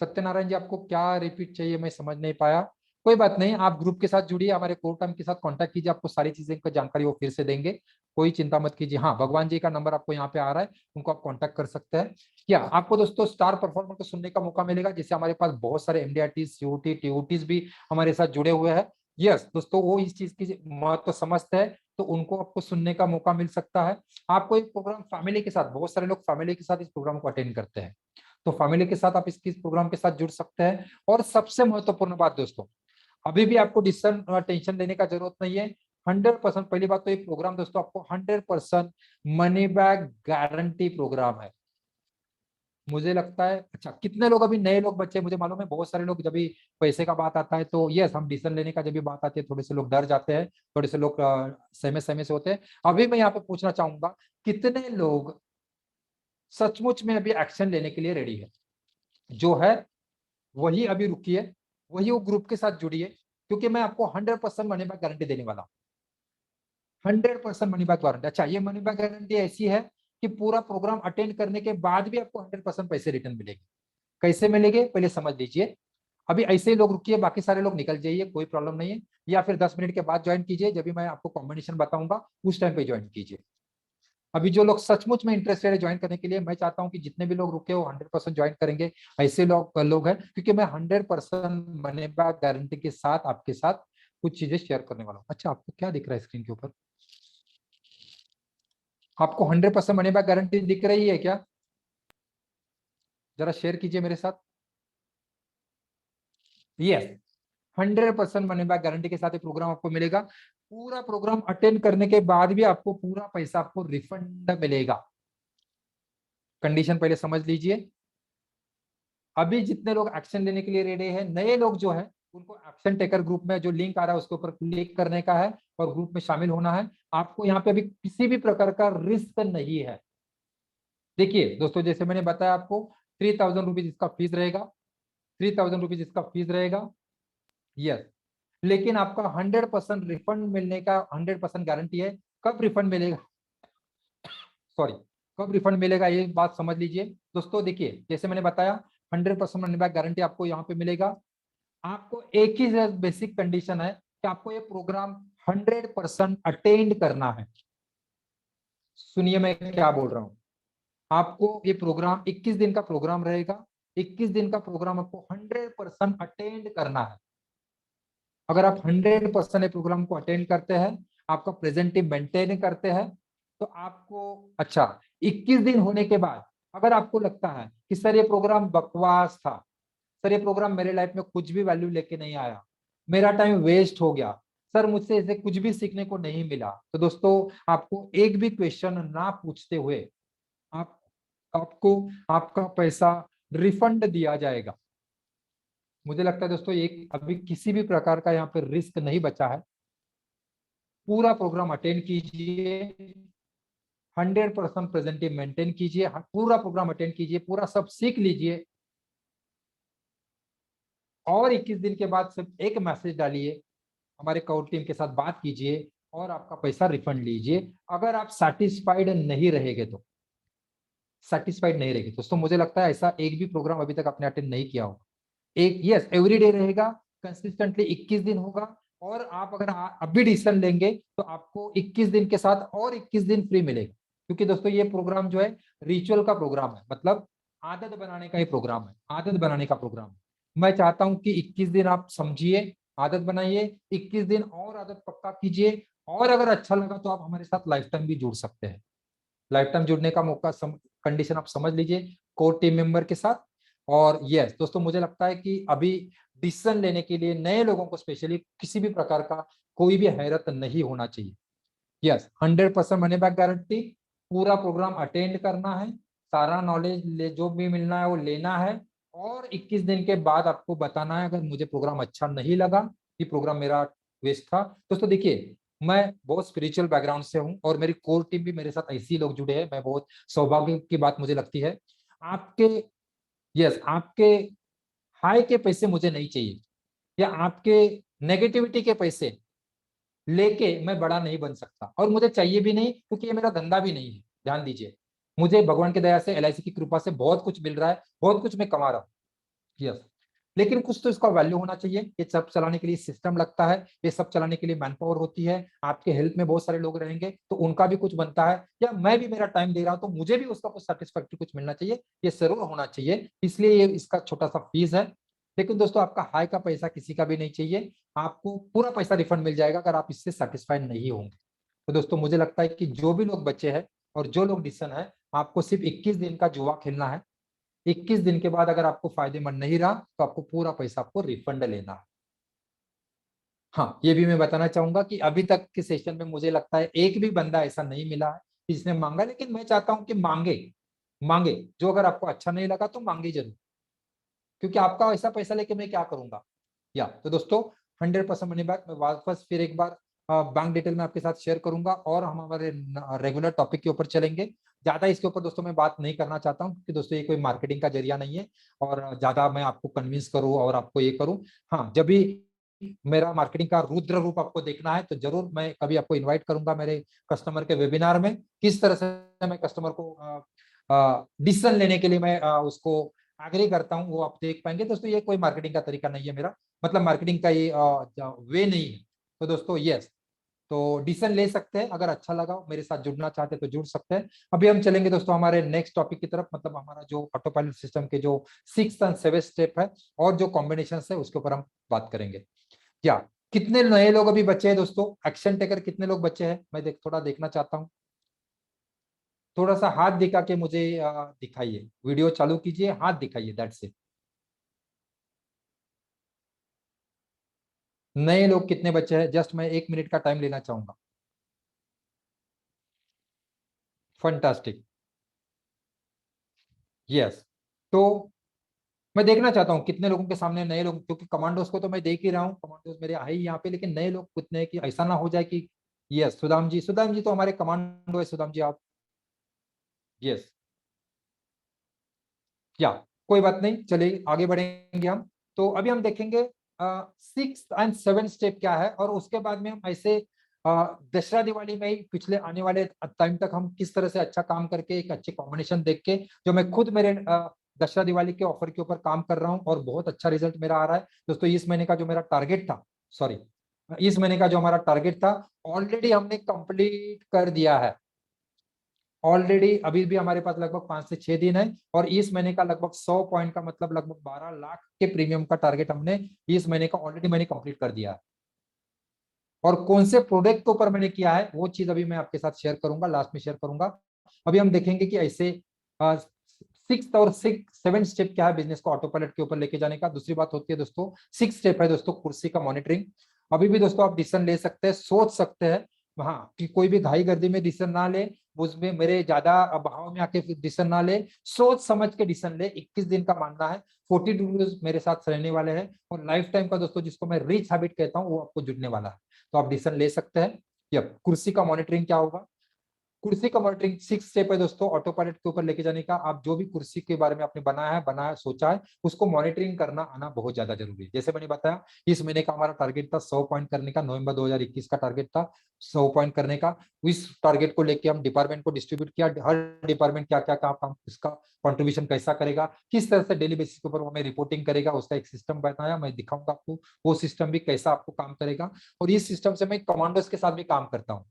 सत्यनारायण जी आपको क्या रिपीट चाहिए मैं समझ नहीं पाया, कोई बात नहीं, आप ग्रुप के साथ जुड़िए, हमारे कोर टाइम के साथ कांटेक्ट कीजिए, आपको सारी चीजें की जानकारी वो फिर से देंगे, कोई चिंता मत कीजिए। हाँ, भगवान जी का नंबर आपको यहाँ पे आ रहा है, उनको आप कांटेक्ट कर सकते हैं। क्या आपको दोस्तों स्टार परफॉर्मर को सुनने का मौका मिलेगा, जिससे हमारे पास बहुत सारे एमडीआरटी सीओटी टीओटीज भी हमारे साथ जुड़े हुए हैं। यस दोस्तों, वो इस चीज की महत्व समझते हैं, तो उनको आपको सुनने का मौका मिल सकता है। आपको एक प्रोग्राम फैमिली के साथ, बहुत सारे लोग फैमिली के साथ इस प्रोग्राम को अटेंड करते हैं, तो फैमिली के साथ आप इसकी प्रोग्राम के साथ जुड़ सकते हैं। और सबसे महत्वपूर्ण बात दोस्तों, अभी भी आपको डिसीजन टेंशन लेने का जरूरत नहीं है। 100%, पहली बात तो ये प्रोग्राम दोस्तों आपको 100% मनी बैक गारंटी प्रोग्राम है। मुझे लगता है, अच्छा कितने लोग अभी नए लोग बच्चे, मुझे मालूम है बहुत सारे लोग जब भी पैसे का बात आता है तो यस हम डिसीजन लेने का जब भी बात आती है थोड़े से लोग डर जाते हैं, थोड़े से लोग सहमे सहमे से होते हैं। अभी मैं यहाँ पे पूछना चाहूंगा, कितने लोग सचमुच में अभी एक्शन लेने के लिए रेडी है? जो है वही अभी रुकिए, वही वो ग्रुप के साथ जुड़िए, क्योंकि मैं आपको 100% मनी बैक गारंटी देने वाला हूँ। 100% मनी बैक गारंटी। अच्छा, ये मनी बैक गारंटी ऐसी है कि पूरा प्रोग्राम अटेंड करने के बाद भी आपको 100% पैसे रिटर्न मिलेंगे। कैसे मिलेंगे पहले समझ लीजिए। अभी ऐसे ही लोग रुकिए, बाकी सारे लोग निकल जाइए, कोई प्रॉब्लम नहीं है, या फिर 10 मिनट के बाद ज्वाइन कीजिए, जब भी मैं आपको कॉम्बिनेशन बताऊंगा उस टाइम पे ज्वाइन कीजिए। अभी जो लोग सचमुच में इंटरेस्टेड है ज्वाइन करने के लिए, मैं चाहता हूं कि जितने भी लोग रुके हो 100% ज्वाइन करेंगे, ऐसे लोग हैं, क्योंकि मैं 100% मनी बैक गारंटी के साथ आपके साथ कुछ चीजें शेयर करने वाला हूँ। अच्छा, आपको क्या दिख रहा है स्क्रीन के ऊपर? आपको 100% मनी बैक गारंटी दिख रही है क्या? जरा शेयर कीजिए मेरे साथ। यस, 100% मनी बैक गारंटी के साथ ये प्रोग्राम आपको मिलेगा। पूरा प्रोग्राम अटेंड करने के बाद भी आपको पूरा पैसा आपको रिफंड मिलेगा। कंडीशन पहले समझ लीजिए। अभी जितने लोग एक्शन लेने के लिए रेडी है, नए लोग जो है उनको एक्शन टेकर ग्रुप में जो लिंक आ रहा है उसके ऊपर क्लिक करने का है और ग्रुप में शामिल होना है। आपको यहाँ पे अभी किसी भी प्रकार का रिस्क नहीं है। देखिए दोस्तों, जैसे मैंने बताया आपको 3000 रुपीज इसका फीस रहेगा, 3000 रुपीज इसका फीस रहेगा। यस, लेकिन आपका 100% रिफंड मिलने का 100% गारंटी है। कब रिफंड मिलेगा, सॉरी, कब रिफंड मिलेगा ये बात समझ लीजिए। दोस्तों देखिए, जैसे मैंने बताया 100% मनी बैक गारंटी आपको यहाँ पे मिलेगा। आपको एक ही बेसिक कंडीशन है कि आपको ये प्रोग्राम 100% अटेंड करना है। सुनिए मैं क्या बोल रहा हूँ, आपको ये प्रोग्राम 21 दिन का प्रोग्राम रहेगा, 21 दिन का प्रोग्राम आपको 100% अटेंड करना है। अगर आप 100% ये प्रोग्राम को अटेंड करते हैं, आपका प्रेजेंट टीम मेंटेन करते हैं, तो आपको, अच्छा 21 दिन होने के बाद अगर आपको लगता है कि सर ये प्रोग्राम बकवास था, सर ये प्रोग्राम मेरे लाइफ में कुछ भी वैल्यू लेके नहीं आया, मेरा टाइम वेस्ट हो गया, सर मुझसे इसे कुछ भी सीखने को नहीं मिला, तो दोस्तों आपको एक भी क्वेश्चन ना पूछते हुए आप आपको आपका पैसा रिफंड दिया जाएगा। मुझे लगता है दोस्तों एक अभी किसी भी प्रकार का यहाँ पे रिस्क नहीं बचा है। पूरा प्रोग्राम अटेंड कीजिए, 100% प्रेजेंटिव मेंटेन कीजिए, पूरा प्रोग्राम अटेंड कीजिए, पूरा सब सीख लीजिए, और 21 दिन के बाद सिर्फ एक मैसेज डालिए, हमारे कोर टीम के साथ बात कीजिए और आपका पैसा रिफंड लीजिए। अगर आप सेटिस्फाइड नहीं रहेंगे तो, सेटिस्फाइड नहीं रहेगी दोस्तों, मुझे लगता है ऐसा एक भी प्रोग्राम अभी तक आपने अटेंड नहीं किया होगा। एक यस एवरी डे रहेगा, कंसिस्टेंटली 21 दिन होगा, और आप अगर अभी डिसीजन लेंगे तो आपको 21 दिन के साथ और 21 दिन फ्री मिलेगा। क्योंकि दोस्तों ये प्रोग्राम जो है रिचुअल का प्रोग्राम है, मतलब आदत बनाने का ही प्रोग्राम है, आदत बनाने का प्रोग्राम है। मैं चाहता हूं कि 21 दिन आप समझिए, आदत बनाइए, 21 दिन और आदत पक्का कीजिए, और अगर अच्छा लगा तो आप हमारे साथ लाइफ टाइम भी जुड़ सकते हैं। लाइफ टाइम जुड़ने का मौका कंडीशन आप समझ लीजिए कोर टीम मेंबर के साथ। और यस दोस्तों, मुझे लगता है कि अभी डिसीजन लेने के लिए नए लोगों को स्पेशली किसी भी प्रकार का कोई भी हैरत नहीं होना चाहिए। यस, 100% मनी बैक गारंटी, पूरा प्रोग्राम अटेंड करना है, सारा नॉलेज ले जो भी मिलना है वो लेना है, और 21 दिन के बाद आपको बताना है अगर मुझे प्रोग्राम अच्छा नहीं लगा कि प्रोग्राम मेरा वेस्ट था। दोस्तों देखिए, मैं बहुत स्पिरिचुअल बैकग्राउंड से हूं और मेरी कोर टीम भी मेरे साथ ऐसे ही लोग जुड़े हैं। मैं बहुत सौभाग्य की बात मुझे लगती है। आपके यस, आपके हाई के पैसे मुझे नहीं चाहिए, या आपके नेगेटिविटी के पैसे लेके मैं बड़ा नहीं बन सकता, और मुझे चाहिए भी नहीं, क्योंकि ये मेरा धंधा भी नहीं है। ध्यान दीजिए, मुझे भगवान की दया से, एलआईसी की कृपा से बहुत कुछ मिल रहा है, बहुत कुछ मैं कमा रहा हूँ। यस, लेकिन कुछ तो इसका वैल्यू होना चाहिए। ये सब चलाने के लिए सिस्टम लगता है, ये सब चलाने के लिए मैन पावर होती है। आपके हेल्प में बहुत सारे लोग रहेंगे तो उनका भी कुछ बनता है, या मैं भी मेरा टाइम दे रहा हूं तो मुझे भी उसका कुछ सेटिस्फैक्टरी कुछ मिलना चाहिए। ये जरूर होना चाहिए, इसलिए ये इसका छोटा सा फीस है। लेकिन दोस्तों, आपका हाई का पैसा किसी का भी नहीं चाहिए। आपको पूरा पैसा रिफंड मिल जाएगा अगर आप इससे सेटिस्फाइड नहीं होंगे। तो दोस्तों, मुझे लगता है कि जो भी लोग बचे हैं और जो लोग डिसीजन है, आपको सिर्फ 21 दिन का जुआ खेलना है। 21 दिन के बाद अगर आपको फायदेमंद नहीं रहा तो आपको पूरा पैसा आपको रिफंड लेना है। हाँ, ये भी मैं बताना चाहूंगा कि अभी तक के सेशन में मुझे लगता है एक भी बंदा ऐसा नहीं मिला है जिसने मांगा, लेकिन मैं चाहता हूं कि मांगे। मांगे जो, अगर आपको अच्छा नहीं लगा तो मांगे जरूर, क्योंकि आपका ऐसा पैसा लेके मैं क्या करूंगा। या तो दोस्तों, 100% मनी बैक। मैं वापस फिर एक बार बैंक डिटेल में आपके साथ शेयर करूंगा और हम हमारे रेगुलर टॉपिक के ऊपर चलेंगे। ज्यादा इसके ऊपर दोस्तों मैं बात नहीं करना चाहता हूँ, क्योंकि दोस्तों ये कोई मार्केटिंग का जरिया नहीं है और ज्यादा मैं आपको कन्विंस करूँ और आपको ये करूँ। हाँ, जब भी मेरा मार्केटिंग का रुद्र रूप आपको देखना है तो जरूर मैं कभी आपको इन्वाइट करूंगा मेरे कस्टमर के वेबिनार में। किस तरह से मैं कस्टमर को डिसीजन लेने के लिए मैं उसको एग्री करता हूँ, वो आप देख पाएंगे। दोस्तों, ये कोई मार्केटिंग का तरीका नहीं है मेरा, मतलब मार्केटिंग का ये वे नहीं है। तो दोस्तों यस, तो डिसीजन ले सकते हैं। अगर अच्छा लगा, मेरे साथ जुड़ना चाहते हैं तो जुड़ सकते हैं। अभी हम चलेंगे दोस्तों हमारे नेक्स्ट टॉपिक की तरफ, मतलब हमारा जो ऑटो पायलट सिस्टम के जो 6 एंड 7 स्टेप है और जो कॉम्बिनेशन है उसके ऊपर हम बात करेंगे। क्या कितने नए लोग अभी बचे हैं दोस्तों? एक्शन टेकर कितने लोग बचे हैं, मैं थोड़ा देखना चाहता हूँ। थोड़ा सा हाथ दिखा के मुझे दिखाइए, वीडियो चालू कीजिए, हाथ दिखाइए, दैट्स इट। नए लोग कितने बचे हैं? जस्ट मैं 1 मिनट का टाइम लेना चाहूंगा। फंटास्टिक। यस, तो मैं देखना चाहता हूँ कितने लोगों के सामने नए लोग, क्योंकि कमांडोज को तो मैं देख ही रहा हूँ, कमांडोज मेरे आए ही यहाँ पे, लेकिन नए लोग कितने हैं कि ऐसा ना हो जाए कि यस, सुदाम जी, सुदाम जी तो हमारे कमांडो है, सुदाम जी आप। यस, या कोई बात नहीं, चलिए आगे बढ़ेंगे हम। तो अभी हम देखेंगे 6 एंड 7 स्टेप क्या है, और उसके बाद में हम ऐसे दशहरा दिवाली में ही पिछले आने वाले टाइम तक हम किस तरह से अच्छा काम करके एक अच्छे कॉम्बिनेशन देख के, जो मैं खुद मेरे दशहरा दिवाली के ऑफर के ऊपर काम कर रहा हूँ और बहुत अच्छा रिजल्ट मेरा आ रहा है। दोस्तों, इस महीने का जो मेरा टारगेट था, सॉरी, इस महीने का जो हमारा टारगेट था, ऑलरेडी हमने कंप्लीट कर दिया है। ऑलरेडी अभी भी हमारे पास लगभग 5 से 6 दिन है, और इस महीने का लगभग 100 पॉइंट का मतलब लगभग 12 लाख के प्रीमियम का टारगेट हमने इस महीने का ऑलरेडी मैंने कंप्लीट कर दिया है। और कौन से प्रोडक्ट के ऊपर मैंने किया है वो चीज अभी मैं आपके साथ शेयर करूंगा, लास्ट में शेयर करूंगा। अभी हम देखेंगे कि ऐसे 6 और 7 स्टेप क्या है बिजनेस को ऑटो पायलट के ऊपर लेके जाने का। दूसरी बात होती है दोस्तों, 6 स्टेप है दोस्तों कुर्सी का मॉनिटरिंग। अभी भी दोस्तों आप डिसीजन ले सकते हैं, सोच सकते हैं, हाँ, कि कोई भी घाई गर्दी में डिसीजन ना ले, उसमें मेरे ज्यादा भाव में आके डिसीजन ना ले, सोच समझ के डिसीजन ले। 21 दिन का मानना है, 42 डेज मेरे साथ रहने वाले हैं, और लाइफ टाइम का दोस्तों जिसको मैं रिच हैबिट कहता हूँ वो आपको जुड़ने वाला है। तो आप डिसीजन ले सकते हैं। यप, कुर्सी का मॉनिटरिंग क्या होगा? कुर्सी का मॉनिटरिंग 6 स्टेप है दोस्तों ऑटो पायलट के ऊपर लेके जाने का। आप जो भी कुर्सी के बारे में आपने बनाया सोचा है, उसको मॉनिटरिंग करना आना बहुत ज्यादा जरूरी है। जैसे मैंने बताया, इस महीने का हमारा टारगेट था 100 पॉइंट करने का, नवंबर 2021 का टारगेट था 100 पॉइंट करने का। इस टारगेट को लेके हम डिपार्टमेंट को डिस्ट्रीब्यूट किया, हर डिपार्टमेंट क्या क्या काम इसका कंट्रीब्यूशन कैसा करेगा, किस तरह से डेली बेसिस के ऊपर वो हमें रिपोर्टिंग करेगा, उसका एक सिस्टम बनाया, मैं दिखाऊंगा आपको वो सिस्टम भी कैसा आपको काम करेगा। और इस सिस्टम से मैं कमांडर्स के साथ भी काम करता हूँ।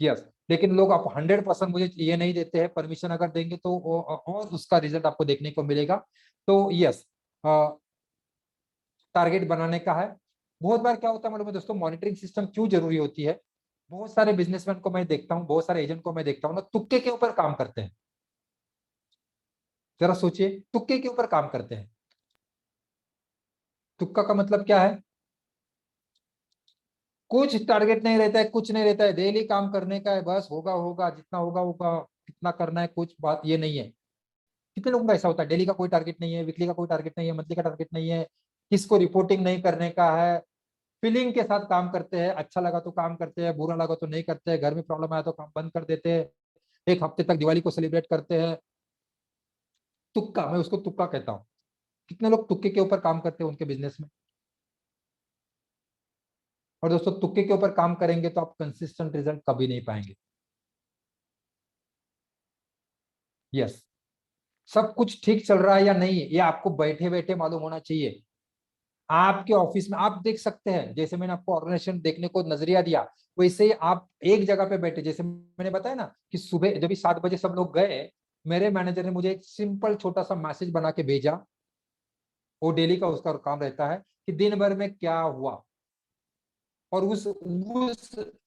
यस, लेकिन लोग आप 100% मुझे ये नहीं देते हैं, परमिशन अगर देंगे तो और उसका रिजल्ट आपको देखने को मिलेगा। तो यस, टारगेट बनाने का है। बहुत बार क्या होता है मालूम है दोस्तों, मॉनिटरिंग सिस्टम क्यों जरूरी होती है? बहुत सारे बिजनेसमैन को मैं देखता हूँ, बहुत सारे एजेंट को मैं देखता हूँ ना, तुक्के के ऊपर काम करते हैं। जरा सोचिए, तुक्के के ऊपर काम करते हैं। तुक्का का मतलब क्या है? कुछ टारगेट नहीं रहता है, कुछ नहीं रहता है, डेली काम करने का है, बस होगा होगा जितना होगा होगा, कितना करना है, कुछ बात ये नहीं है। कितने लोगों का ऐसा होता है, डेली का कोई टारगेट नहीं है, वीकली का कोई टारगेट नहीं है, मंथली का टारगेट नहीं है, किसको रिपोर्टिंग नहीं करने का है, फीलिंग के साथ काम करते हैं, अच्छा लगा तो काम करते हैं, बुरा लगा तो नहीं करते हैं, घर में प्रॉब्लम आया तो काम बंद कर देते हैं, एक हफ्ते तक दिवाली को सेलिब्रेट करते हैं। तुक्का, मैं उसको तुक्का कहता हूँ। कितने लोग तुक्के के ऊपर काम करते हैं उनके बिजनेस में। और दोस्तों तुक्के के ऊपर काम करेंगे तो आप कंसिस्टेंट रिजल्ट कभी नहीं पाएंगे। यस, सब कुछ ठीक चल रहा है या नहीं ये आपको बैठे बैठे मालूम होना चाहिए। आपके ऑफिस में आप देख सकते हैं, जैसे मैंने आपको ऑर्गेनाइजेशन देखने को नजरिया दिया, वैसे ही आप एक जगह पे बैठे, जैसे मैंने बताया ना कि सुबह जब भी 7 बजे सब लोग गए, मेरे मैनेजर ने मुझे एक सिंपल छोटा सा मैसेज बना के भेजा। वो डेली का उसका काम रहता है कि दिन भर में क्या हुआ, और उस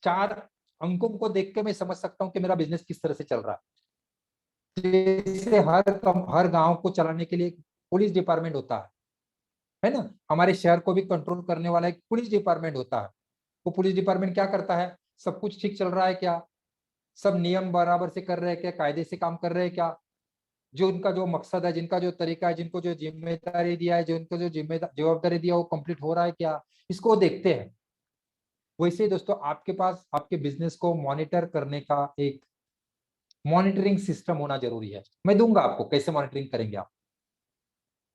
4 अंकों को देख के मैं समझ सकता हूँ कि मेरा बिजनेस किस तरह से चल रहा है। जैसे हर गांव को चलाने के लिए एक पुलिस डिपार्टमेंट होता है ना, हमारे शहर को भी कंट्रोल करने वाला एक पुलिस डिपार्टमेंट होता है। वो पुलिस डिपार्टमेंट क्या करता है, सब कुछ ठीक चल रहा है क्या, सब नियम बराबर से कर रहे हैं क्या, कायदे से काम कर रहे हैं क्या, जो उनका जो मकसद है, जिनका जो तरीका है, जिनको जो जिम्मेदारी दिया है, जो उनको जो जवाबदारी दिया वो कंप्लीट हो रहा है क्या, इसको देखते हैं। वैसे ही दोस्तों आपके पास आपके बिजनेस को मॉनिटर करने का एक मॉनिटरिंग सिस्टम होना जरूरी है। मैं दूंगा आपको कैसे मॉनिटरिंग करेंगे आप,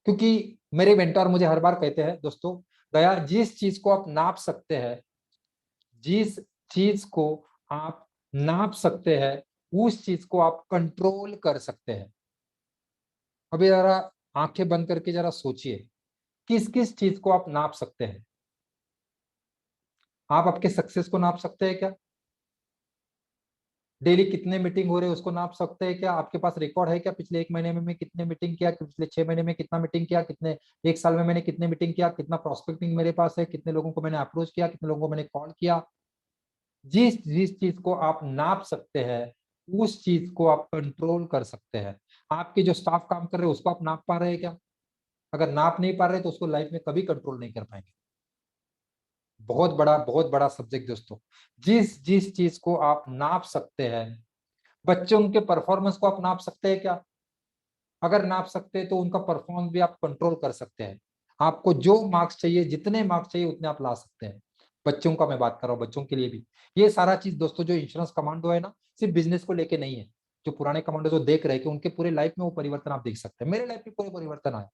क्योंकि मेरे मेंटर मुझे हर बार कहते हैं दोस्तों, दया जिस चीज को आप नाप सकते हैं, जिस चीज को आप नाप सकते हैं, उस चीज को आप कंट्रोल कर सकते हैं। अभी जरा आंखें बंद करके जरा सोचिए, किस किस चीज को आप नाप सकते हैं। आप आपके सक्सेस को नाप सकते हैं क्या, डेली कितने मीटिंग हो रहे हैं उसको नाप सकते हैं क्या, आपके पास रिकॉर्ड है क्या, पिछले 1 महीने में मैं कितने मीटिंग किया, पिछले 6 महीने में कितना मीटिंग किया, कितने 1 साल में मैंने कितने मीटिंग किया, कितना प्रोस्पेक्टिंग मेरे पास है, कितने लोगों को मैंने अप्रोच किया, कितने लोगों को मैंने कॉल किया। जिस जिस चीज को आप नाप सकते हैं, उस चीज को आप कंट्रोल कर सकते हैं। आपके जो स्टाफ काम कर रहे हैं उसको आप नाप पा रहे हैं क्या, अगर नाप नहीं पा रहे तो उसको लाइफ में कभी कंट्रोल नहीं कर पाएंगे। बहुत बड़ा सब्जेक्ट दोस्तों। जिस जिस चीज को आप नाप सकते हैं, बच्चों के परफॉर्मेंस को आप नाप सकते हैं क्या, अगर नाप सकते हैं तो उनका परफॉर्मेंस भी आप कंट्रोल कर सकते हैं। आपको जो मार्क्स चाहिए, जितने मार्क्स चाहिए उतने आप ला सकते हैं। बच्चों का मैं बात कर रहा हूँ, बच्चों के लिए भी ये सारा चीज दोस्तों, जो इंश्योरेंस कमांडो है ना, सिर्फ बिजनेस को लेके नहीं है। जो पुराने कमांडो जो देख रहे हैं कि उनके पूरे लाइफ में वो परिवर्तन आप देख सकते हैं, मेरे लाइफ में पूरे परिवर्तन आया।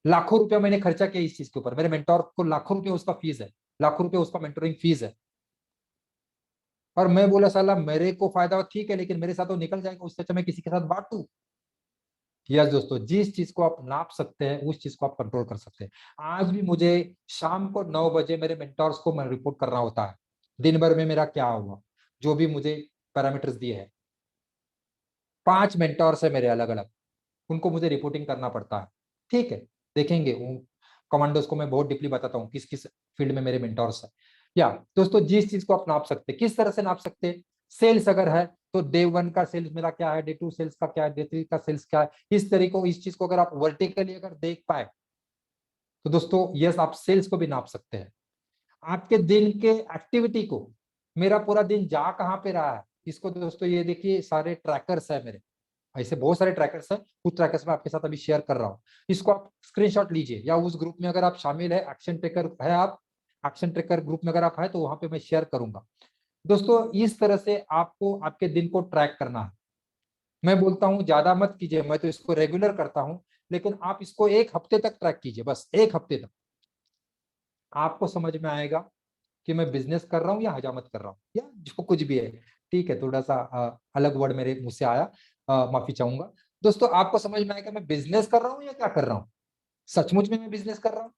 लाखों रुपया मैंने खर्चा किया इस चीज के ऊपर, मेरे मेंटोर को लाखों रुपया उसका फीस है, लाखों रुपया उसका मेंटोरिंग फीस है। और मैं बोला साला मेरे को फायदा हो ठीक है, लेकिन मेरे साथ तो निकल जाएगा, उससे अच्छा मैं किसी के साथ बांटू। यस दोस्तों, जिस चीज को आप नाप सकते हैं उस चीज को आप कंट्रोल कर सकते हैं। आज भी मुझे शाम को 9 बजे मेरे मेंटोर्स को मैं रिपोर्ट करना होता है, दिन भर में मेरा क्या हुआ, जो भी मुझे पैरामीटर्स दिए हैं। 5 मेंटोर्स है मेरे अलग अलग, उनको मुझे रिपोर्टिंग करना पड़ता है। ठीक है, देखेंगे कमांडोज को मैं बहुत डीपली बताता हूँ किस किस फील्ड में मेरे मेंटोर्स है। या दोस्तों जिस चीज को आप नाप सकते हैं, किस तरह से नाप सकते हैं, सेल्स अगर है तो डे 1 का सेल्स मेरा क्या है, डे 2 सेल्स का क्या है, डे 3 का सेल्स क्या है। इस तरीके इस चीज को अगर आप वर्टिकली अगर देख पाए तो दोस्तों यस आप सेल्स को भी नाप सकते हैं। आपके दिन के एक्टिविटी को, मेरा पूरा दिन जा कहाँ पे रहा है, इसको दोस्तों ये देखिए सारे ट्रैकर्स है मेरे, ऐसे बहुत सारे ट्रैकर्स हैं, कुछ ट्रैकर्स मैं आपके साथ अभी शेयर कर रहा हूँ। इसको आप स्क्रीनशॉट लीजिए, या उस ग्रुप में अगर आप शामिल है, एक्शन ट्रैकर है आप, एक्शन ट्रैकर ग्रुप में अगर आप है तो वहां पे मैं शेयर करूंगा। दोस्तों इस तरह से आपको आपके दिन को ट्रैक करना है। मैं बोलता हूँ ज्यादा मत कीजिए, मैं तो इसको रेगुलर करता हूँ, लेकिन आप इसको 1 हफ्ते तक ट्रैक कीजिए, बस 1 हफ्ते तक आपको समझ में आएगा कि मैं बिजनेस कर रहा हूँ या हजामत कर रहा हूँ, या जो कुछ भी है। ठीक है, थोड़ा सा अलग वर्ड मेरे मुंह से आया, माफी चाहूंगा। दोस्तों आपको समझ में आएगा मैं बिजनेस कर रहा हूँ या क्या कर रहा हूँ, सचमुच में मैं बिजनेस कर रहा हूँ।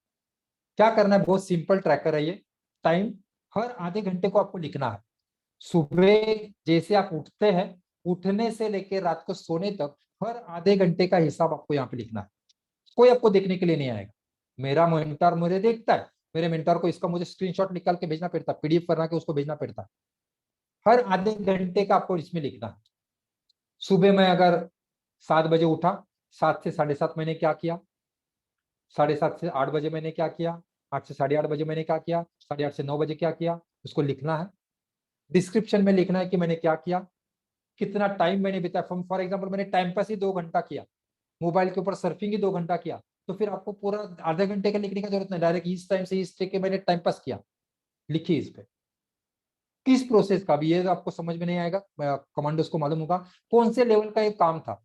क्या करना है, बहुत सिंपल ट्रैकर है ये। टाइम, हर आधे घंटे को आपको लिखना है। सुबह जैसे आप उठते हैं, उठने से लेकर रात को सोने तक हर आधे घंटे का हिसाब आपको यहाँ पे लिखना है। कोई आपको देखने के लिए नहीं आएगा, मेरा मेंटर मुझे देखता है, मेरे मेंटर को इसका मुझे स्क्रीनशॉट निकाल के भेजना पड़ता है, पीडीएफ बना के उसको भेजना पड़ता है। हर आधे घंटे का आपको इसमें लिखना है। सुबह में अगर 7 बजे उठा, 7 से 7:30 मैंने क्या किया, 7:30 से 8 बजे मैंने क्या किया, 8 से 8:30 बजे मैंने क्या किया, 8:30 से 9 बजे क्या किया, उसको लिखना है। डिस्क्रिप्शन में लिखना है कि मैंने क्या किया, कितना टाइम मैंने बिताया। फॉर एग्जाम्पल मैंने टाइम पास ही 2 घंटा किया, मोबाइल के ऊपर सर्फिंग ही 2 घंटा किया, तो फिर आपको पूरा आधे घंटे का लिखने का जरूरत नहीं, डायरेक्ट इस टाइम से इस के मैंने टाइम पास किया, लिखिए इस पे। किस प्रोसेस का भी ये आपको समझ में नहीं आएगा, कमांडोज को मालूम होगा कौन से लेवल का ये काम था,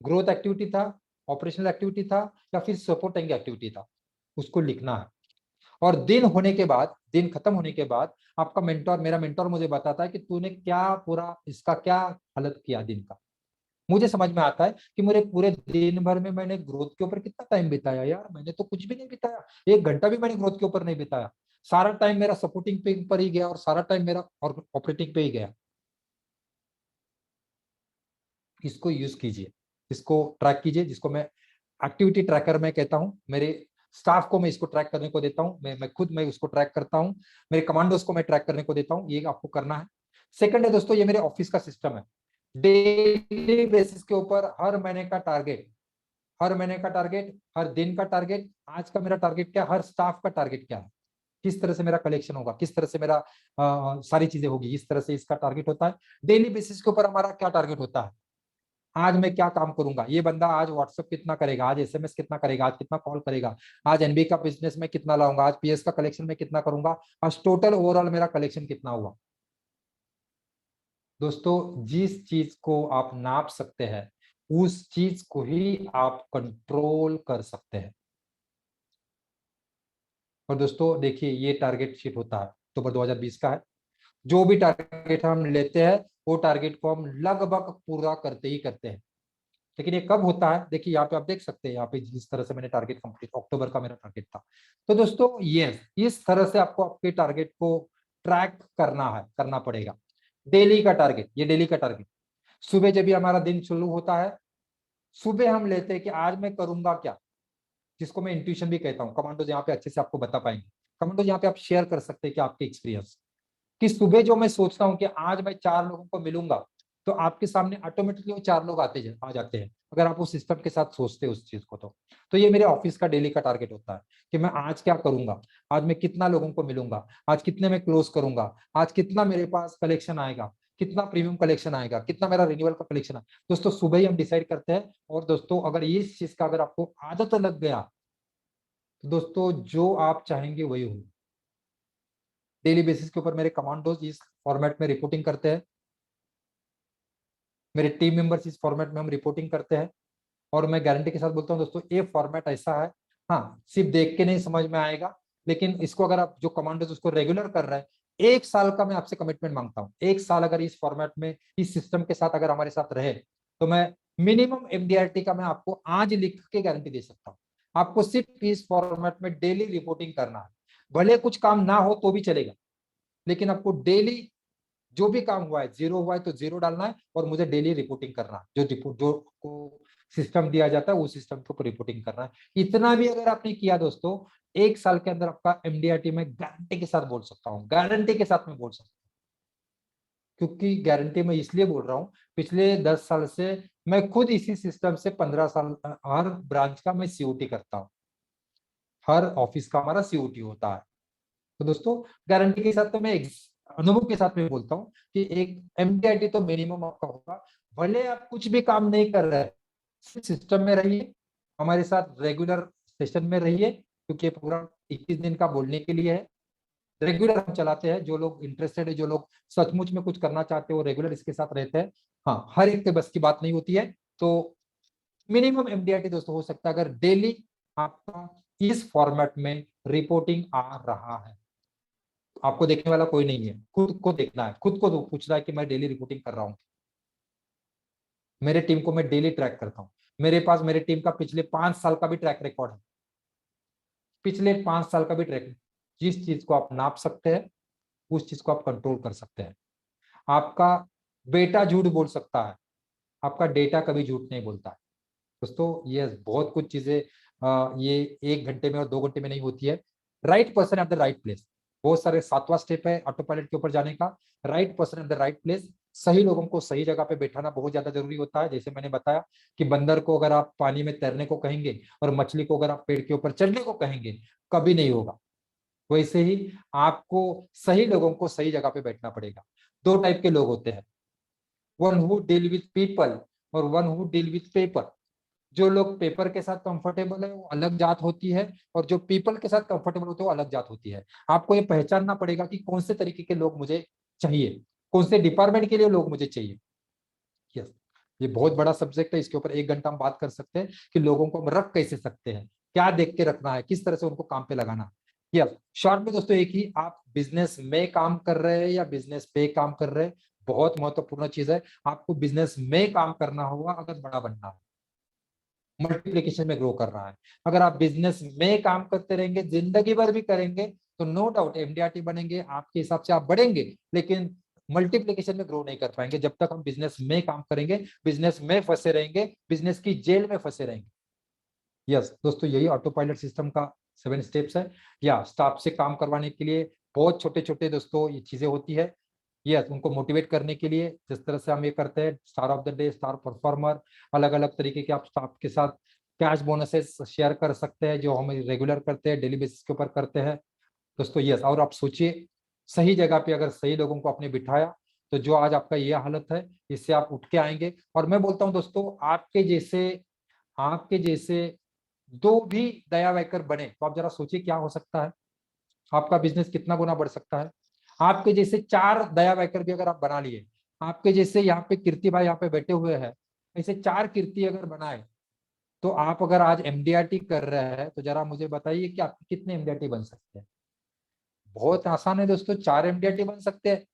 ग्रोथ एक्टिविटी था, ऑपरेशनल एक्टिविटी था, या फिर सपोर्टिंग एक्टिविटी था, उसको लिखना है। और दिन होने के बाद, दिन खत्म होने के बाद आपका मेंटोर, मेरा मेंटोर मुझे बताता है कि तूने क्या पूरा इसका क्या हालत किया दिन का। मुझे समझ में आता है कि मेरे पूरे दिन भर में मैंने ग्रोथ के ऊपर कितना टाइम बिताया। यार मैंने तो कुछ भी नहीं बिताया, 1 घंटा भी मैंने ग्रोथ के ऊपर नहीं बिताया, सारा टाइम मेरा सपोर्टिंग पे पर ही गया और सारा टाइम मेरा ऑपरेटिंग पे ही गया। इसको यूज कीजिए, इसको ट्रैक कीजिए, जिसको मैं एक्टिविटी ट्रैकर में कहता हूँ। मेरे स्टाफ को मैं इसको ट्रैक करने को देता हूँ, मैं खुद मैं उसको ट्रैक करता हूँ, मेरे कमांडोज को मैं ट्रैक करने को देता हूँ। ये आपको करना है। सेकंड है दोस्तों, ये मेरे ऑफिस का सिस्टम है। डेली बेसिस के ऊपर हर महीने का टारगेट, हर महीने का टारगेट, हर दिन का टारगेट, आज का मेरा टारगेट क्या, हर स्टाफ का टारगेट क्या है, किस तरह से मेरा कलेक्शन होगा, किस तरह से मेरा सारी चीजें होगी, इस तरह से इसका टारगेट होता है। डेली बेसिस के ऊपर हमारा क्या टारगेट होता है, आज मैं क्या काम करूंगा, ये बंदा आज व्हाट्सएप कितना करेगा, आज एसएमएस कितना करेगा, आज कितना कॉल करेगा, आज एनबी का बिजनेस में कितना लाऊंगा, आज पीएस का कलेक्शन में कितना करूंगा, आज टोटल ओवरऑल मेरा कलेक्शन कितना हुआ। दोस्तों जिस चीज को आप नाप सकते हैं उस चीज को ही आप कंट्रोल कर सकते हैं। और दोस्तों देखिए, ये टारगेट शीट होता है, अक्टूबर 2020 का है। जो भी टारगेट हम लेते हैं वो टारगेट को हम लगभग पूरा करते ही करते हैं। लेकिन ये कब होता है, देखिए यहाँ पे आप देख सकते हैं, यहाँ पे जिस तरह से मैंने टारगेट कंप्लीट, अक्टूबर का मेरा टारगेट था। तो दोस्तों ये इस तरह से आपको आपके टारगेट को ट्रैक करना है, करना पड़ेगा। डेली का टारगेट, ये डेली का टारगेट, सुबह जब भी हमारा दिन शुरू होता है, सुबह हम लेते हैं कि आज मैं करूंगा क्या, जिसको मैं इंट्यूशन भी कहता हूँ। कमांडोज यहाँ पे अच्छे से आपको बता पाएंगे। कमांडोज यहाँ पे आप शेयर कर सकते हैं कि आपके एक्सपीरियंस, कि सुबह जो मैं सोचता हूँ कि आज मैं 4 लोगों को मिलूंगा, तो आपके सामने ऑटोमेटिकली वो 4 लोग आ जाते हैं, अगर आप उस सिस्टम के साथ सोचते हैं उस चीज को। तो ये मेरे ऑफिस का डेली का टारगेट होता है कि मैं आज क्या करूंगा, आज मैं कितना लोगों को मिलूंगा, आज कितने में क्लोज करूंगा, आज कितना मेरे पास कलेक्शन आएगा, कितना प्रीमियम कलेक्शन आएगा, कितना मेरा रिन्यूअल का कलेक्शन है। दोस्तों सुबह ही हम डिसाइड करते हैं। और दोस्तों अगर ये चीज का अगर आपको आदत लग गया, तो दोस्तों जो आप चाहेंगे वही हो। डेली बेसिस के ऊपर मेरे कमांडोज इस फॉर्मेट में रिपोर्टिंग करते हैं, मेरे टीम मेंबर्स इस फॉर्मेट में हम रिपोर्टिंग करते हैं। और मैं गारंटी के साथ बोलता हूं दोस्तों, ये फॉर्मेट ऐसा है, हाँ सिर्फ देख के नहीं समझ में आएगा, लेकिन इसको अगर आप जो कमांडर्स उसको रेगुलर कर रहे हैं, 1 साल का मैं आपसे कमिटमेंट मांगता हूँ। 1 साल अगर इस फॉर्मेट में, इस सिस्टम के साथ अगर हमारे साथ रहे, तो मैं मिनिमम एमडीआरटी का मैं आपको आज लिख के गारंटी दे सकता हूँ। आपको सिर्फ इस फॉर्मेट में डेली रिपोर्टिंग करना है, भले कुछ काम ना हो तो भी चलेगा, लेकिन आपको डेली जो भी काम हुआ है, जीरो हुआ है तो जीरो डालना है, और मुझे डेली रिपोर्टिंग करना है। जो रिपोर्ट जो को सिस्टम दिया जाता है, उस सिस्टम के ऊपर रिपोर्टिंग करना है। इतना भी अगर आपने किया दोस्तों, 1 साल के अंदर आपका एमडीआरटी में गारंटी के साथ बोल सकता हूँ, गारंटी के साथ में बोल सकता हूँ। क्योंकि गारंटी मैं इसलिए बोल रहा हूँ, पिछले 10 साल से मैं खुद इसी सिस्टम से 15 साल, हर ब्रांच का मैं सीओटी करता हूँ, हर ऑफिस का हमारा सीओटी होता है। तो दोस्तों गारंटी के साथ तो मैं अनुभव के साथ में बोलता हूँ कि एक एमडीआईटी तो मिनिमम आपका होगा। भले आप कुछ भी काम नहीं कर रहे, सिस्टम में रहिए, हमारे साथ रेगुलर सेशन में रहिए, क्योंकि ये पूरा 21 दिन का बोलने के लिए है। रेगुलर हम चलाते हैं, जो लोग इंटरेस्टेड है, जो लोग सचमुच में कुछ करना चाहते हैं, वो रेगुलर इसके साथ रहते हैं। हाँ, हर एक के बस की बात नहीं होती है। तो मिनिमम एमडीआईटी दोस्तों हो सकता है अगर डेली आपका इस फॉर्मेट में रिपोर्टिंग आ रहा है। आपको देखने वाला कोई नहीं है, खुद को देखना है, खुद को तो पूछना है कि मैं डेली रिपोर्टिंग कर रहा हूँ। मेरे टीम को मैं डेली ट्रैक करता हूँ, मेरे पास मेरे टीम का पिछले 5 साल का भी ट्रैक रिकॉर्ड है, पिछले 5 साल का भी ट्रैक। जिस चीज को आप नाप सकते हैं उस चीज को आप कंट्रोल कर सकते हैं। आपका बेटा झूठ बोल सकता है, आपका डेटा कभी झूठ नहीं बोलता है। दोस्तों ये बहुत कुछ चीजें ये 1 घंटे में और 2 घंटे में नहीं होती है। Right person at the right place, बहुत सारे 7वां स्टेप है ऑटो पायलट के ऊपर जाने का। Right person at the right place, सही लोगों को सही जगह पे बैठाना बहुत ज्यादा जरूरी होता है। जैसे मैंने बताया कि बंदर को अगर आप पानी में तैरने को कहेंगे और मछली को अगर आप पेड़ के ऊपर चढ़ने को कहेंगे, कभी नहीं होगा। वैसे ही आपको सही लोगों को सही जगह पे बैठना पड़ेगा। 2 टाइप के लोग होते हैं, one who deal with people और one who deal with paper. जो लोग पेपर के साथ कंफर्टेबल है वो अलग जात होती है, और जो पीपल के साथ कंफर्टेबल होते हैं वो अलग जात होती है। आपको ये पहचानना पड़ेगा कि कौन से तरीके के लोग मुझे चाहिए, कौन से डिपार्टमेंट के लिए लोग मुझे चाहिए। यस, ये बहुत बड़ा सब्जेक्ट है, इसके ऊपर 1 घंटा हम बात कर सकते हैं कि लोगों को हम रख कैसे सकते हैं, क्या देख के रखना है, किस तरह से उनको काम पे लगाना है। यस, शॉर्ट में दोस्तों एक ही, आप बिजनेस में काम कर रहे हैं या बिजनेस पे काम कर रहे हैं, बहुत महत्वपूर्ण चीज है। आपको बिजनेस में काम करना होगा अगर बड़ा बनना है, मल्टीप्लीकेशन में ग्रो कर रहा है। अगर आप बिजनेस में काम करते रहेंगे, जिंदगी भर भी करेंगे, तो नो डाउट एमडीआरटी बनेंगे, आपके हिसाब से आप बढ़ेंगे, लेकिन मल्टीप्लीकेशन में ग्रो नहीं कर पाएंगे जब तक हम बिजनेस में काम करेंगे, बिजनेस में फंसे रहेंगे, बिजनेस की जेल में फंसे रहेंगे। यस दोस्तों, यही ऑटो पायलट सिस्टम का 7 स्टेप्स है। या स्टाफ से काम करवाने के लिए बहुत छोटे छोटे दोस्तों ये चीजें होती है। यस, उनको मोटिवेट करने के लिए जिस तरह से हम ये करते हैं, star of the day, star performer, अलग अलग तरीके के आप स्टाफ के साथ कैश बोनसेस शेयर कर सकते हैं, जो हम रेगुलर करते हैं, डेली बेसिस के ऊपर करते हैं दोस्तों। यस, और आप सोचिए, सही जगह पे अगर सही लोगों को आपने बिठाया, तो जो आज आपका ये हालत है, इससे आप उठ के आएंगे। और मैं बोलता हूँ दोस्तों, आपके जैसे दो भी दया वैकर बने, तो आप जरा सोचिए क्या हो सकता है, आपका बिजनेस कितना गुना बढ़ सकता है। आपके जैसे 4 दया वैकर भी अगर आप बना लिए, आपके जैसे यहाँ पे कीर्ति भाई यहाँ पे बैठे हुए हैं, ऐसे 4 कीर्ति अगर बनाए, तो आप अगर आज एमडीआरटी कर रहे हैं, तो जरा मुझे बताइए कि आप कितने एमडीआरटी बन सकते हैं। बहुत आसान है दोस्तों, 4 एमडीआरटी बन सकते हैं।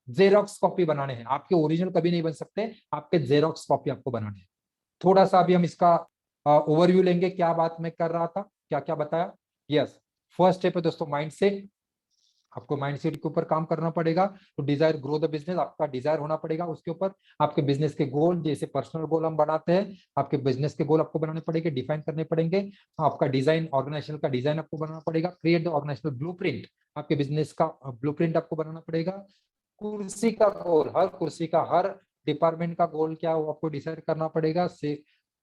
जेरोक्स कॉपी बनाने हैं, आपके ओरिजिनल कभी नहीं बन सकते, आपके जेरोक्स कॉपी आपको बनाने हैं। थोड़ा सा अभी हम इसका ओवरव्यू लेंगे, क्या बात मैं कर रहा था, क्या क्या बताया। यस, फर्स्ट स्टेप है दोस्तों माइंड सेट। आपको माइंडसेट के ऊपर काम करना पड़ेगा। तो डिजायर ग्रो द बिजनेस, आपका डिजायर होना पड़ेगा उसके ऊपर। आपके बिजनेस के गोल, जैसे पर्सनल गोल हम बनाते हैं, आपके बिजनेस के गोल आपको बनाने पड़ेंगे, डिफाइन करने पड़ेंगे। आपका डिजाइन, ऑर्गेनाइजेशन का डिजाइन आपको बनाना पड़ेगा। क्रिएट द ऑर्गेनाइजेशनल ब्लूप्रिंट, आपके बिजनेस का ब्लूप्रिंट आपको बनाना पड़ेगा। कुर्सी का गोल, हर कुर्सी का, हर डिपार्टमेंट का गोल क्या है वो आपको डिसाइड करना पड़ेगा। से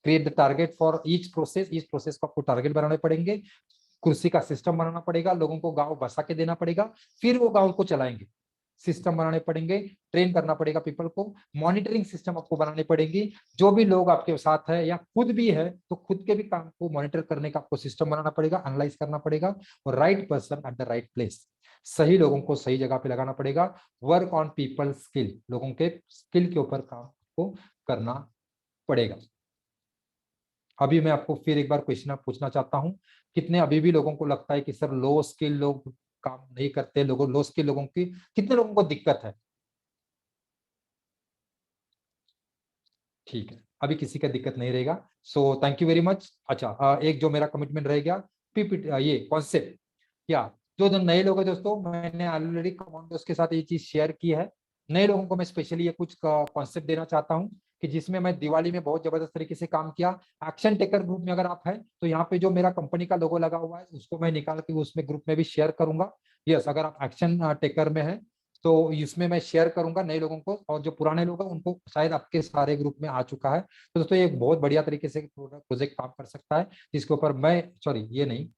create the target for each process को आपको टारगेट बनाने पड़ेंगे। कुर्सी का सिस्टम बनाना पड़ेगा, लोगों को गांव बसा के देना पड़ेगा, फिर वो गांव को चलाएंगे। सिस्टम बनाने पड़ेंगे, ट्रेन करना पड़ेगा पीपल को, मॉनिटरिंग सिस्टम आपको बनानी पड़ेगी। जो भी लोग आपके साथ है या खुद भी है, तो खुद के भी काम को मॉनिटर करने का आपको सिस्टम बनाना पड़ेगा, एनालाइज करना पड़ेगा। और right person at the right place, सही लोगों को सही जगह पे लगाना पड़ेगा। वर्क ऑन पीपल स्किल, लोगों के स्किल के ऊपर काम को करना पड़ेगा। अभी मैं आपको फिर एक बार क्वेश्चन पूछना चाहता हूं, कितने अभी भी लोगों को लगता है कि सर लो स्किल लोग काम नहीं करते, लोगों लो स्किल लोगों की, कितने लोगों को दिक्कत है। ठीक है, अभी किसी का दिक्कत नहीं रहेगा। So thank you very much. अच्छा, एक जो मेरा कमिटमेंट रह गया, पीपीटी, ये कॉन्सेप्ट, क्या जो नए लोग हैं दोस्तों, मैंने ऑलरेडी कमांडोज के साथ ये चीज शेयर की है। नए लोगों को मैं स्पेशली ये कुछ कॉन्सेप्ट देना चाहता हूँ, कि जिसमें मैं दिवाली में बहुत जबरदस्त तरीके से काम किया। एक्शन टेकर ग्रुप में अगर आप हैं, तो यहाँ पे जो मेरा कंपनी का लोगो लगा हुआ है, उसको मैं निकाल के उसमें ग्रुप में भी शेयर करूंगा। यस, अगर आप एक्शन टेकर में है, तो इसमें मैं शेयर करूंगा नए लोगों को, और जो पुराने लोग हैं उनको शायद आपके सारे ग्रुप में आ चुका है। तो दोस्तों ये एक बहुत बढ़िया तरीके से प्रोजेक्ट काम कर सकता है, जिसके ऊपर मैं, सॉरी ये नहीं,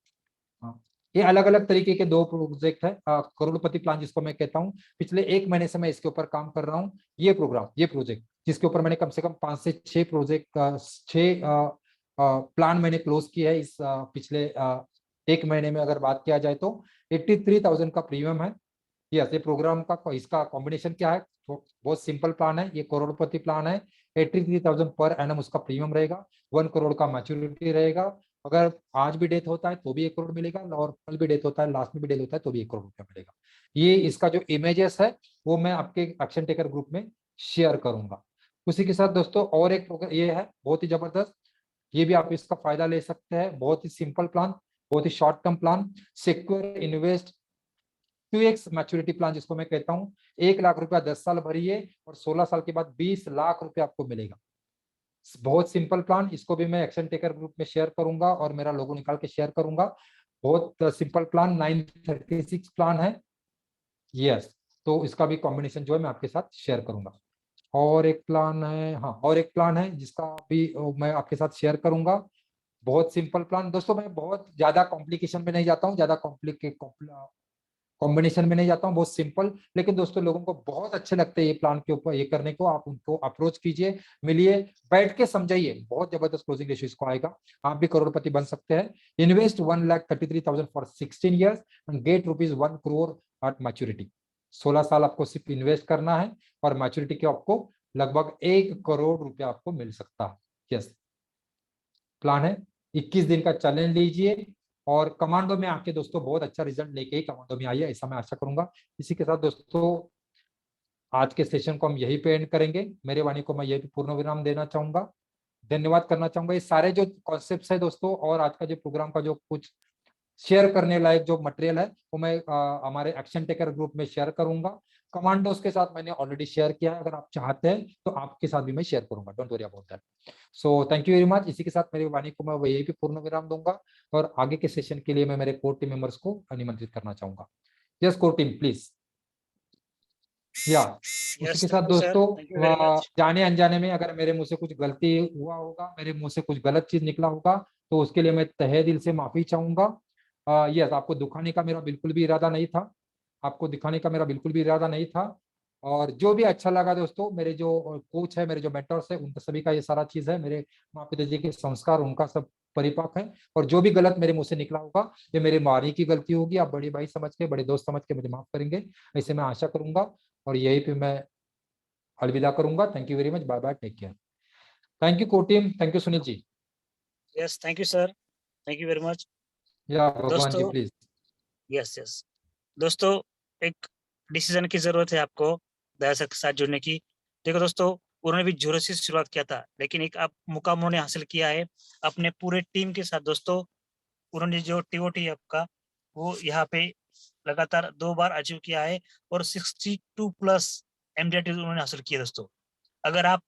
हाँ, ये अलग अलग तरीके के 2 प्रोजेक्ट है। करोड़पति प्लान जिसको मैं कहता हूँ, पिछले 1 महीने से मैं इसके ऊपर काम कर रहा हूँ। ये प्रोग्राम, ये प्रोजेक्ट, जिसके ऊपर मैंने कम से कम 5 से 6 प्रोजेक्ट, 6 प्लान मैंने क्लोज किया है इस पिछले 1 महीने में। अगर बात किया जाए तो 83,000 का प्रीमियम है। यस, ये प्रोग्राम का इसका कॉम्बिनेशन क्या है, तो बहुत सिंपल प्लान है, ये करोड़पति प्लान है। 83,000 पर एनम उसका प्रीमियम रहेगा, 1 करोड़ का मैच्योरिटी रहेगा। अगर आज भी डेथ होता है तो भी 1 करोड़ मिलेगा, और कल भी डेथ होता है, लास्ट में भी डेथ होता है तो भी 1 करोड़ रुपया मिलेगा। ये इसका जो इमेजेस है, वो मैं आपके एक्शन टेकर ग्रुप में शेयर करूंगा। उसी के साथ दोस्तों और एक प्रोग्राम ये है, बहुत ही जबरदस्त, ये भी आप इसका फायदा ले सकते हैं। बहुत ही सिंपल प्लान, बहुत ही short term plan, secure invest 2x maturity plan जिसको मैं कहता हूँ। 1 लाख रुपया 10 साल भरिए, और 16 साल के बाद 20 लाख रुपया आपको मिलेगा। बहुत सिंपल प्लान, इसको भी मैं एक्शन टेकर ग्रुप में शेयर करूंगा, और मेरा लोगो निकाल के शेयर करूंगा। बहुत सिंपल प्लान, 936 प्लान है। यस, तो इसका भी कॉम्बिनेशन जो है मैं आपके साथ शेयर करूंगा। और एक प्लान है, हाँ, और एक प्लान है जिसका भी मैं आपके साथ शेयर करूंगा। बहुत सिंपल प्लान दोस्तों, मैं बहुत ज्यादा कॉम्प्लिकेशन में नहीं जाता हूँ, ज्यादा कॉम्बिनेशन में नहीं जाता हूँ, बहुत सिंपल, लेकिन दोस्तों लोगों को बहुत अच्छे लगते हैं ये प्लान के ऊपर ये करने को। आप उनको अप्रोच कीजिए, मिलिए, बैठ के समझाइए, बहुत जबरदस्त क्लोजिंग रेशियो इसको आएगा। आप भी करोड़पति बन सकते हैं। Invest 1,33,000 for 16 years and get ₹1 crore at maturity. 16 साल आपको सिर्फ इन्वेस्ट करना है और मैच्योरिटी के आपको लगभग 1 करोड़ रुपया आपको मिल सकता है। यस, प्लान है। 21 दिन का चैलेंज लीजिए और कमांडो में आके दोस्तों बहुत अच्छा रिजल्ट लेके ही कमांडो में आइए, ऐसा मैं आशा करूंगा। इसी के साथ दोस्तों आज के सेशन को हम यहीं पे एंड करेंगे। मेरे वाणी को मैं यही पूर्ण विराम देना चाहूंगा, धन्यवाद करना चाहूंगा। ये सारे जो कॉन्सेप्ट्स है दोस्तों और आज का जो प्रोग्राम का जो कुछ शेयर करने लायक जो मटेरियल है वो मैं हमारे एक्शन टेकर ग्रुप में शेयर करूंगा। कमांडोज के साथ मैंने ऑलरेडी शेयर किया है, अगर आप चाहते हैं तो आपके साथ भी मैं शेयर करूंगा, don't worry about that. So thank you very much. इसी के साथ मेरी वाणी को मैं यही भी पूर्ण विराम दूंगा और आगे के सेशन के लिए मैं मेरे कोर टीम मेंबर्स को निमंत्रित करना चाहूंगा। Yes core team please. या उसी के साथ दोस्तों जाने अनजाने में अगर मेरे मुंह से कुछ गलती हुआ होगा, मेरे मुंह से कुछ गलत चीज निकला होगा, तो उसके लिए मैं तहे दिल से माफी चाहूंगा। यस, आपको दुखाने का मेरा बिल्कुल भी इरादा नहीं था, आपको दिखाने का मेरा बिल्कुल भी इरादा नहीं था। और जो भी अच्छा लगा दोस्तों, मेरे जो कोच है, मेरे जो मेंटर्स है, उनका सभी का ये सारा चीज है, मेरे माँ पिताजी के संस्कार, उनका सब परिपाक है। और जो भी गलत मेरे मुंह से निकला होगा ये मेरे मारी की गलती होगी, आप बड़े भाई समझ के, बड़े दोस्त समझ के मुझे माफ करेंगे, ऐसे मैं आशा करूंगा। और यही पे मैं अलविदा करूंगा। Thank you very much, bye bye, take care. Thank you को team, thank you Sunil ji. Yes, thank you sir, thank you very much. या भगवान जी प्लीज। यस यस दोस्तों, एक डिसीजन की जरूरत है आपको दया सर के साथ जुड़ने की। देखो दोस्तों, उन्होंने भी जोरों से शुरुआत किया था, लेकिन एक आप मुकाम उन्होंने हासिल किया है अपने पूरे टीम के साथ। दोस्तों, उन्होंने जो टीओटी आपका वो यहाँ पे लगातार 2 बार अचीव किया है और 62 प्लस एमडीआईटी उन्होंने हासिल किया। दोस्तों, अगर आप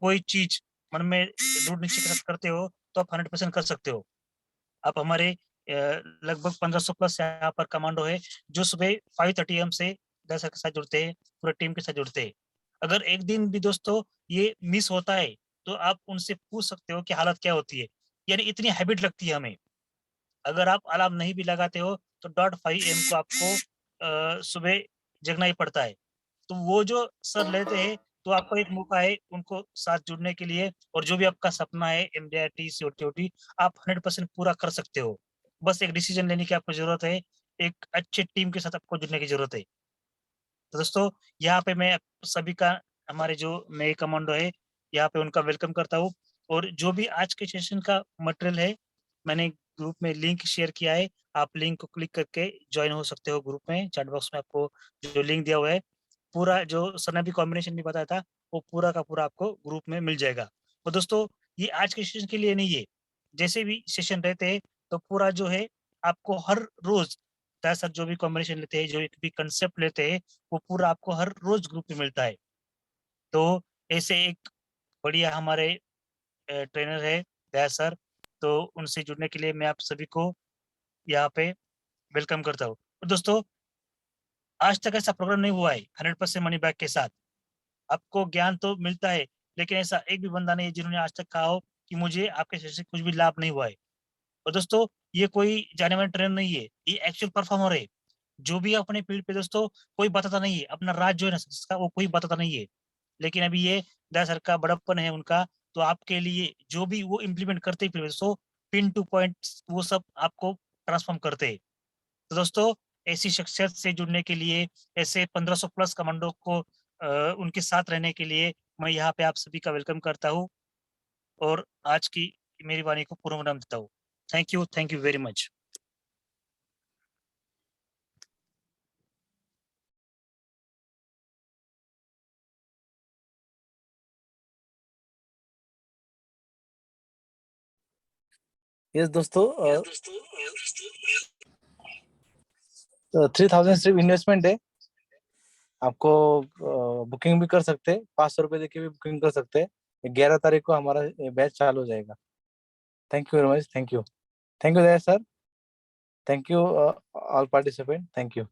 कोई चीज मन में दृढ़ निश्चय के साथ करते हो तो आप 100% कर सकते हो। आप हमारे लगभग 1500 प्लस यहाँ पर कमांडो है जो सुबह 5:30 AM से 10 के साथ जुड़ते हैं, पूरे टीम के साथ जुड़ते हैं। अगर एक दिन भी दोस्तों ये मिस होता है तो आप उनसे पूछ सकते हो कि हालत क्या होती है, यानी इतनी हैबिट लगती है हमें। अगर आप अलार्म नहीं भी लगाते हो तो डॉट 5 AM को आपको सुबह जगना ही पड़ता है। तो वो जो सर लेते हैं तो आपको एक मौका है उनको साथ जुड़ने के लिए, और जो भी आपका सपना है एमडीआईटी सीओटी आप 100% पूरा कर सकते हो। बस एक डिसीजन लेने की आपको जरूरत है, एक अच्छे टीम के साथ आपको जुड़ने की जरूरत है। तो दोस्तों, यहाँ पे मैं सभी का, हमारे जो नए कमांडो है यहाँ पे उनका वेलकम करता हूँ। और जो भी आज के सेशन का मटेरियल है मैंने ग्रुप में लिंक शेयर किया है, आप लिंक को क्लिक करके ज्वाइन हो सकते हो ग्रुप में। चैट बॉक्स में आपको जो लिंक दिया हुआ है, पूरा जो सर ने भी कॉम्बिनेशन भी बताया था वो पूरा का पूरा आपको ग्रुप में मिल जाएगा। और दोस्तों, ये आज के सेशन के लिए नहीं है, जैसे भी सेशन रहते हैं तो पूरा जो है आपको हर रोज सर जो भी कॉम्बिनेशन लेते हैं, जो एक भी कंसेप्ट लेते हैं, वो पूरा आपको हर रोज ग्रुप में मिलता है। तो ऐसे एक बढ़िया हमारे ट्रेनर है दया सर, तो उनसे जुड़ने के लिए मैं आप सभी को यहाँ पे वेलकम करता हूँ। तो दोस्तों, आज तक ऐसा प्रोग्राम नहीं हुआ है 100% मनी बैक के साथ। आपको ज्ञान तो मिलता है, लेकिन ऐसा एक भी बंदा नहीं है जिन्होंने आज तक कहा हो कि मुझे आपके सेशन से कुछ भी लाभ नहीं हुआ है। और दोस्तों, ये कोई जाने माने ट्रेनर नहीं है, ये एक्चुअल परफॉर्मर है। जो भी अपने फील्ड पे दोस्तों कोई बताता नहीं है, अपना राज जो है ना सक्सेस वो कोई बताता नहीं है। लेकिन अभी ये दया सर का बड़प्पन है उनका, तो आपके लिए जो भी वो इम्प्लीमेंट करते हैं दोस्तों, पिन टू पॉइंट वो सब आपको ट्रांसफॉर्म करते हैं। तो दोस्तों, ऐसी शख्सियत से जुड़ने के लिए, ऐसे 1500 प्लस कमांडो को उनके साथ रहने के लिए मैं यहाँ पे आप सभी का वेलकम करता हूँ और आज की मेरी वाणी को पूर्ण विराम देता हूँ। Thank you very much. Yes दोस्तों, 3000 सिर्फ इन्वेस्टमेंट है। आपको बुकिंग भी कर सकते हैं, 500 रुपए देके भी बुकिंग कर सकते हैं। 11 तारीख को हमारा बैच चालू हो जाएगा। Thank you very much, thank you Daya sir, thank you all participant, thank you.